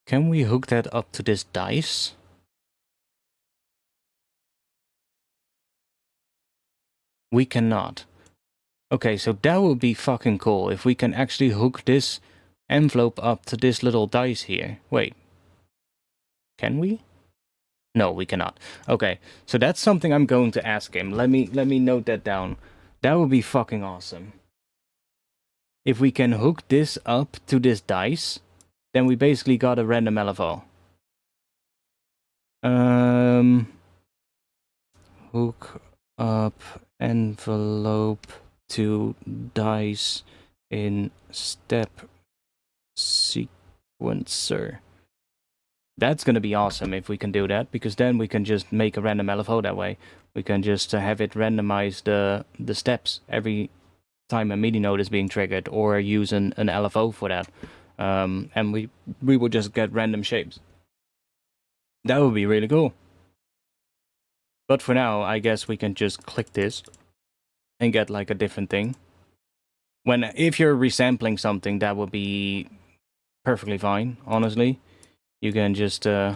S1: Can we hook that up to this dice? We cannot. Okay, so that would be fucking cool if we can actually hook this envelope up to this little dice here. Wait. Can we? No, we cannot. Okay, so that's something I'm going to ask him. Let me note that down. That would be fucking awesome. If we can hook this up to this dice, then we basically got a random LFO. Hook up envelope to dice in step sequencer. That's going to be awesome if we can do that, because then we can just make a random LFO that way. We can just have it randomize the steps every time a MIDI node is being triggered, or use an LFO for that. And we will just get random shapes. That would be really cool. But for now, I guess we can just click this and get like a different thing. If you're resampling something, that would be perfectly fine, honestly. You can just yeah,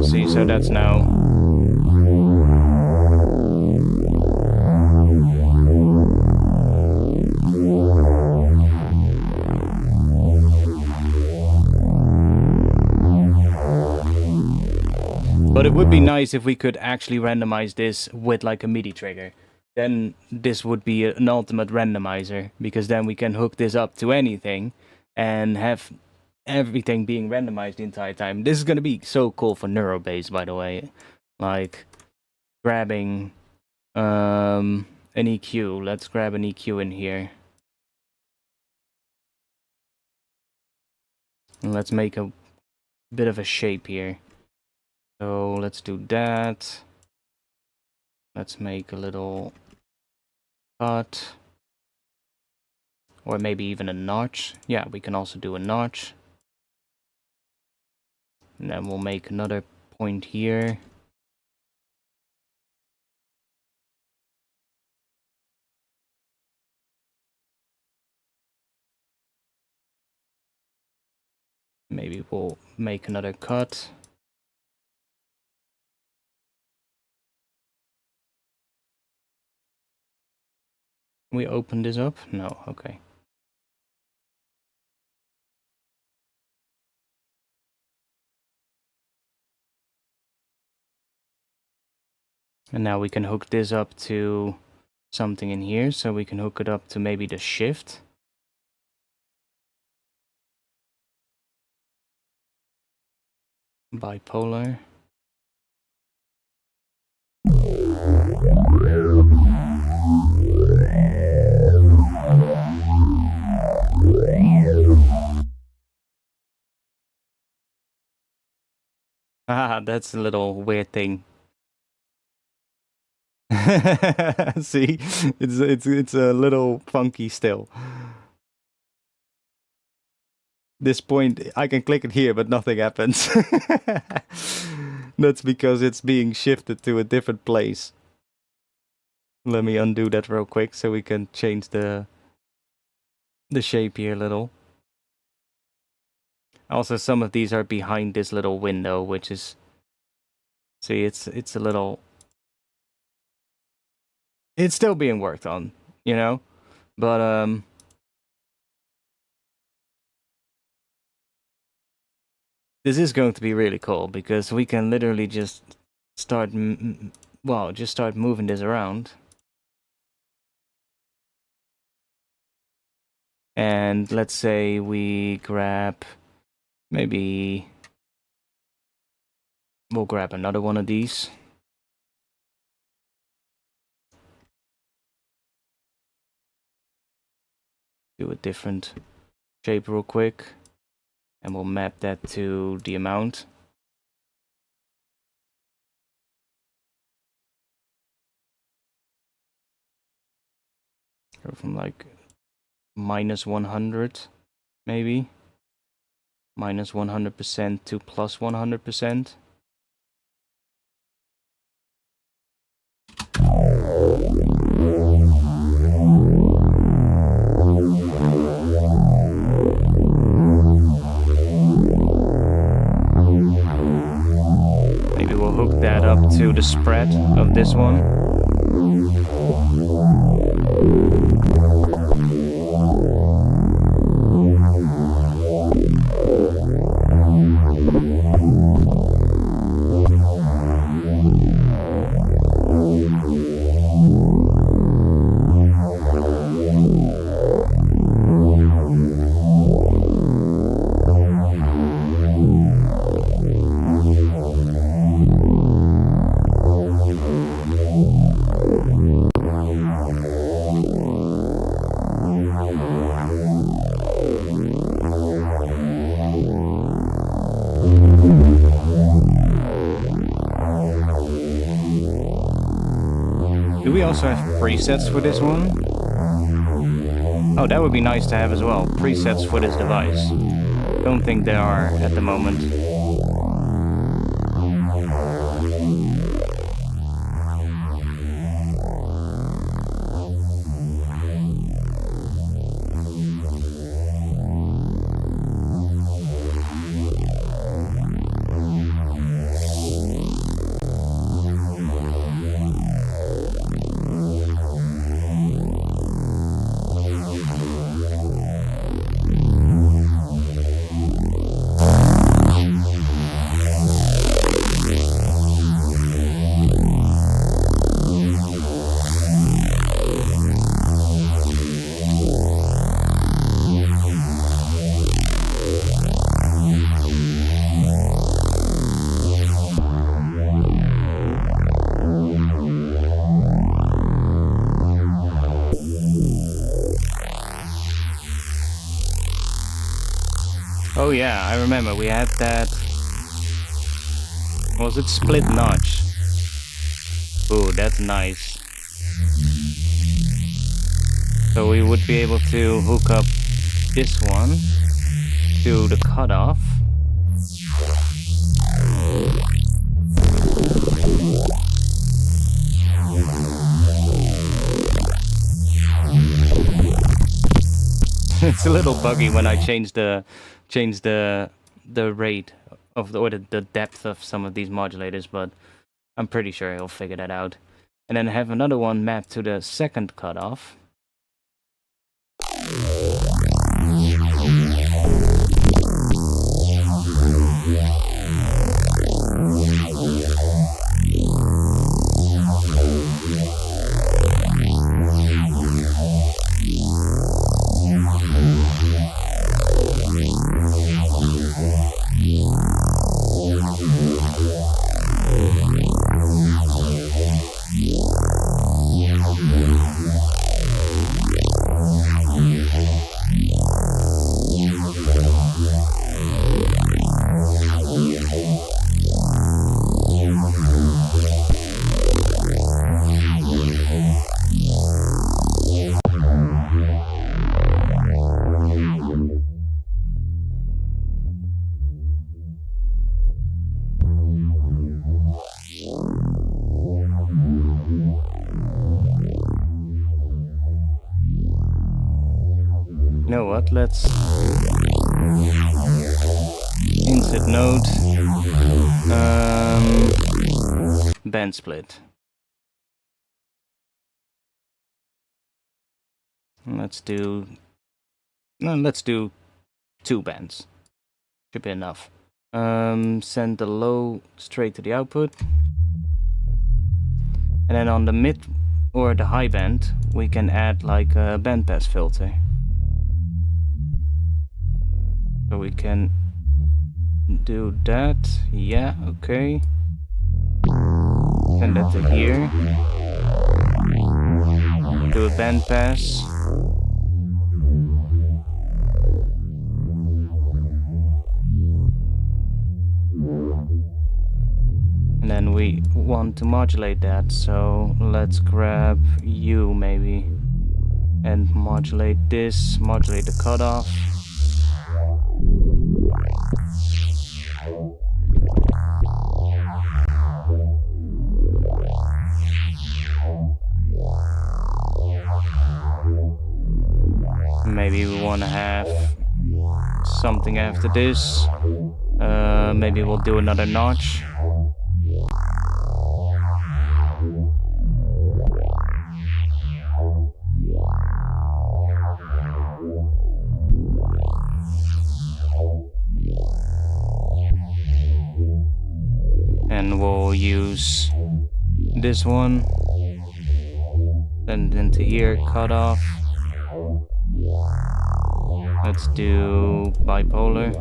S1: see, so that's now. But it would be nice if we could actually randomize this with like a MIDI trigger. Then this would be an ultimate randomizer, because then we can hook this up to anything and have everything being randomized the entire time. This is going to be so cool for Neurobase, by the way. Like grabbing an EQ. Let's grab an EQ in here. And let's make a bit of a shape here. So let's do that. Let's make a little cut. Or maybe even a notch. Yeah, we can also do a notch. And then we'll make another point here. Maybe we'll make another cut. Can we open this up? No, okay. And now we can hook this up to something in here. So we can hook it up to maybe the shift. Bipolar. Ah, that's a little weird thing. See, it's a little funky still. This point, I can click it here, but nothing happens. That's because it's being shifted to a different place. Let me undo that real quick so we can change the shape here a little. Also, some of these are behind this little window, which is, see, it's a little, it's still being worked on, you know, but this is going to be really cool because we can literally just start, just start moving this around. And let's say we grab, maybe we'll grab another one of these. Do a different shape real quick. And we'll map that to the amount. Go from like minus 100, maybe. Minus 100% to plus 100%. Maybe we'll hook that up to the spread of this one. Do we also have presets for this one? Oh, that would be nice to have as well. Presets for this device. Don't think there are at the moment. Oh yeah, I remember we had that Was it split notch? Ooh, that's nice. So we would be able to hook up this one to the cutoff. It's a little buggy when I change the rate of the depth of some of these modulators, but I'm pretty sure he'll figure that out. And then have another one mapped to the second cutoff. You know what, let's insert node, band split. Let's do 2 bands. Should be enough. Send the low straight to the output. And then on the mid or the high band, we can add like a bandpass filter. So we can do that. Yeah, okay. Send that to here. Do a bandpass. And then we want to modulate that, so let's grab U maybe and modulate this, modulate the cutoff. Maybe we want to have something after this. Maybe we'll do another notch. And we'll use this one. Then into here, cut off. Let's do bipolar.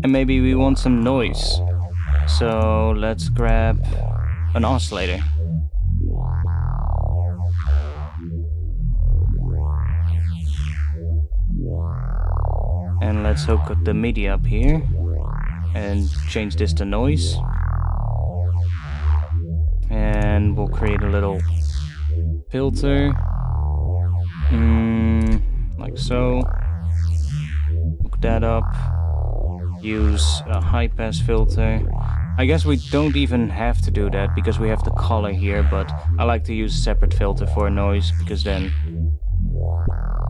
S1: And maybe we want some noise. So let's grab an oscillator. And let's hook up the MIDI up here and change this to noise. And we'll create a little filter, like so. Hook that up. Use a high pass filter. I guess we don't even have to do that because we have the color here, but I like to use a separate filter for noise because then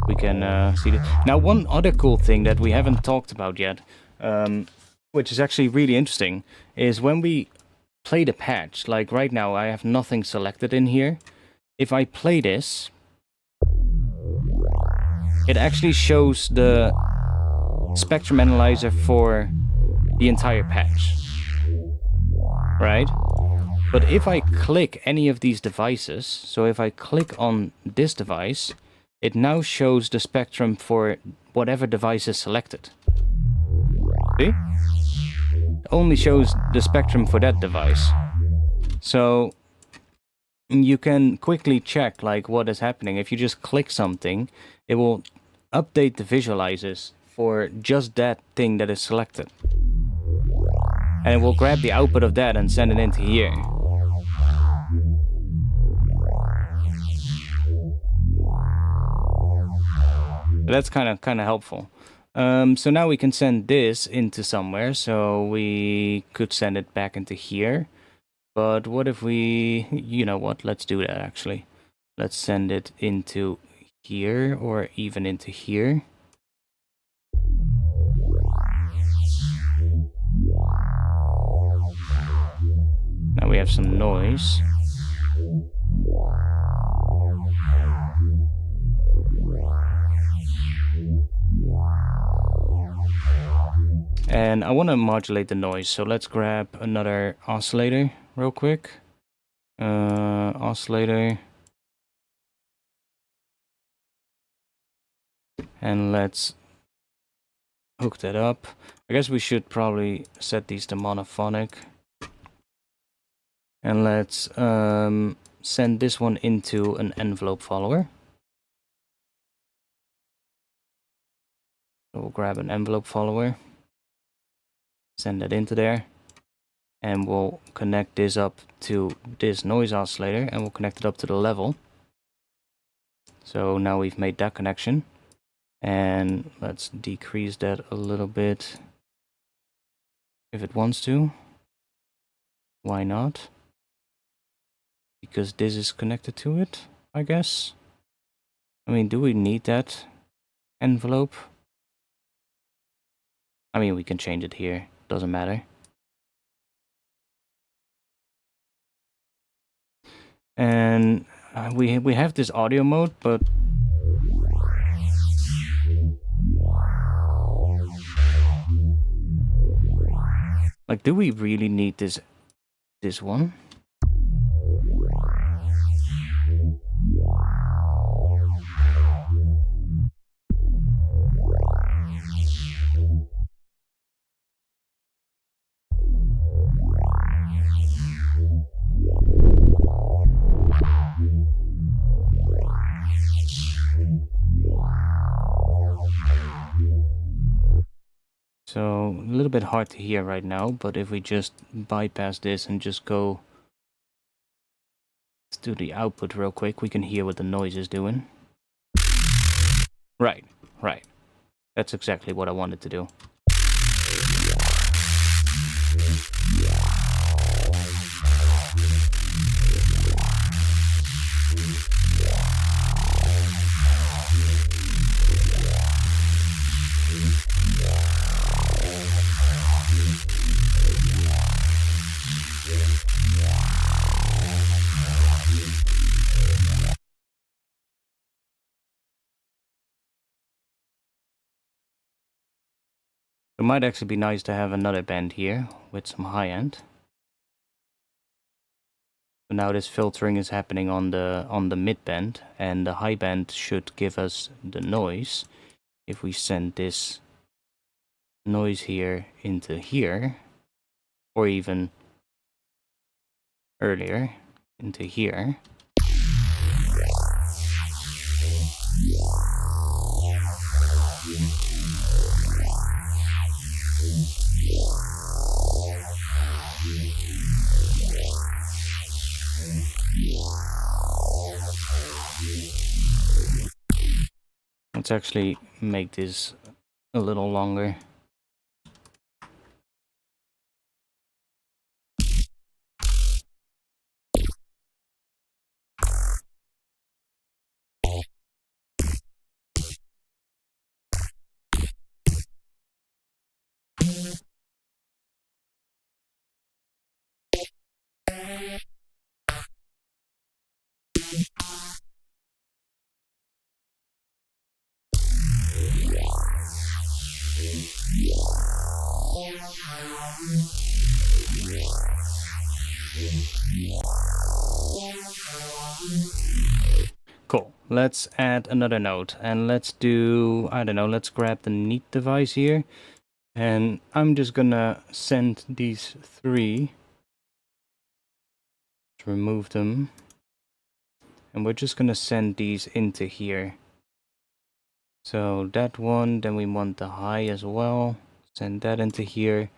S1: we can see it. Now, one other cool thing that we haven't talked about yet, which is actually really interesting, is when we play the patch, like right now I have nothing selected in here. If I play this, it actually shows the spectrum analyzer for the entire patch, right? But if I click any of these devices, so if I click on this device, it now shows the spectrum for whatever device is selected. See? It only shows the spectrum for that device. So you can quickly check like what is happening. If you just click something, it will update the visualizers for just that thing that is selected. And it will grab the output of that and send it into here. That's kind of helpful. So now we can send this into somewhere. So we could send it back into here. But what if we, you know what, let's do that actually. Let's send it into here or even into here. Now we have some noise. And I want to modulate the noise, so let's grab another oscillator real quick. Oscillator. And let's hook that up. I guess we should probably set these to monophonic. And let's send this one into an envelope follower. So we'll grab an envelope follower, send that into there, and we'll connect this up to this noise oscillator, and we'll connect it up to the level. So now we've made that connection. And let's decrease that a little bit if it wants to. Why not? Because this is connected to it, I guess. I mean, do we need that envelope? I mean, we can change it here, doesn't matter. And we have this audio mode, but like, do we really need this one? So a little bit hard to hear right now, but if we just bypass this and just go to the output real quick, we can hear what the noise is doing. Right. That's exactly what I wanted to do. It might actually be nice to have another band here with some high end. So now this filtering is happening on the mid band, and the high band should give us the noise. If we send this noise here into here, or even earlier into here. Let's actually make this a little longer. Cool. Let's add another note, and let's do, I don't know, let's grab the neat device here, and I'm just gonna send these three. Let's remove them. And we're just gonna send these into here. So that one, then we want the high as well. Send that into here.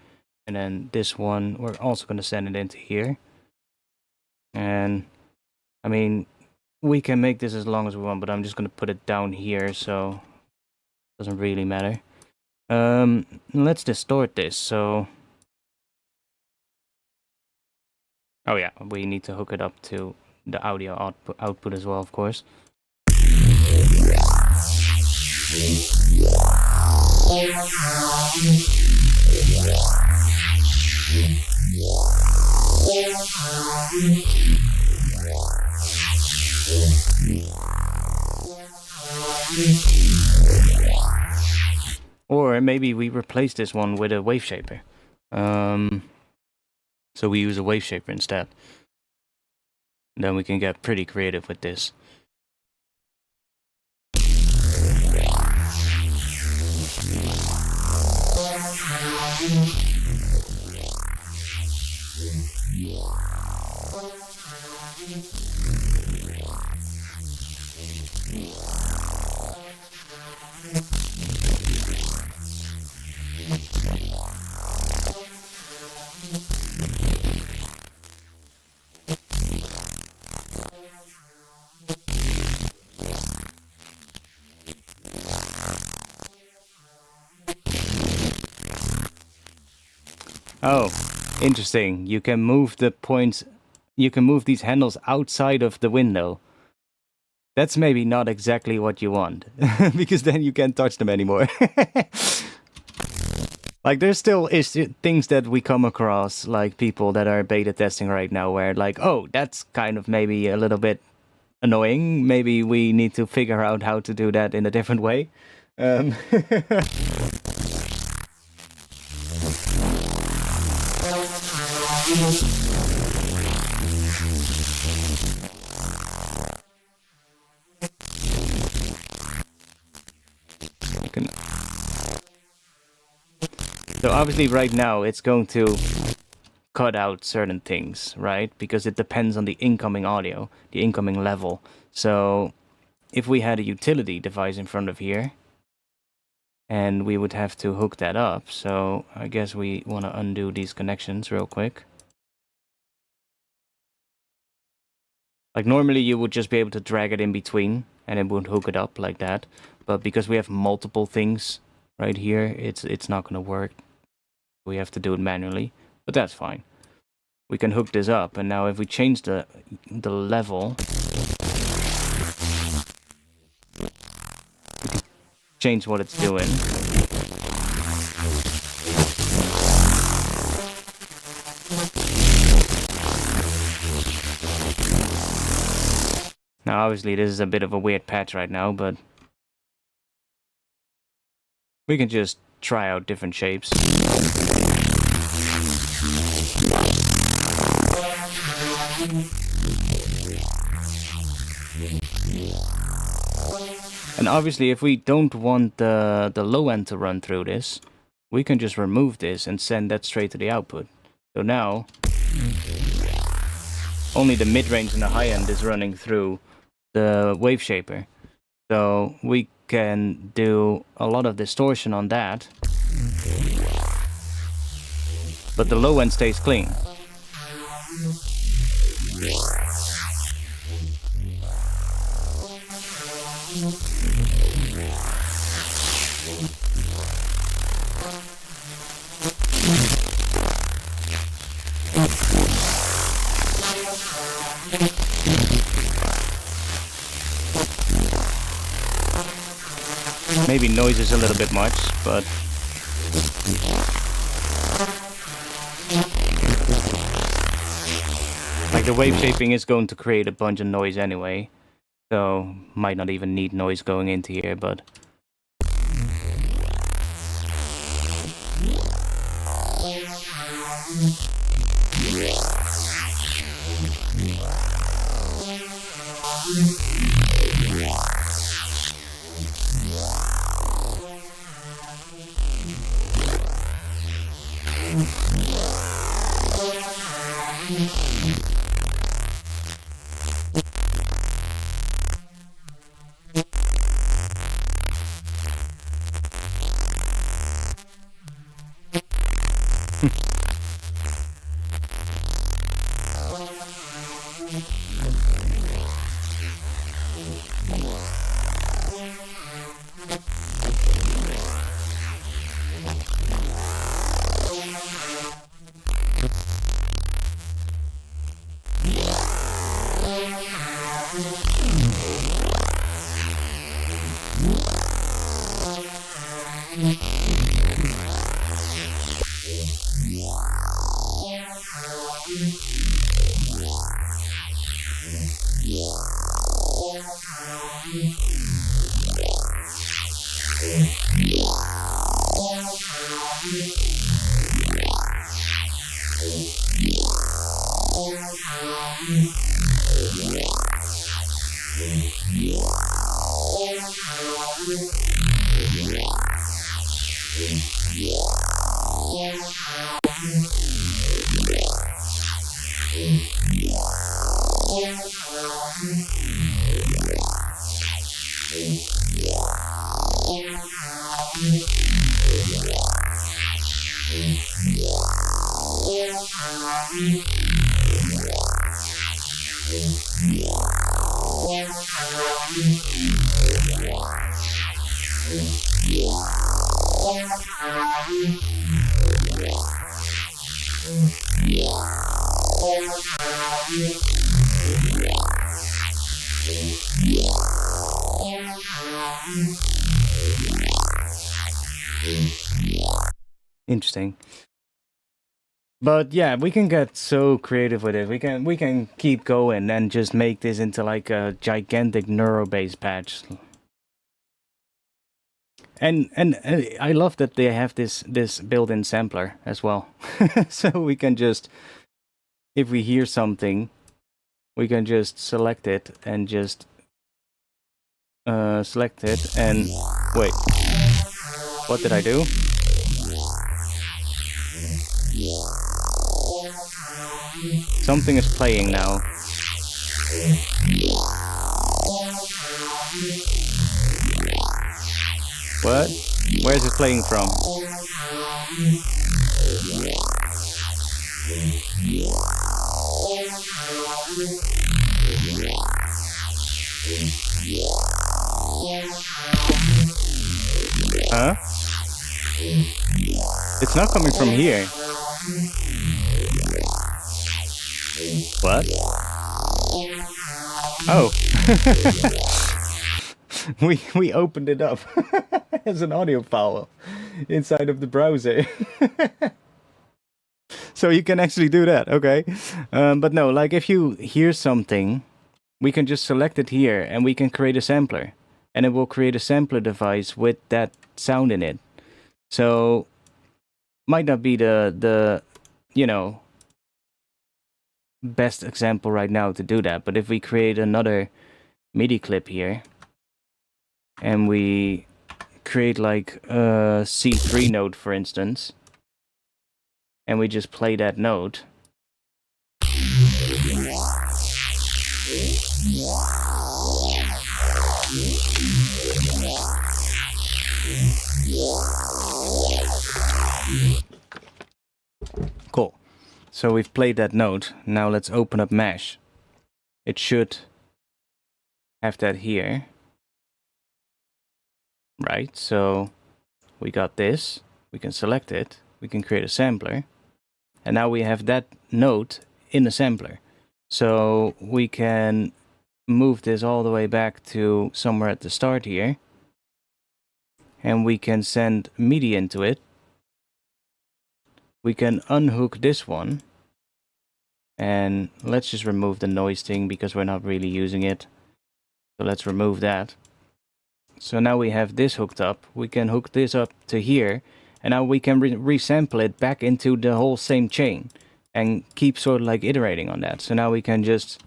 S1: And then this one, we're also gonna send it into here. And I mean, we can make this as long as we want, but I'm just gonna put it down here, so it doesn't really matter. Let's distort this. So, oh yeah, we need to hook it up to the audio output as well, of course. Or maybe we replace this one with a wave shaper. So we use a wave shaper instead. Then we can get pretty creative with this. Oh, interesting. You can move the points, you can move these handles outside of the window. That's maybe not exactly what you want, because then you can't touch them anymore. Like, there's still things that we come across, like people that are beta testing right now, where like, oh, that's kind of maybe a little bit annoying. Maybe we need to figure out how to do that in a different way. So obviously right now it's going to cut out certain things, right? Because it depends on the incoming audio, the incoming level. So if we had a utility device in front of here, and we would have to hook that up. So I guess we want to undo these connections real quick. Like normally you would just be able to drag it in between and it would hook it up like that. But because we have multiple things right here, it's not going to work. We have to do it manually, but that's fine. We can hook this up, and now if we change the level, change what it's doing. Now obviously this is a bit of a weird patch right now, but we can just try out different shapes. And obviously if we don't want the low end to run through this, we can just remove this and send that straight to the output. So now only the mid-range and the high end is running through the wave shaper. So we can do a lot of distortion on that, but the low end stays clean. Maybe noise is a little bit much, but like the wave shaping is going to create a bunch of noise anyway, so might not even need noise going into here, but Interesting. But yeah, we can get so creative with it. We can keep going and just make this into like a gigantic neurobase patch. And I love that they have this built-in sampler as well. So we can just, if we hear something, we can just select it and just select it and wait. What did I do? Something is playing now. What? Where is it playing from? Huh? It's not coming from here. What? Oh. we opened it up as an audio file inside of the browser. So you can actually do that, okay? But no, like if you hear something, we can just select it here and we can create a sampler. And it will create a sampler device with that sound in it. So might not be the you know, best example right now to do that, but if we create another MIDI clip here and we create like a C3 note, for instance, and we just play that note, cool. So we've played that note. Now let's open up MSH. It should have that here. Right, so we got this. We can select it. We can create a sampler. And now we have that note in the sampler. So we can move this all the way back to somewhere at the start here. And we can send MIDI into it. We can unhook this one. And let's just remove the noise thing because we're not really using it. So let's remove that. So now we have this hooked up. We can hook this up to here. And now we can resample it back into the whole same chain. And keep sort of like iterating on that. So now we can just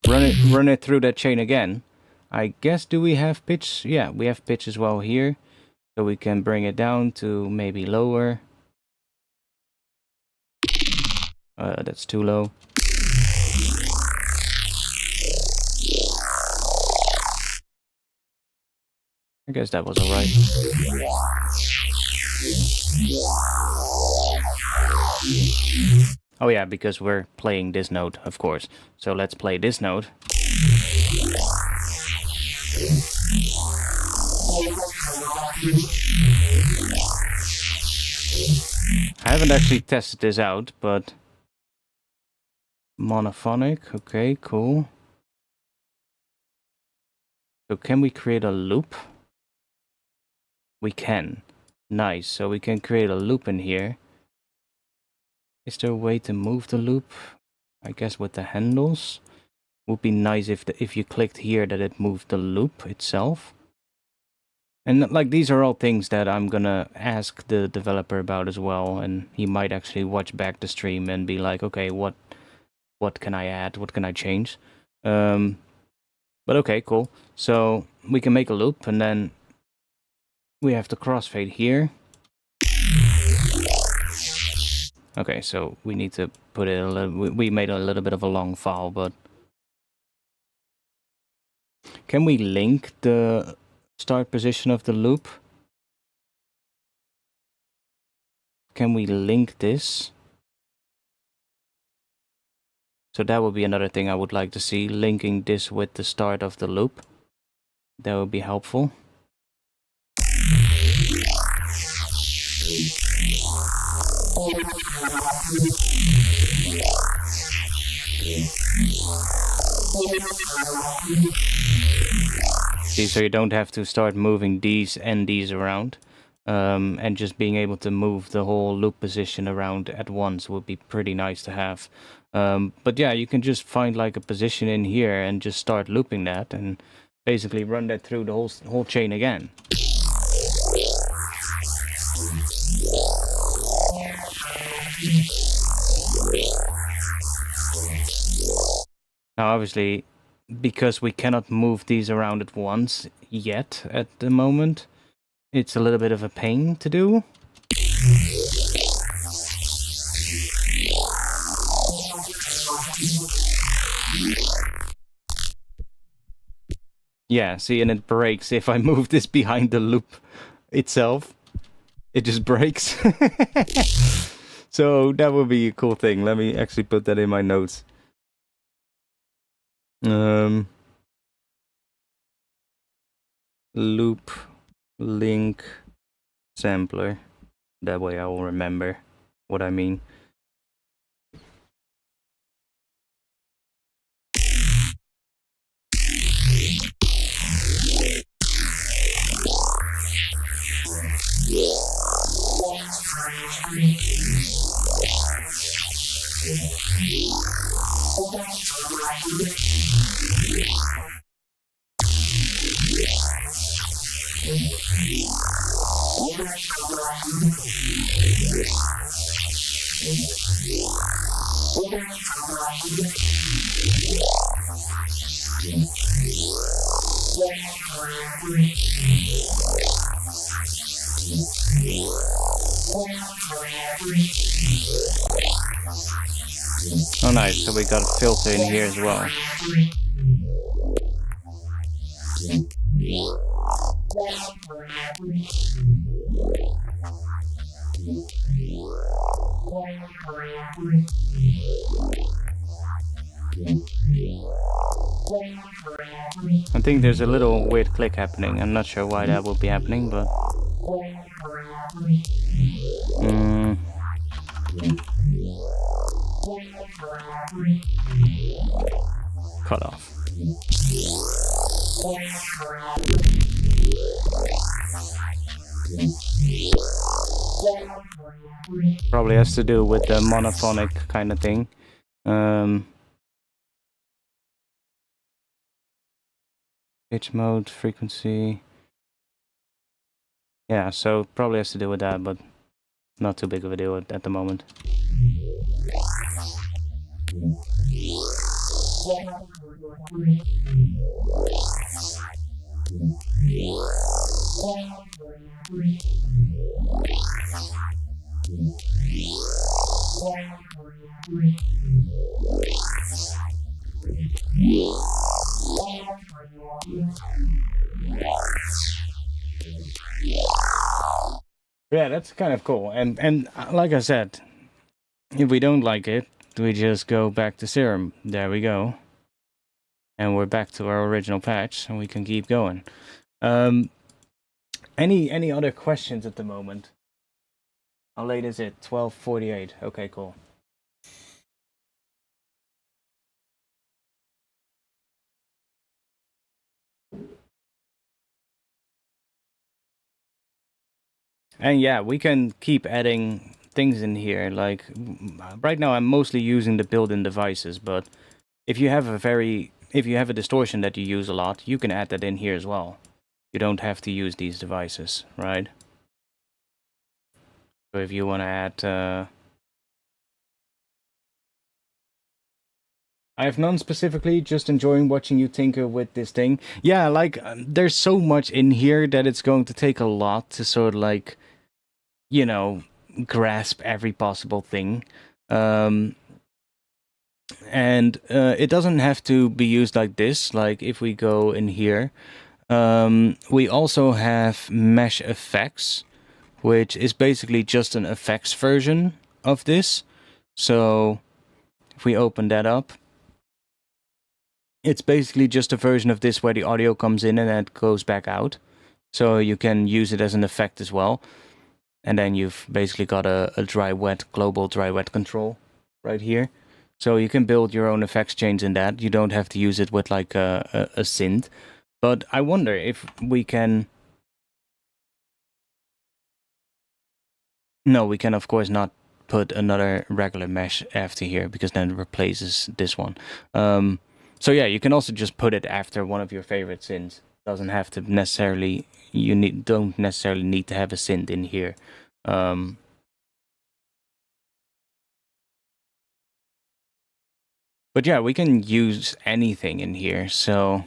S1: run it through that chain again. I guess, do we have pitch? Yeah, we have pitch as well here. So we can bring it down to maybe lower. That's too low. I guess that was alright. Oh yeah, because we're playing this note, of course. So let's play this note. I haven't actually tested this out, but monophonic, okay, cool. So can we create a loop? We can. Nice, so we can create a loop in here. Is there a way to move the loop? I guess with the handles. Would be nice if you clicked here that it moved the loop itself. And like these are all things that I'm gonna ask the developer about as well, and he might actually watch back the stream and be like, okay, what can I add? What can I change? But okay, cool. So we can make a loop, and then we have the crossfade here. Okay, so we need to put it a little. We made a little bit of a long file, but can we link the start position of the loop? Can we link this? So that would be another thing I would like to see, linking this with the start of the loop. That would be helpful. See, so you don't have to start moving these and these around. And just being able to move the whole loop position around at once would be pretty nice to have. But yeah, you can just find like a position in here and just start looping that and basically run that through the whole chain again. Now obviously, because we cannot move these around at once yet at the moment, it's a little bit of a pain to do. Yeah, see, and it breaks if I move this behind the loop itself. It just breaks. So that would be a cool thing. Let me actually put that in my notes. Loop link sampler. That way I will remember what I mean. Oh nice, so we got a filter in here as well. I think there's a little weird click happening. I'm not sure why that will be happening, but... Cut off. Probably has to do with the monophonic kind of thing. Pitch mode, frequency. Yeah, so probably has to do with that, but not too big of a deal at the moment. Yeah, that's kind of cool. And like I said, If we don't like it, we just go back to Serum. There we go. And we're back to our original patch, and we can keep going. Any other questions at the moment? How late is it? 12:48. Okay, cool. And yeah, we can keep adding things in here. Like right now, I'm mostly using the built-in devices, but if you have a distortion that you use a lot, you can add that in here as well. You don't have to use these devices, right? So if you want to add, I have none specifically, just enjoying watching you tinker with this thing. Yeah, like there's so much in here that it's going to take a lot to sort of like, you know, grasp every possible thing. And it doesn't have to be used like this. Like if we go in here, we also have mesh effects, which is basically just an effects version of this. So if we open that up, it's basically just a version of this where the audio comes in and then it goes back out. So you can use it as an effect as well. And then you've basically got a dry-wet, global dry-wet control right here. So you can build your own effects chains in that. You don't have to use it with like a synth. But I wonder if we can... No, we can of course not put another regular mesh after here because then it replaces this one. So yeah, you can also just put it after one of your favorite synths. Doesn't have to necessarily... don't necessarily need to have a synth in here. But yeah, we can use anything in here. So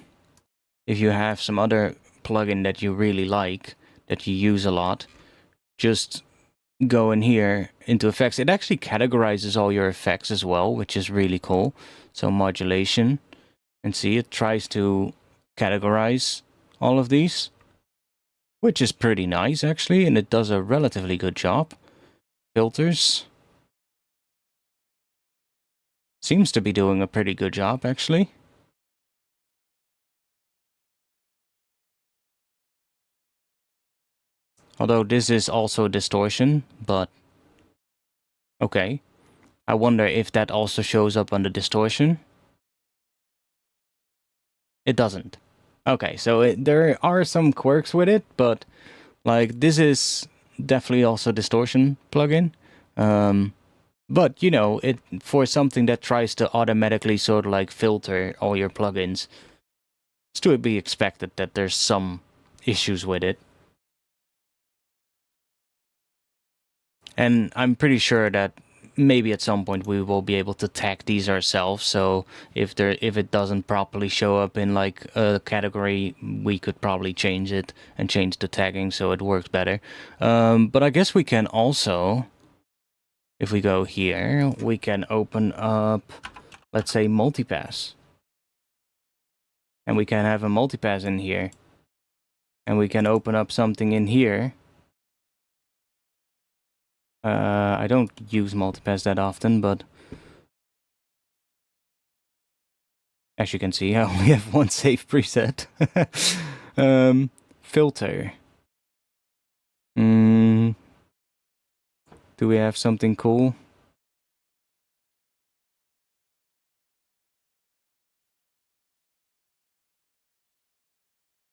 S1: if you have some other plugin that you really like, that you use a lot, just go in here into effects. It actually categorizes all your effects as well, which is really cool. So modulation, and see, it tries to categorize all of these, which is pretty nice actually, and it does a relatively good job. Filters seems to be doing a pretty good job actually. Although this is also distortion, but okay. I wonder if that also shows up on the distortion. It doesn't. Okay, so there are some quirks with it, but like this is definitely also distortion plugin. But you know, it for something that tries to automatically sort of like filter all your plugins, it's to be expected that there's some issues with it. And I'm pretty sure that maybe at some point we will be able to tag these ourselves. So if it doesn't properly show up in like a category, we could probably change it and change the tagging so it works better. But I guess we can also, if we go here, we can open up, let's say, multipass. And we can have a multipass in here. And we can open up something in here. I don't use multipass that often, but as you can see, I only have one safe preset. Filter. Do we have something cool?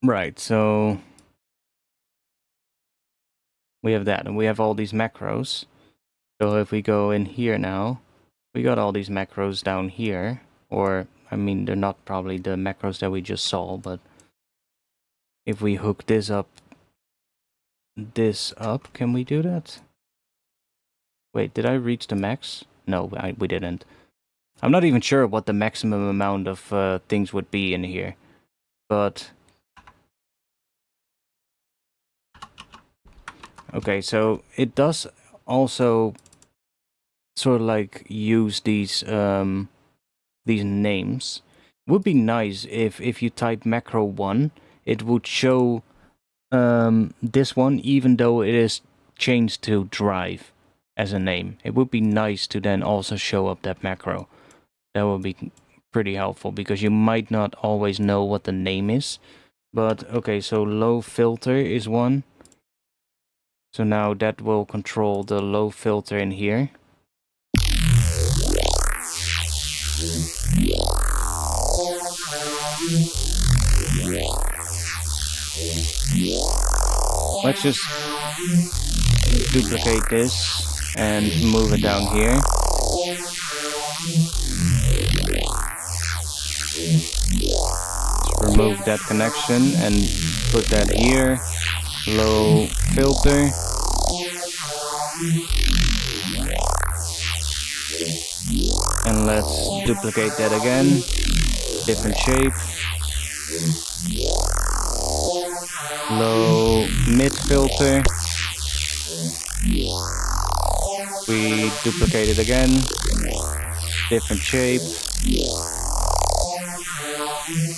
S1: Right, so we have that, and we have all these macros. So if we go in here now, we got all these macros down here, or I mean, they're not probably the macros that we just saw, but if we hook this up, can we do that? Wait, did I reach the max? No, we didn't. I'm not even sure what the maximum amount of things would be in here, but okay, so it does also sort of like use these names. It would be nice if you type macro 1, it would show this one even though it is changed to drive. as a name. It would be nice to then also show up that macro. That would be pretty helpful because you might not always know what the name is. But okay, so low filter is one. So now that will control the low filter in here. Let's just duplicate this and move it down here. Let's remove that connection and put that here. Low filter. And let's duplicate that again. Different shape. Low mid filter. We duplicate it again. Different shape.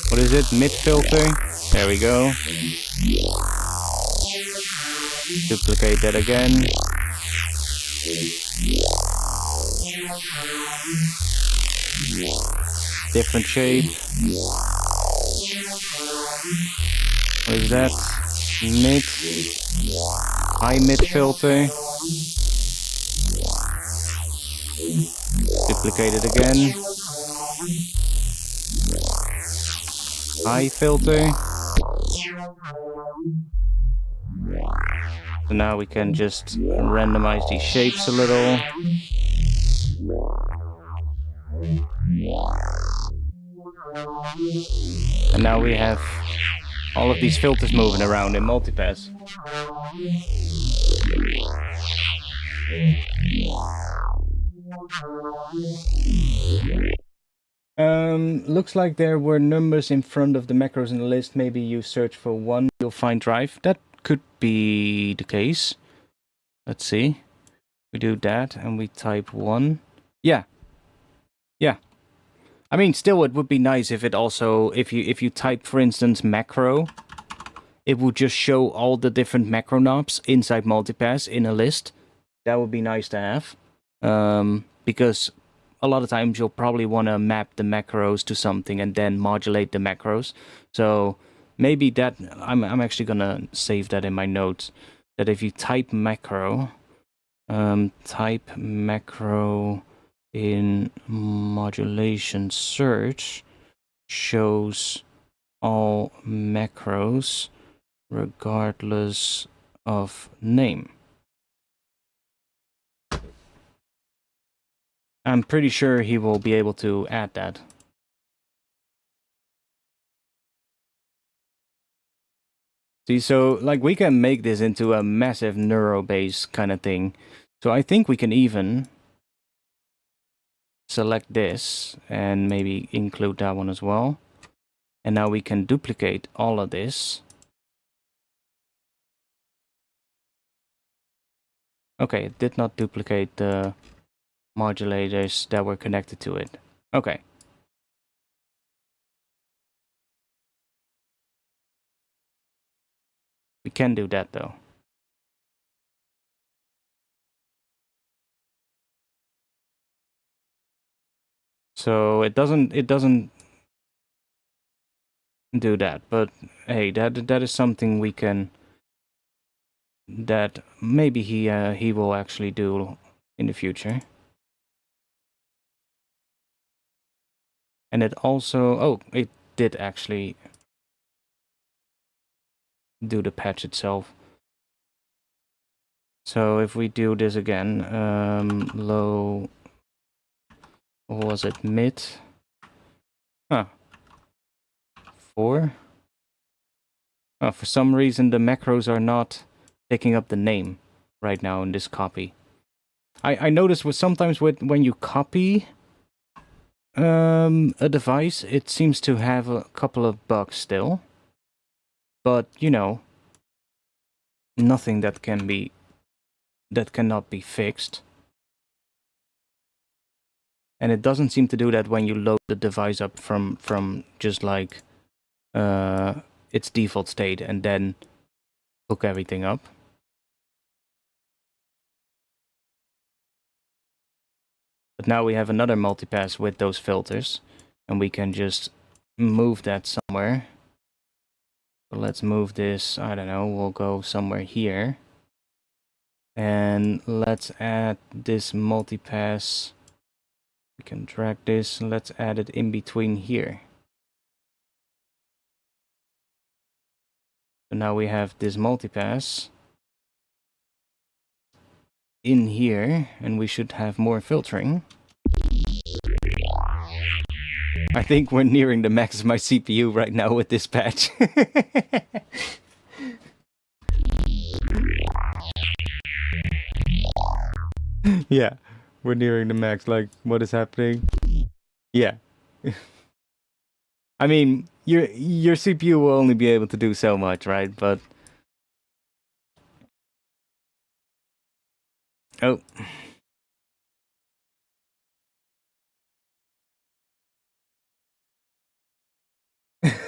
S1: What is it? Mid filter. There we go. Duplicate that again. Different shape. What is that? Mid. High mid filter. Duplicate it again. High filter. So now we can just randomize these shapes a little. And now we have all of these filters moving around in multipass. Looks like there were numbers in front of the macros in the list. Maybe you search for one, you'll find drive. That could be the case. Let's see. We do that and we type 1. Yeah. I mean, still, it would be nice if it also, if you type, for instance, macro, it would just show all the different macro knobs inside multipass in a list. That would be nice to have, because a lot of times you'll probably want to map the macros to something and then modulate the macros. So maybe that I'm actually gonna save that in my notes. That if you type macro in modulation search, shows all macros regardless of name. I'm pretty sure he will be able to add that. See, so like we can make this into a massive neuro base kind of thing. So I think we can even select this and maybe include that one as well. And now we can duplicate all of this. Okay, it did not duplicate the modulators that were connected to it. Okay. We can do that though. So it doesn't do that, but hey, that is something we can, that maybe he will actually do in the future. And it also, oh, it did actually do the patch itself. So if we do this again, low, what was it, mid? Huh. 4? Oh, for some reason the macros are not picking up the name right now in this copy. I noticed sometimes when you copy a device, it seems to have a couple of bugs still. But, you know, nothing that cannot be fixed. And it doesn't seem to do that when you load the device up from just like its default state and then hook everything up. But now we have another multipass with those filters, and we can just move that somewhere. So let's move this, I don't know, we'll go somewhere here. And let's add this multipass. We can drag this, let's add it in between here. So now we have this multipass in here, and we should have more filtering. I think we're nearing the max of my CPU right now with this patch. Yeah, we're nearing the max. Like, what is happening? Yeah. I mean, your CPU will only be able to do so much, right? But oh.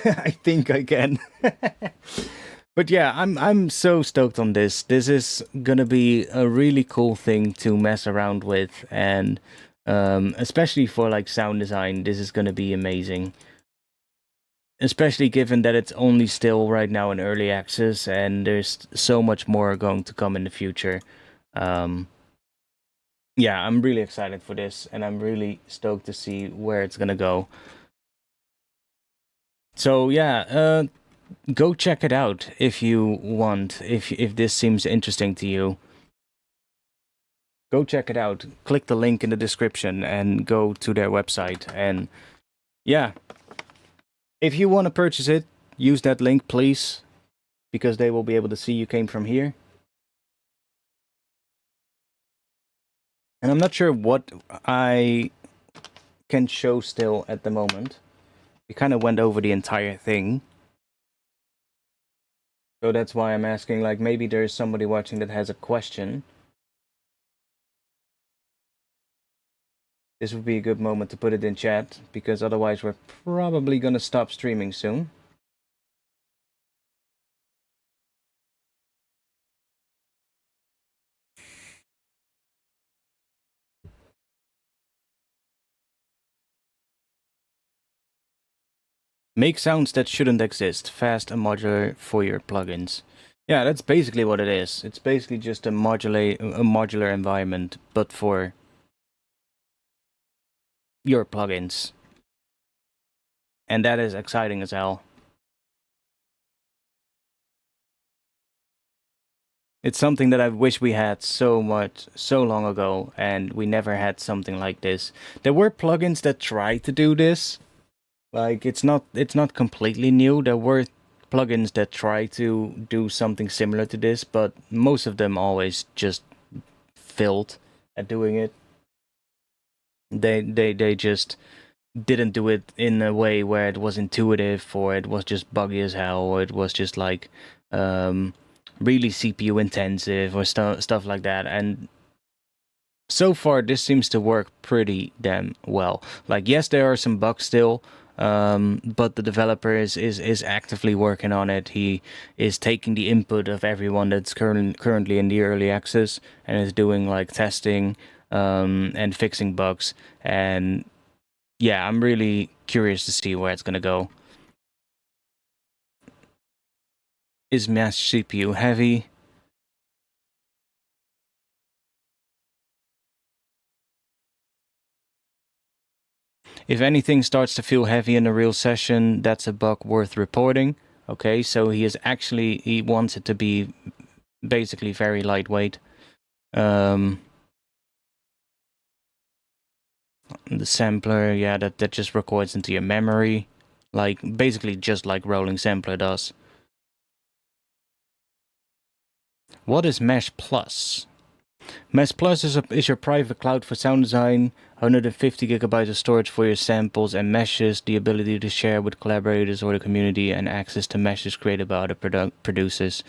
S1: I think I can. But yeah, I'm so stoked on this. This is gonna be a really cool thing to mess around with, and especially for like sound design, this is gonna be amazing. Especially given that it's only still right now in early access, and there's so much more going to come in the future. Yeah, I'm really excited for this, and I'm really stoked to see where it's gonna go. So yeah, go check it out if you want. If this seems interesting to you, go check it out. Click the link in the description and go to their website. And yeah, if you want to purchase it, use that link, please, because they will be able to see you came from here. And I'm not sure what I can show still at the moment. We kind of went over the entire thing. So that's why I'm asking, like, maybe there's somebody watching that has a question. This would be a good moment to put it in chat, because otherwise we're probably gonna stop streaming soon. Make sounds that shouldn't exist, fast and modular for your plugins. Yeah, that's basically what it is. It's basically just a modular environment, but for your plugins. And that is exciting as hell. It's something that I wish we had so long ago, and we never had something like this. There were plugins that tried to do this. Like, it's not completely new. There were plugins that try to do something similar to this, but most of them always just failed at doing it. They just didn't do it in a way where it was intuitive, or it was just buggy as hell, or it was just like really CPU intensive or stuff like that. And so far this seems to work pretty damn well. Like, yes, there are some bugs still, but the developer is actively working on it. He is taking the input of everyone that's currently in the early access, and is doing like testing and fixing bugs. And yeah, I'm really curious to see where it's gonna go. Is Mesh CPU heavy? If anything starts to feel heavy in a real session, that's a bug worth reporting. Okay, so he wants it to be basically very lightweight. The sampler, yeah, that just records into your memory, like basically just like rolling sampler does. What is Mesh Plus? Mesh Plus is your private cloud for sound design, 150 gigabytes of storage for your samples and meshes, the ability to share with collaborators or the community, and access to meshes created by other producers.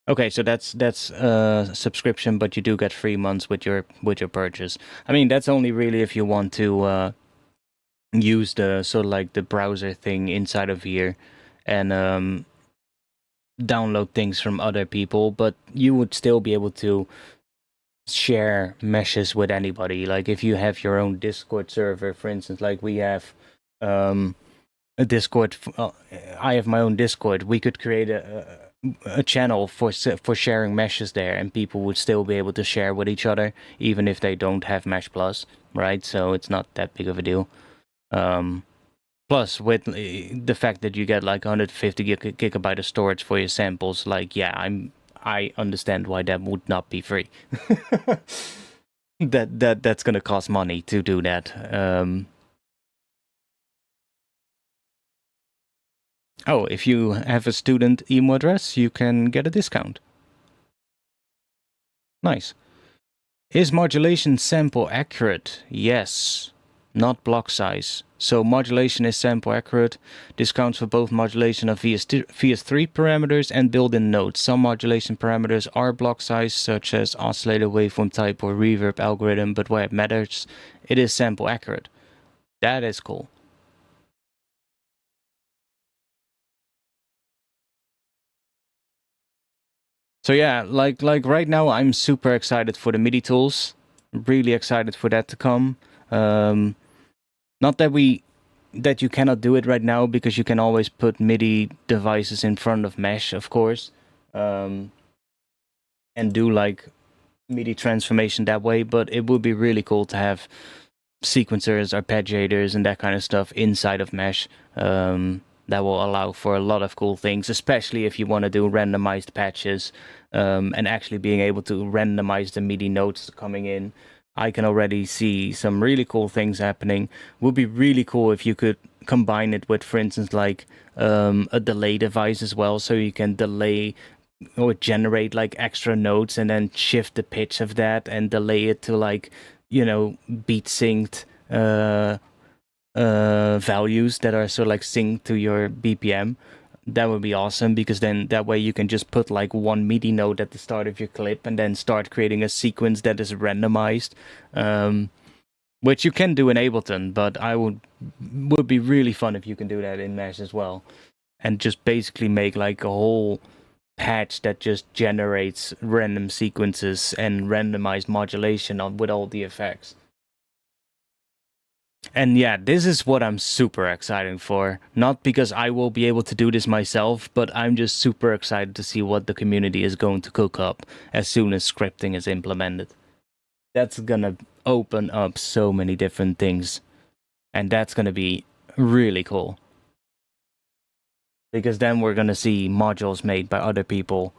S1: Okay, so that's a subscription, but you do get 3 months with your purchase. I mean, that's only really if you want to use the sort of like the browser thing inside of here and download things from other people, but you would still be able to share meshes with anybody. Like if you have your own Discord server, for instance, like we have a Discord. I have my own Discord. We could create a channel for sharing meshes there, and people would still be able to share with each other, even if they don't have Mesh Plus, right? So it's not that big of a deal. Plus, with the fact that you get like 150 gigabyte of storage for your samples, like I understand why that would not be free. That's gonna cost money to do that. Oh, if you have a student email address, you can get a discount. Nice. Is modulation sample accurate? Yes. Not block size. So modulation is sample accurate. This counts for both modulation of VS3 parameters and built-in nodes. Some modulation parameters are block size, such as oscillator waveform type or reverb algorithm, but where it matters, it is sample accurate. That is cool. So yeah, like right now, I'm super excited for the MIDI tools. Really excited for that to come. Not that you cannot do it right now, because you can always put MIDI devices in front of Mesh, of course, and do like MIDI transformation that way. But it would be really cool to have sequencers, arpeggiators, and that kind of stuff inside of Mesh. That will allow for a lot of cool things, especially if you want to do randomized patches, and actually being able to randomize the MIDI notes coming in. I can already see some really cool things happening. Would be really cool if you could combine it with, for instance, like a delay device as well, so you can delay or generate like extra notes and then shift the pitch of that and delay it to like, beat synced values that are sort of like synced to your BPM. That would be awesome, because then that way you can just put like one MIDI note at the start of your clip and then start creating a sequence that is randomized, which you can do in Ableton, but would be really fun if you can do that in Mesh as well, and just basically make like a whole patch that just generates random sequences and randomized modulation with all the effects. And yeah, this is what I'm super excited for. Not because I will be able to do this myself, but I'm just super excited to see what the community is going to cook up as soon as scripting is implemented. That's gonna open up so many different things. And that's gonna be really cool. Because then we're gonna see modules made by other people.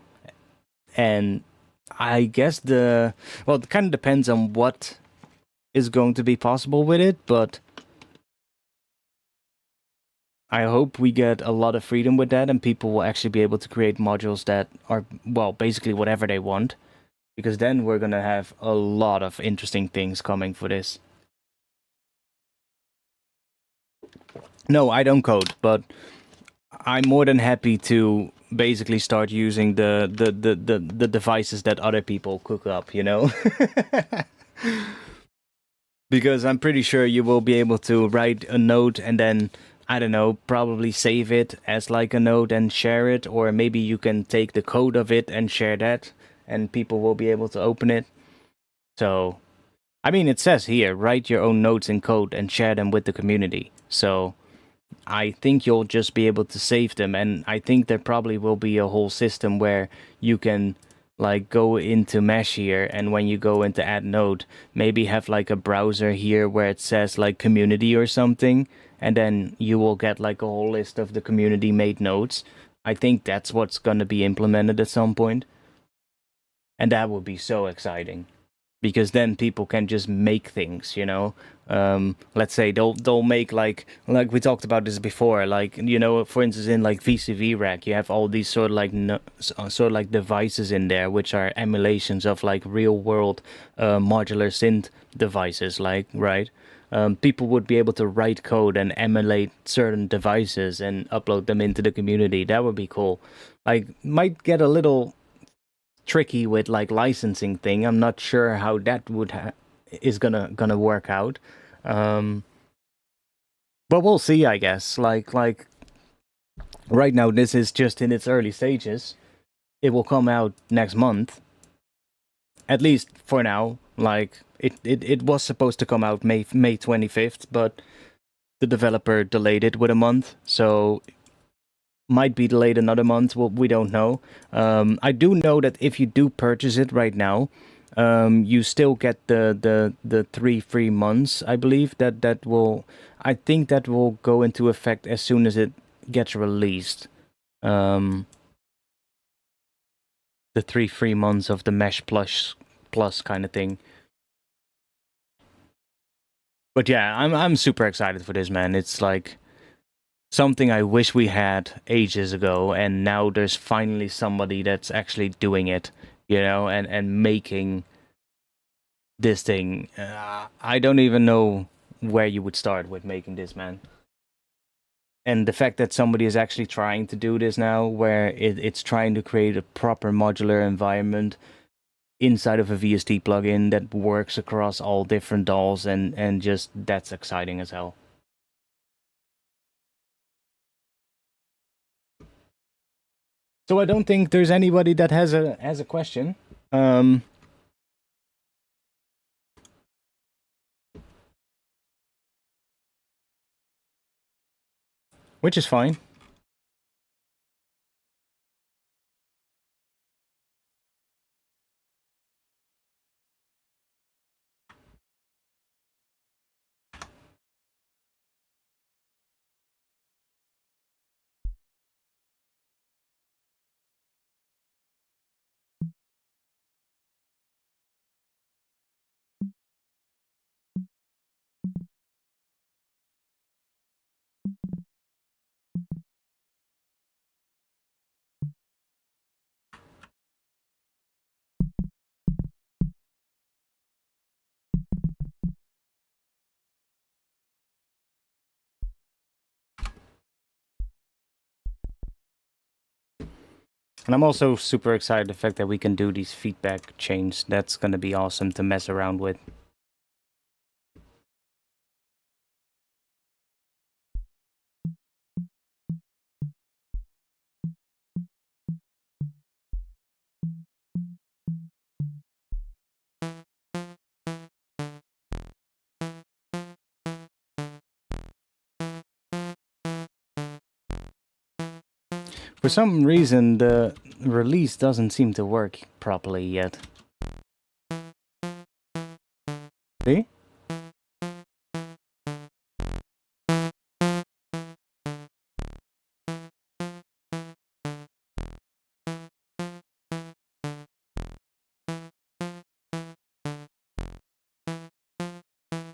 S1: And I guess it kind of depends on what is going to be possible with it, but I hope we get a lot of freedom with that, and people will actually be able to create modules that are, well, basically whatever they want, because then we're gonna have a lot of interesting things coming for this. No, I don't code, but I'm more than happy to basically start using the devices that other people cook up, Because I'm pretty sure you will be able to write a note and then, I don't know, probably save it as like a note and share it, or maybe you can take the code of it and share that, and people will be able to open it. So, I mean, it says here, write your own notes in code and share them with the community. So, I think you'll just be able to save them, and I think there probably will be a whole system where you can like go into Mesh here, and when you go into add node, maybe have like a browser here where it says like community or something, and then you will get like a whole list of the community made nodes. I think that's what's gonna be implemented at some point. And that would be so exciting, because then people can just make things, let's say they'll make like we talked about this before, like, for instance, in like VCV Rack, you have all these sort of like devices in there, which are emulations of like real world modular synth devices, like, right? People would be able to write code and emulate certain devices and upload them into the community. That would be cool. Like, might get a little tricky with like licensing thing. I'm not sure how that is gonna work out. But we'll see, I guess. Like right now, this is just in its early stages. It will come out next month, At least for now. Like it was supposed to come out May 25th, but the developer delayed it with a month, so might be delayed another month. Well, we don't know. I do know that if you do purchase it right now, you still get the 3 free months. I believe that will. I think that will go into effect as soon as it gets released. The 3 free months of the Mesh Plus kind of thing. But yeah, I'm super excited for this, man. It's like something I wish we had ages ago, and now there's finally somebody that's actually doing it, and making this thing. I don't even know where you would start with making this, man. And the fact that somebody is actually trying to do this now, where it's trying to create a proper modular environment inside of a VST plugin that works across all different DAWs, and just that's exciting as hell. So I don't think there's anybody that has a question. Which is fine. And I'm also super excited the fact that we can do these feedback chains. That's going to be awesome to mess around with. For some reason, the release doesn't seem to work properly yet. See?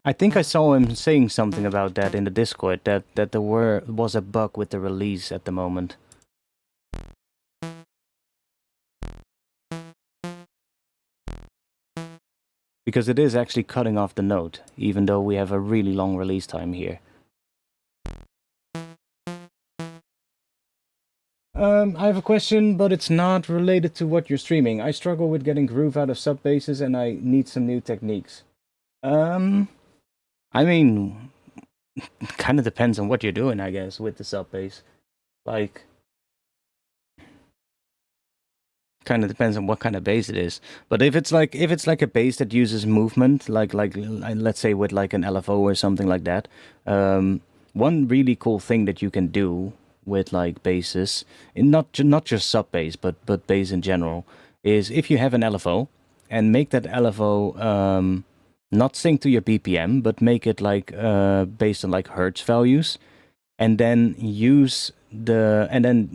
S1: I think I saw him saying something about that in the Discord, that there was a bug with the release at the moment. Because it is actually cutting off the note, even though we have a really long release time here. I have a question, but it's not related to what you're streaming. I struggle with getting groove out of sub basses, and I need some new techniques. I mean, kind of depends on what you're doing, I guess, with the sub bass. Like, kind of depends on what kind of bass it is. But if it's like a bass that uses movement, like let's say with like an LFO or something like that, one really cool thing that you can do with like basses, and not just sub bass, but bass in general, is if you have an LFO and make that LFO not sync to your BPM, but make it like based on like hertz values, and then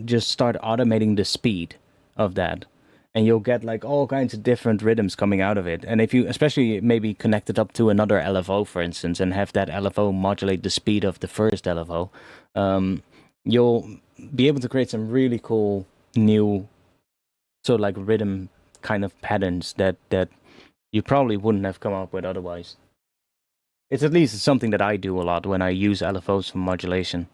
S1: just start automating the speed of that, and you'll get like all kinds of different rhythms coming out of it. And if you especially maybe connect it up to another LFO, for instance, and have that LFO modulate the speed of the first LFO, you'll be able to create some really cool new sort of like rhythm kind of patterns that you probably wouldn't have come up with otherwise. It's at least something that I do a lot when I use LFOs for modulation.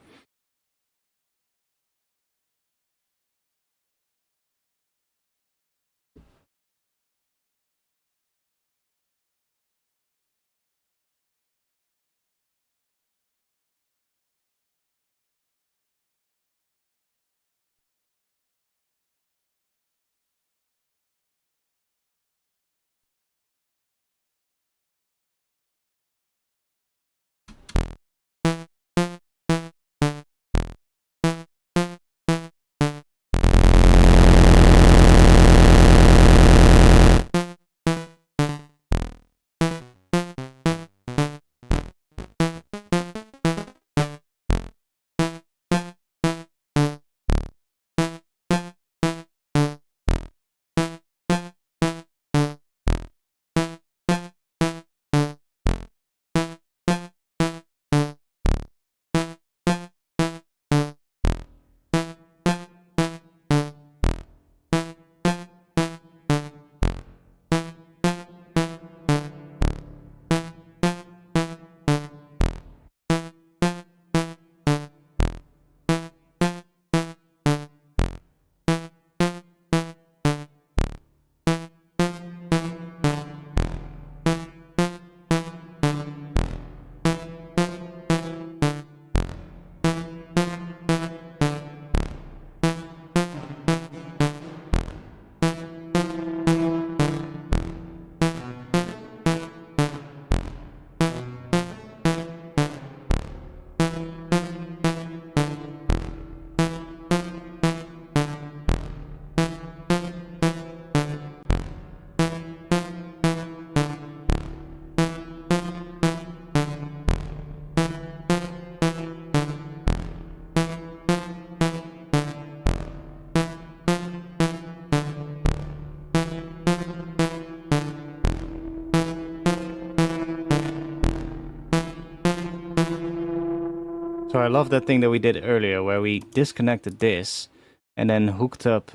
S1: So I love that thing that we did earlier where we disconnected this and then hooked up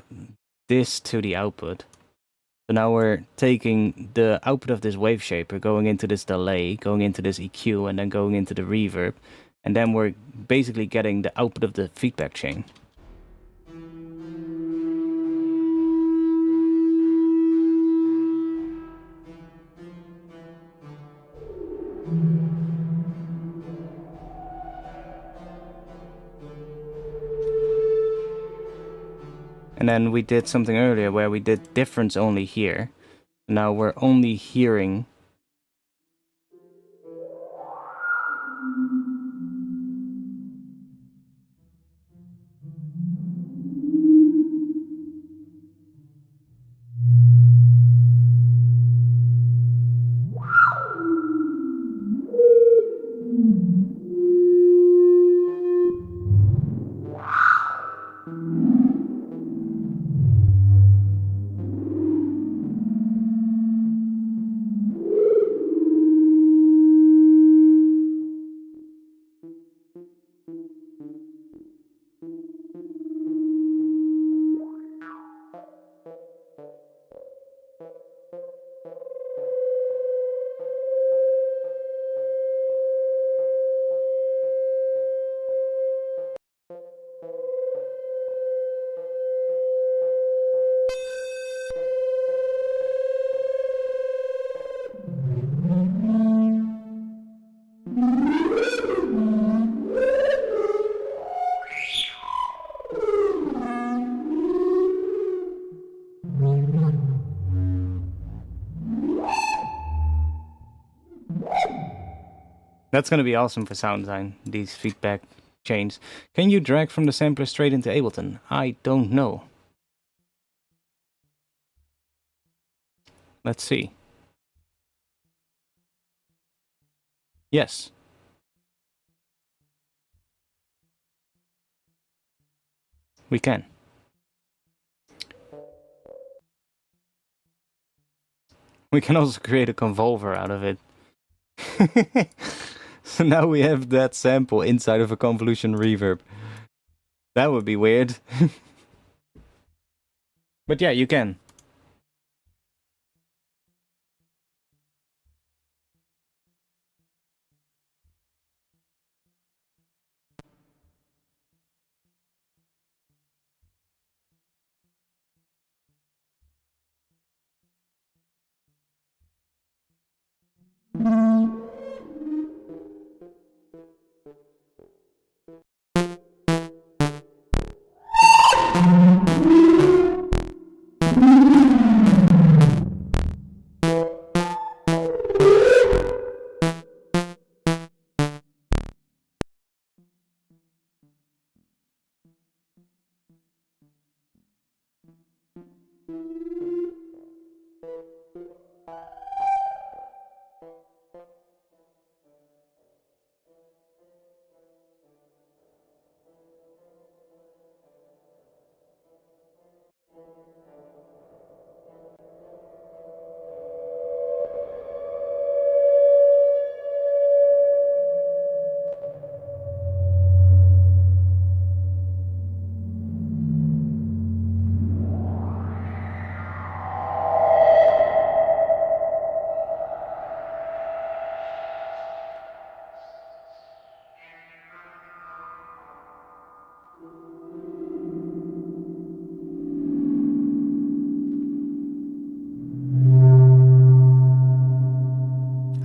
S1: this to the output. So now we're taking the output of this wave shaper, going into this delay, going into this EQ, and then going into the reverb. And then we're basically getting the output of the feedback chain. And then we did something earlier where we did difference only here. Now we're only hearing That's going to be awesome for sound design, these feedback chains. Can you drag from the sampler straight into Ableton? I don't know. Let's see. Yes. We can. We can also create a convolver out of it. So now we have that sample inside of a convolution reverb. That would be weird. But yeah, you can.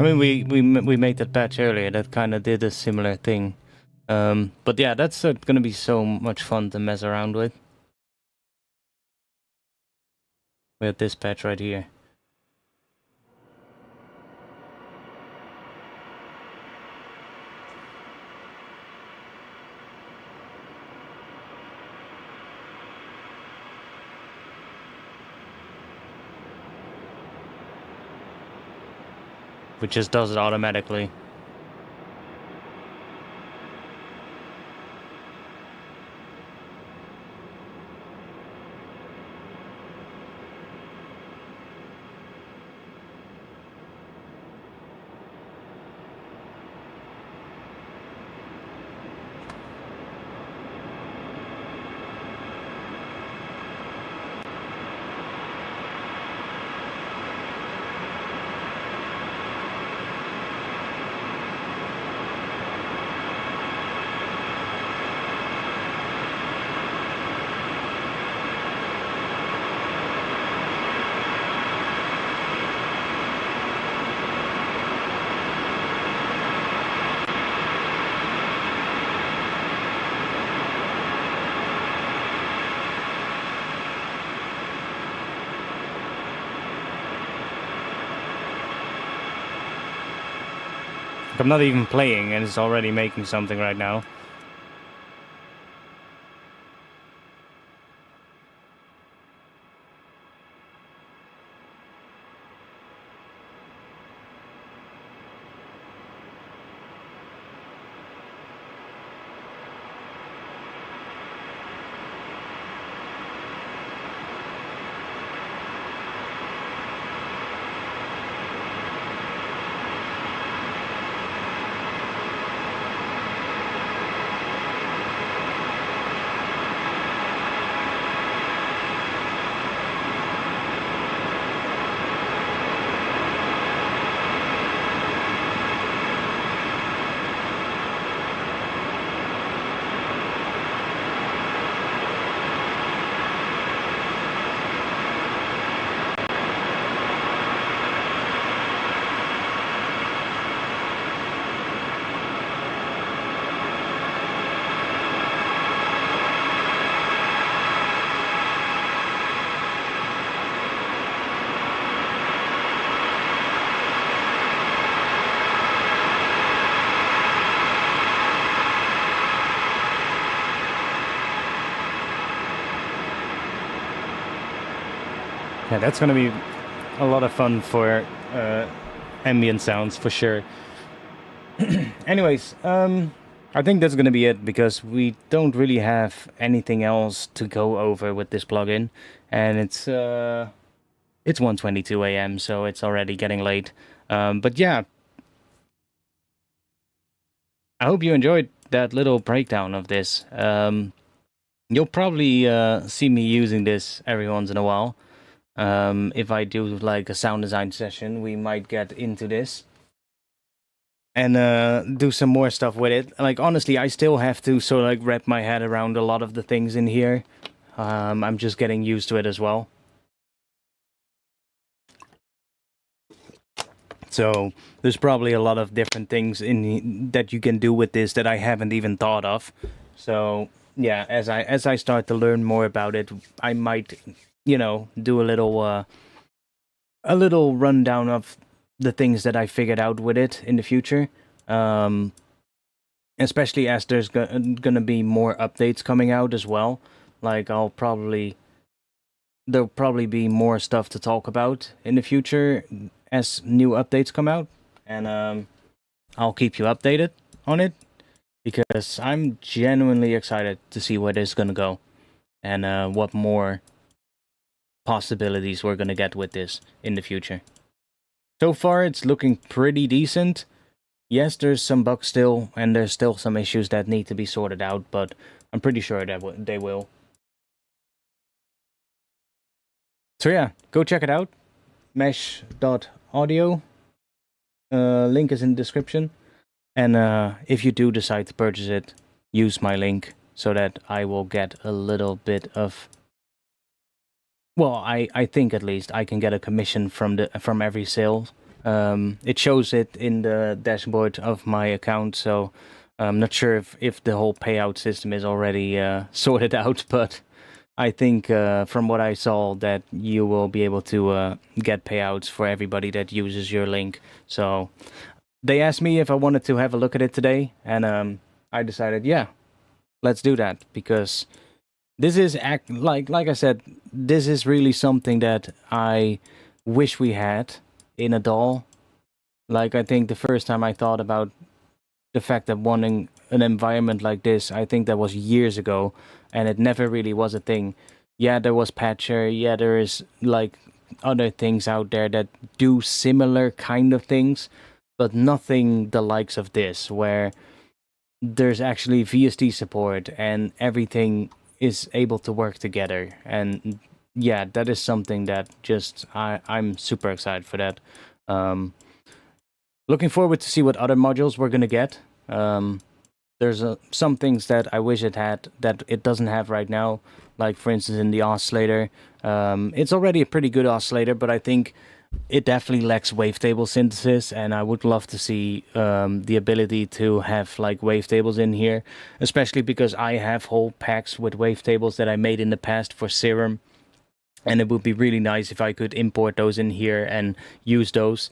S1: I mean, we made that patch earlier that kind of did a similar thing. But yeah, that's going to be so much fun to mess around with. We have this patch right here. Which just does it automatically. I'm not even playing and it's already making something right now. Yeah, that's gonna be a lot of fun for ambient sounds for sure. Anyways, I think that's gonna be it because we don't really have anything else to go over with this plugin, and it's 1:22 a.m. so it's already getting late. But yeah, I hope you enjoyed that little breakdown of this. You'll probably see me using this every once in a while. If I do like a sound design session, we might get into this and do some more stuff with it. Like honestly, I still have to sort of like wrap my head around a lot of the things in here. I'm just getting used to it as well. So there's probably a lot of different things in that you can do with this that I haven't even thought of. So yeah, as I start to learn more about it, I might, do a little rundown of the things that I figured out with it in the future. Especially as there's gonna be more updates coming out as well. Like there'll probably be more stuff to talk about in the future as new updates come out, and I'll keep you updated on it because I'm genuinely excited to see where this is gonna go and what more possibilities we're gonna get with this in the future. So far, it's looking pretty decent. Yes, there's some bugs still, and there's still some issues that need to be sorted out, but I'm pretty sure that they will. So yeah, go check it out. mesh.audio. Link is in the description. And if you do decide to purchase it, use my link so that I will get a little bit of... Well, I think at least I can get a commission from every sale. It shows it in the dashboard of my account, so I'm not sure if the whole payout system is already sorted out, but I think from what I saw that you will be able to get payouts for everybody that uses your link. So they asked me if I wanted to have a look at it today, and I decided, yeah, let's do that, because this is, like I said, this is really something that I wish we had in a DAW. Like, I think the first time I thought about the fact that wanting an environment like this, I think that was years ago, and it never really was a thing. Yeah, there was Patcher, yeah, there is like other things out there that do similar kind of things, but nothing the likes of this, where there's actually VST support and everything is able to work together. And yeah, that is something that just I'm super excited for that. Looking forward to see what other modules we're gonna get. There's some things that I wish it had that it doesn't have right now, like for instance in the oscillator. It's already a pretty good oscillator, but I think it definitely lacks wavetable synthesis, and I would love to see the ability to have like wavetables in here, especially because I have whole packs with wavetables that I made in the past for Serum, and it would be really nice if I could import those in here and use those.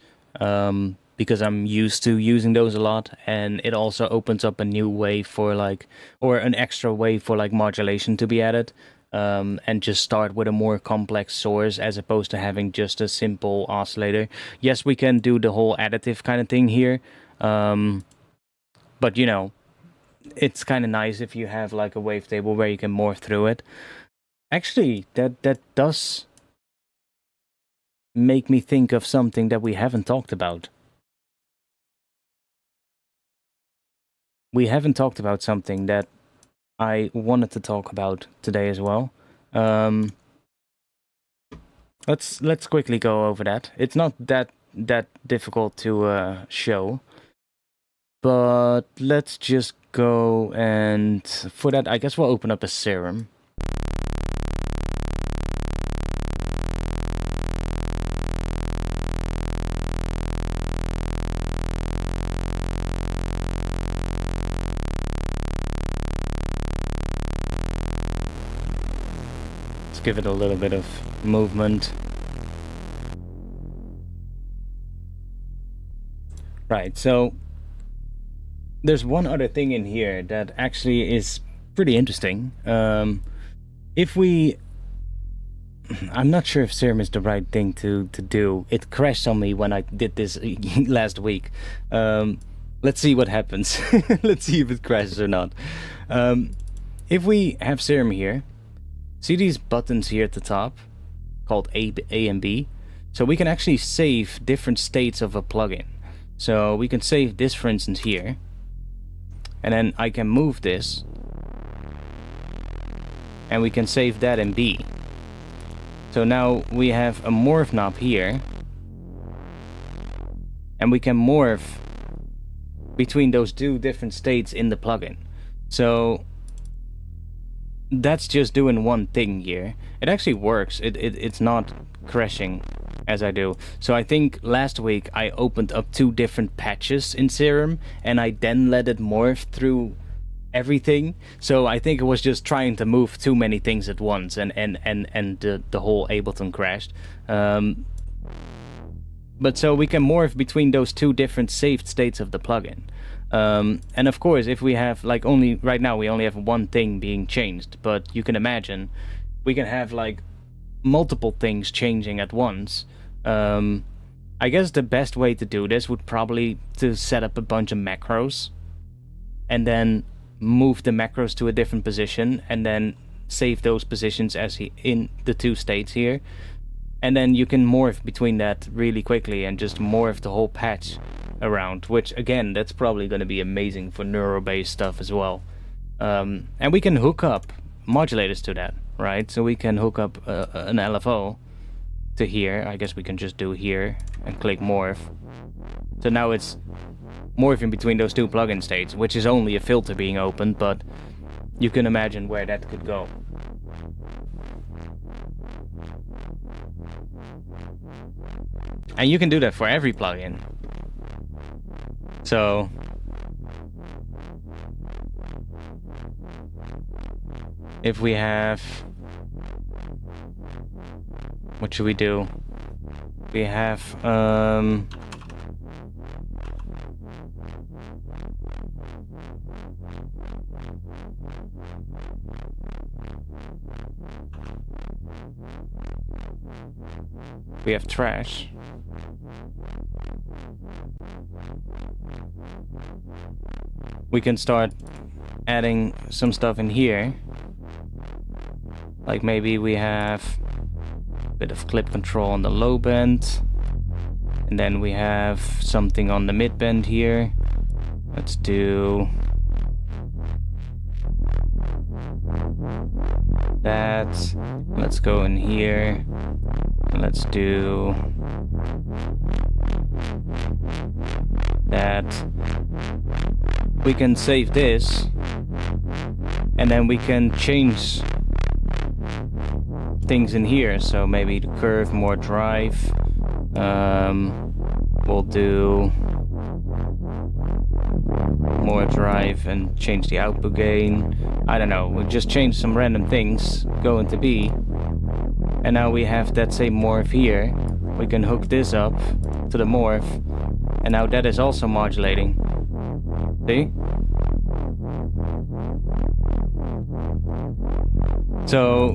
S1: because I'm used to using those a lot, and it also opens up a new way for like, or an extra way for like modulation to be added, and just start with a more complex source as opposed to having just a simple oscillator. Yes, we can do the whole additive kind of thing here, but you know, it's kind of nice if you have like a wavetable where you can morph through it. Actually, that does make me think of something that we haven't talked about. We haven't talked about something that I wanted to talk about today as well. Let's quickly go over that. It's not that difficult to show, but let's just go, and for that I guess we'll open up a serum. Give it a little bit of movement. Right, so there's one other thing in here that actually is pretty interesting. If we... I'm not sure if serum is the right thing to do. It crashed on me when I did this last week. Let's see what happens. Let's see if it crashes or not. If we have serum here, see these buttons here at the top called A and B? So we can actually save different states of a plugin. So we can save this, for instance, here. And then I can move this. And we can save that in B. So now we have a morph knob here. And we can morph between those two different states in the plugin. So that's just doing one thing here. It actually works. It's not crashing as I do. So I think last week I opened up 2 different patches in Serum and I then let it morph through everything. So I think it was just trying to move too many things at once, and the whole Ableton crashed. But so we can morph between those 2 different saved states of the plugin. And of course, if we have like only right now we only have one thing being changed, but you can imagine we can have like multiple things changing at once. I guess the best way to do this would probably to set up a bunch of macros and then move the macros to a different position and then save those positions as in the 2 states here, and then you can morph between that really quickly and just morph the whole patch around, which again, that's probably going to be amazing for neuro-based stuff as well. And we can hook up modulators to that, right? So we can hook up an LFO to here. I guess we can just do here and click morph. So now it's morphing between those 2 plugin states, which is only a filter being opened, but you can imagine where that could go. And you can do that for every plugin. So if we have, what should we do? We have trash. We can start adding some stuff in here. Like maybe we have a bit of clip control on the low bend. And then we have something on the mid bend here. Let's do that. Let's go in here. Let's do that. We can save this, and then we can change things in here. So maybe the curve, more drive. We'll do more drive and change the output gain. I don't know, we'll just change some random things, go into B, and now we have that same morph here. We can hook this up to the morph, And now that is also modulating. See? So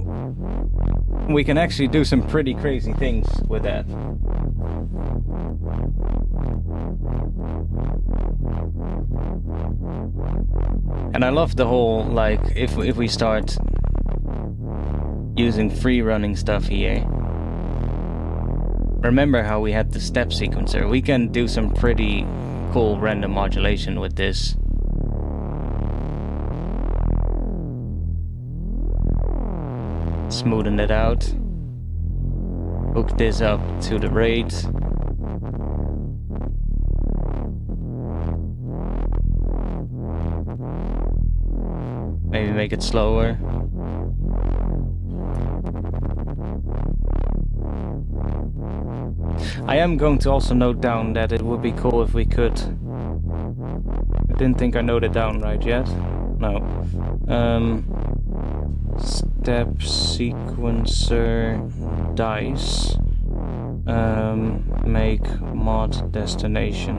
S1: we can actually do some pretty crazy things with that. And I love the whole, like, if we start using free running stuff here. Remember how we had the step sequencer? We can do some pretty cool random modulation with this. Smoothen it out. Hook this up to the rate. Maybe make it slower. I am going to also note down that it would be cool if we could... I didn't think I noted down right yet. No. Step sequencer dice. Make mod destination.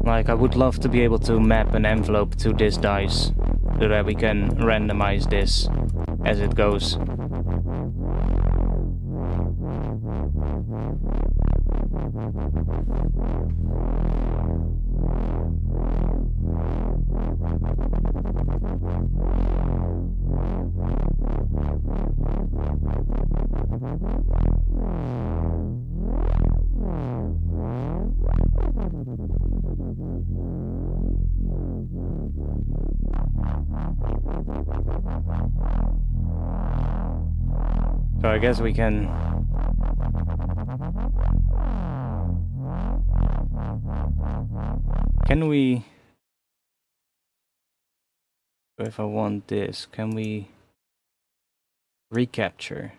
S1: Like, I would love to be able to map an envelope to this dice so that we can randomize this as it goes. So I guess we can... Can we... If I want this, can we... Recapture?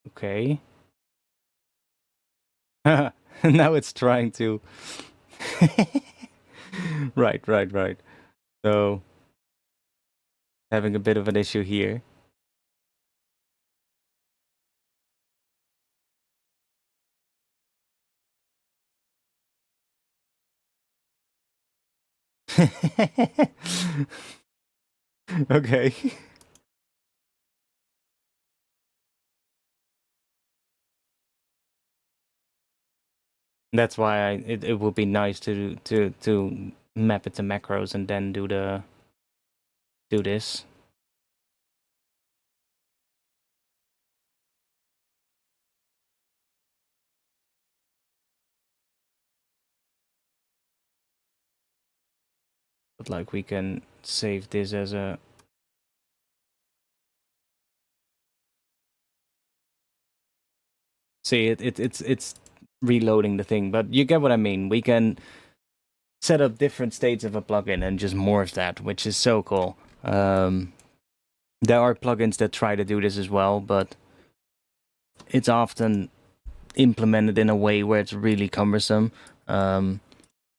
S1: Okay. Now it's trying to... Right. So... Having a bit of an issue here. Okay. That's why it would be nice to map it to macros and then do this. But like we can save this as a... See, it's reloading the thing, but you get what I mean. We can set up different states of a plugin and just morph that, which is so cool. There are plugins that try to do this as well, but it's often implemented in a way where it's really cumbersome.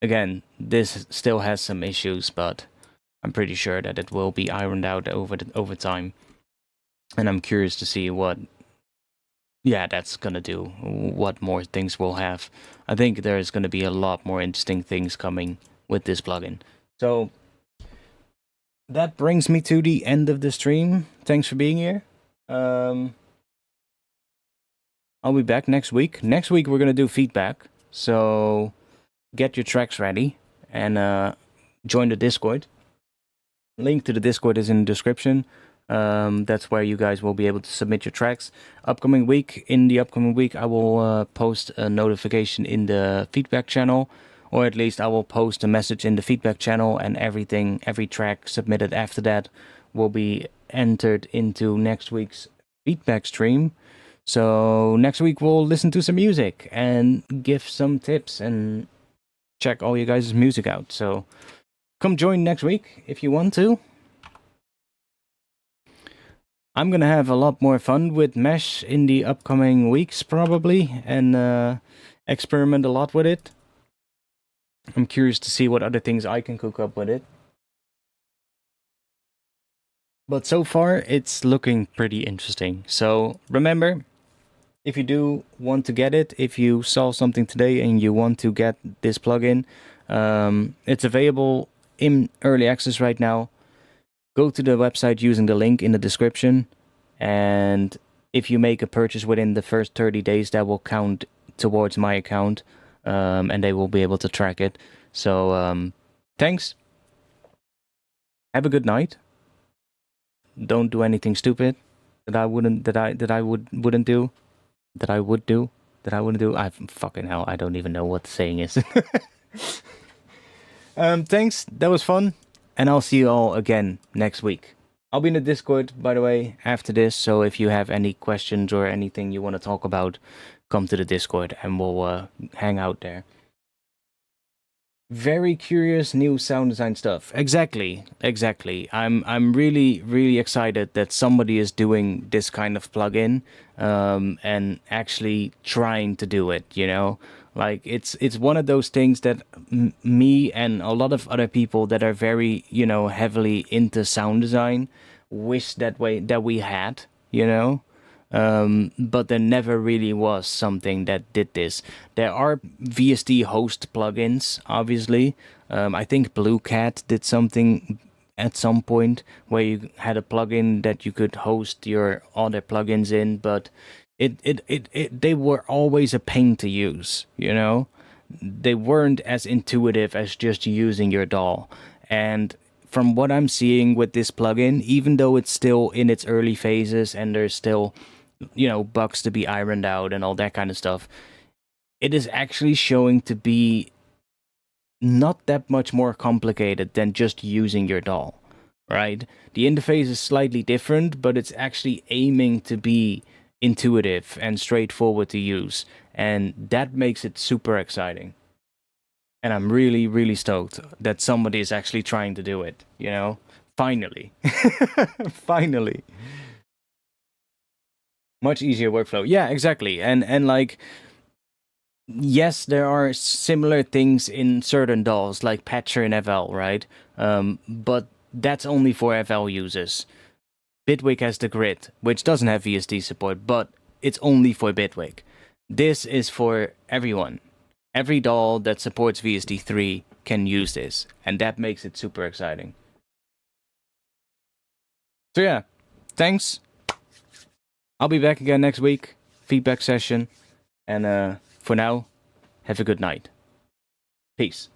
S1: Again, this still has some issues, but I'm pretty sure that it will be ironed out over time. And I'm curious to see what, that's gonna do, what more things we'll have. I think there's gonna be a lot more interesting things coming with this plugin. So that brings me to the end of the stream. Thanks for being here. I'll be back next week. Next week we're gonna do feedback. So get your tracks ready and join the Discord. Link to the Discord is in the description. That's where you guys will be able to submit your tracks. In the upcoming week, I will post a notification in the feedback channel, or at least I will post a message in the feedback channel, and every track submitted after that will be entered into next week's feedback stream. So next week we'll listen to some music and give some tips and check all you guys' music out. So come join next week if you want to. I'm gonna have a lot more fun with Mesh in the upcoming weeks probably, and experiment a lot with it. I'm curious to see what other things I can cook up with it. But so far it's looking pretty interesting. So remember, if you do want to get it, if you saw something today and you want to get this plugin, it's available in early access right now. Go to the website using the link in the description, and if you make a purchase within the first 30 days, that will count towards my account, and they will be able to track it. So thanks. Have a good night. Don't do anything stupid that I wouldn't do. Fucking hell, I don't even know what the saying is. Thanks, that was fun, and I'll see you all again next week. I'll be in the Discord, by the way, after this, so if you have any questions or anything you want to talk about, come to the Discord and we'll hang out there. Very curious new sound design stuff. Exactly. I'm really excited that somebody is doing this kind of plugin, and actually trying to do it, you know? Like, it's one of those things that me and a lot of other people that are very, you know, heavily into sound design wish that we had, you know? But there never really was something that did this. There are VST host plugins, obviously. I think Blue Cat did something at some point where you had a plugin that you could host your other plugins in, but they were always a pain to use, you know? They weren't as intuitive as just using your DAW. And from what I'm seeing with this plugin, even though it's still in its early phases and there's still, you know, bugs to be ironed out and all that kind of stuff, it is actually showing to be not that much more complicated than just using your DAW, right? The interface is slightly different, but it's actually aiming to be intuitive and straightforward to use, and that makes it super exciting. And I'm really stoked that somebody is actually trying to do it, you know? Finally. Finally. Much easier workflow. Yeah, exactly. And like, yes, there are similar things in certain DAWs, like Patcher and FL, right? But that's only for FL users. Bitwig has the Grid, which doesn't have VST support, but it's only for Bitwig. This is for everyone. Every DAW that supports VST3 can use this, and that makes it super exciting. So yeah, thanks. I'll be back again next week, feedback session, and for now, have a good night. Peace.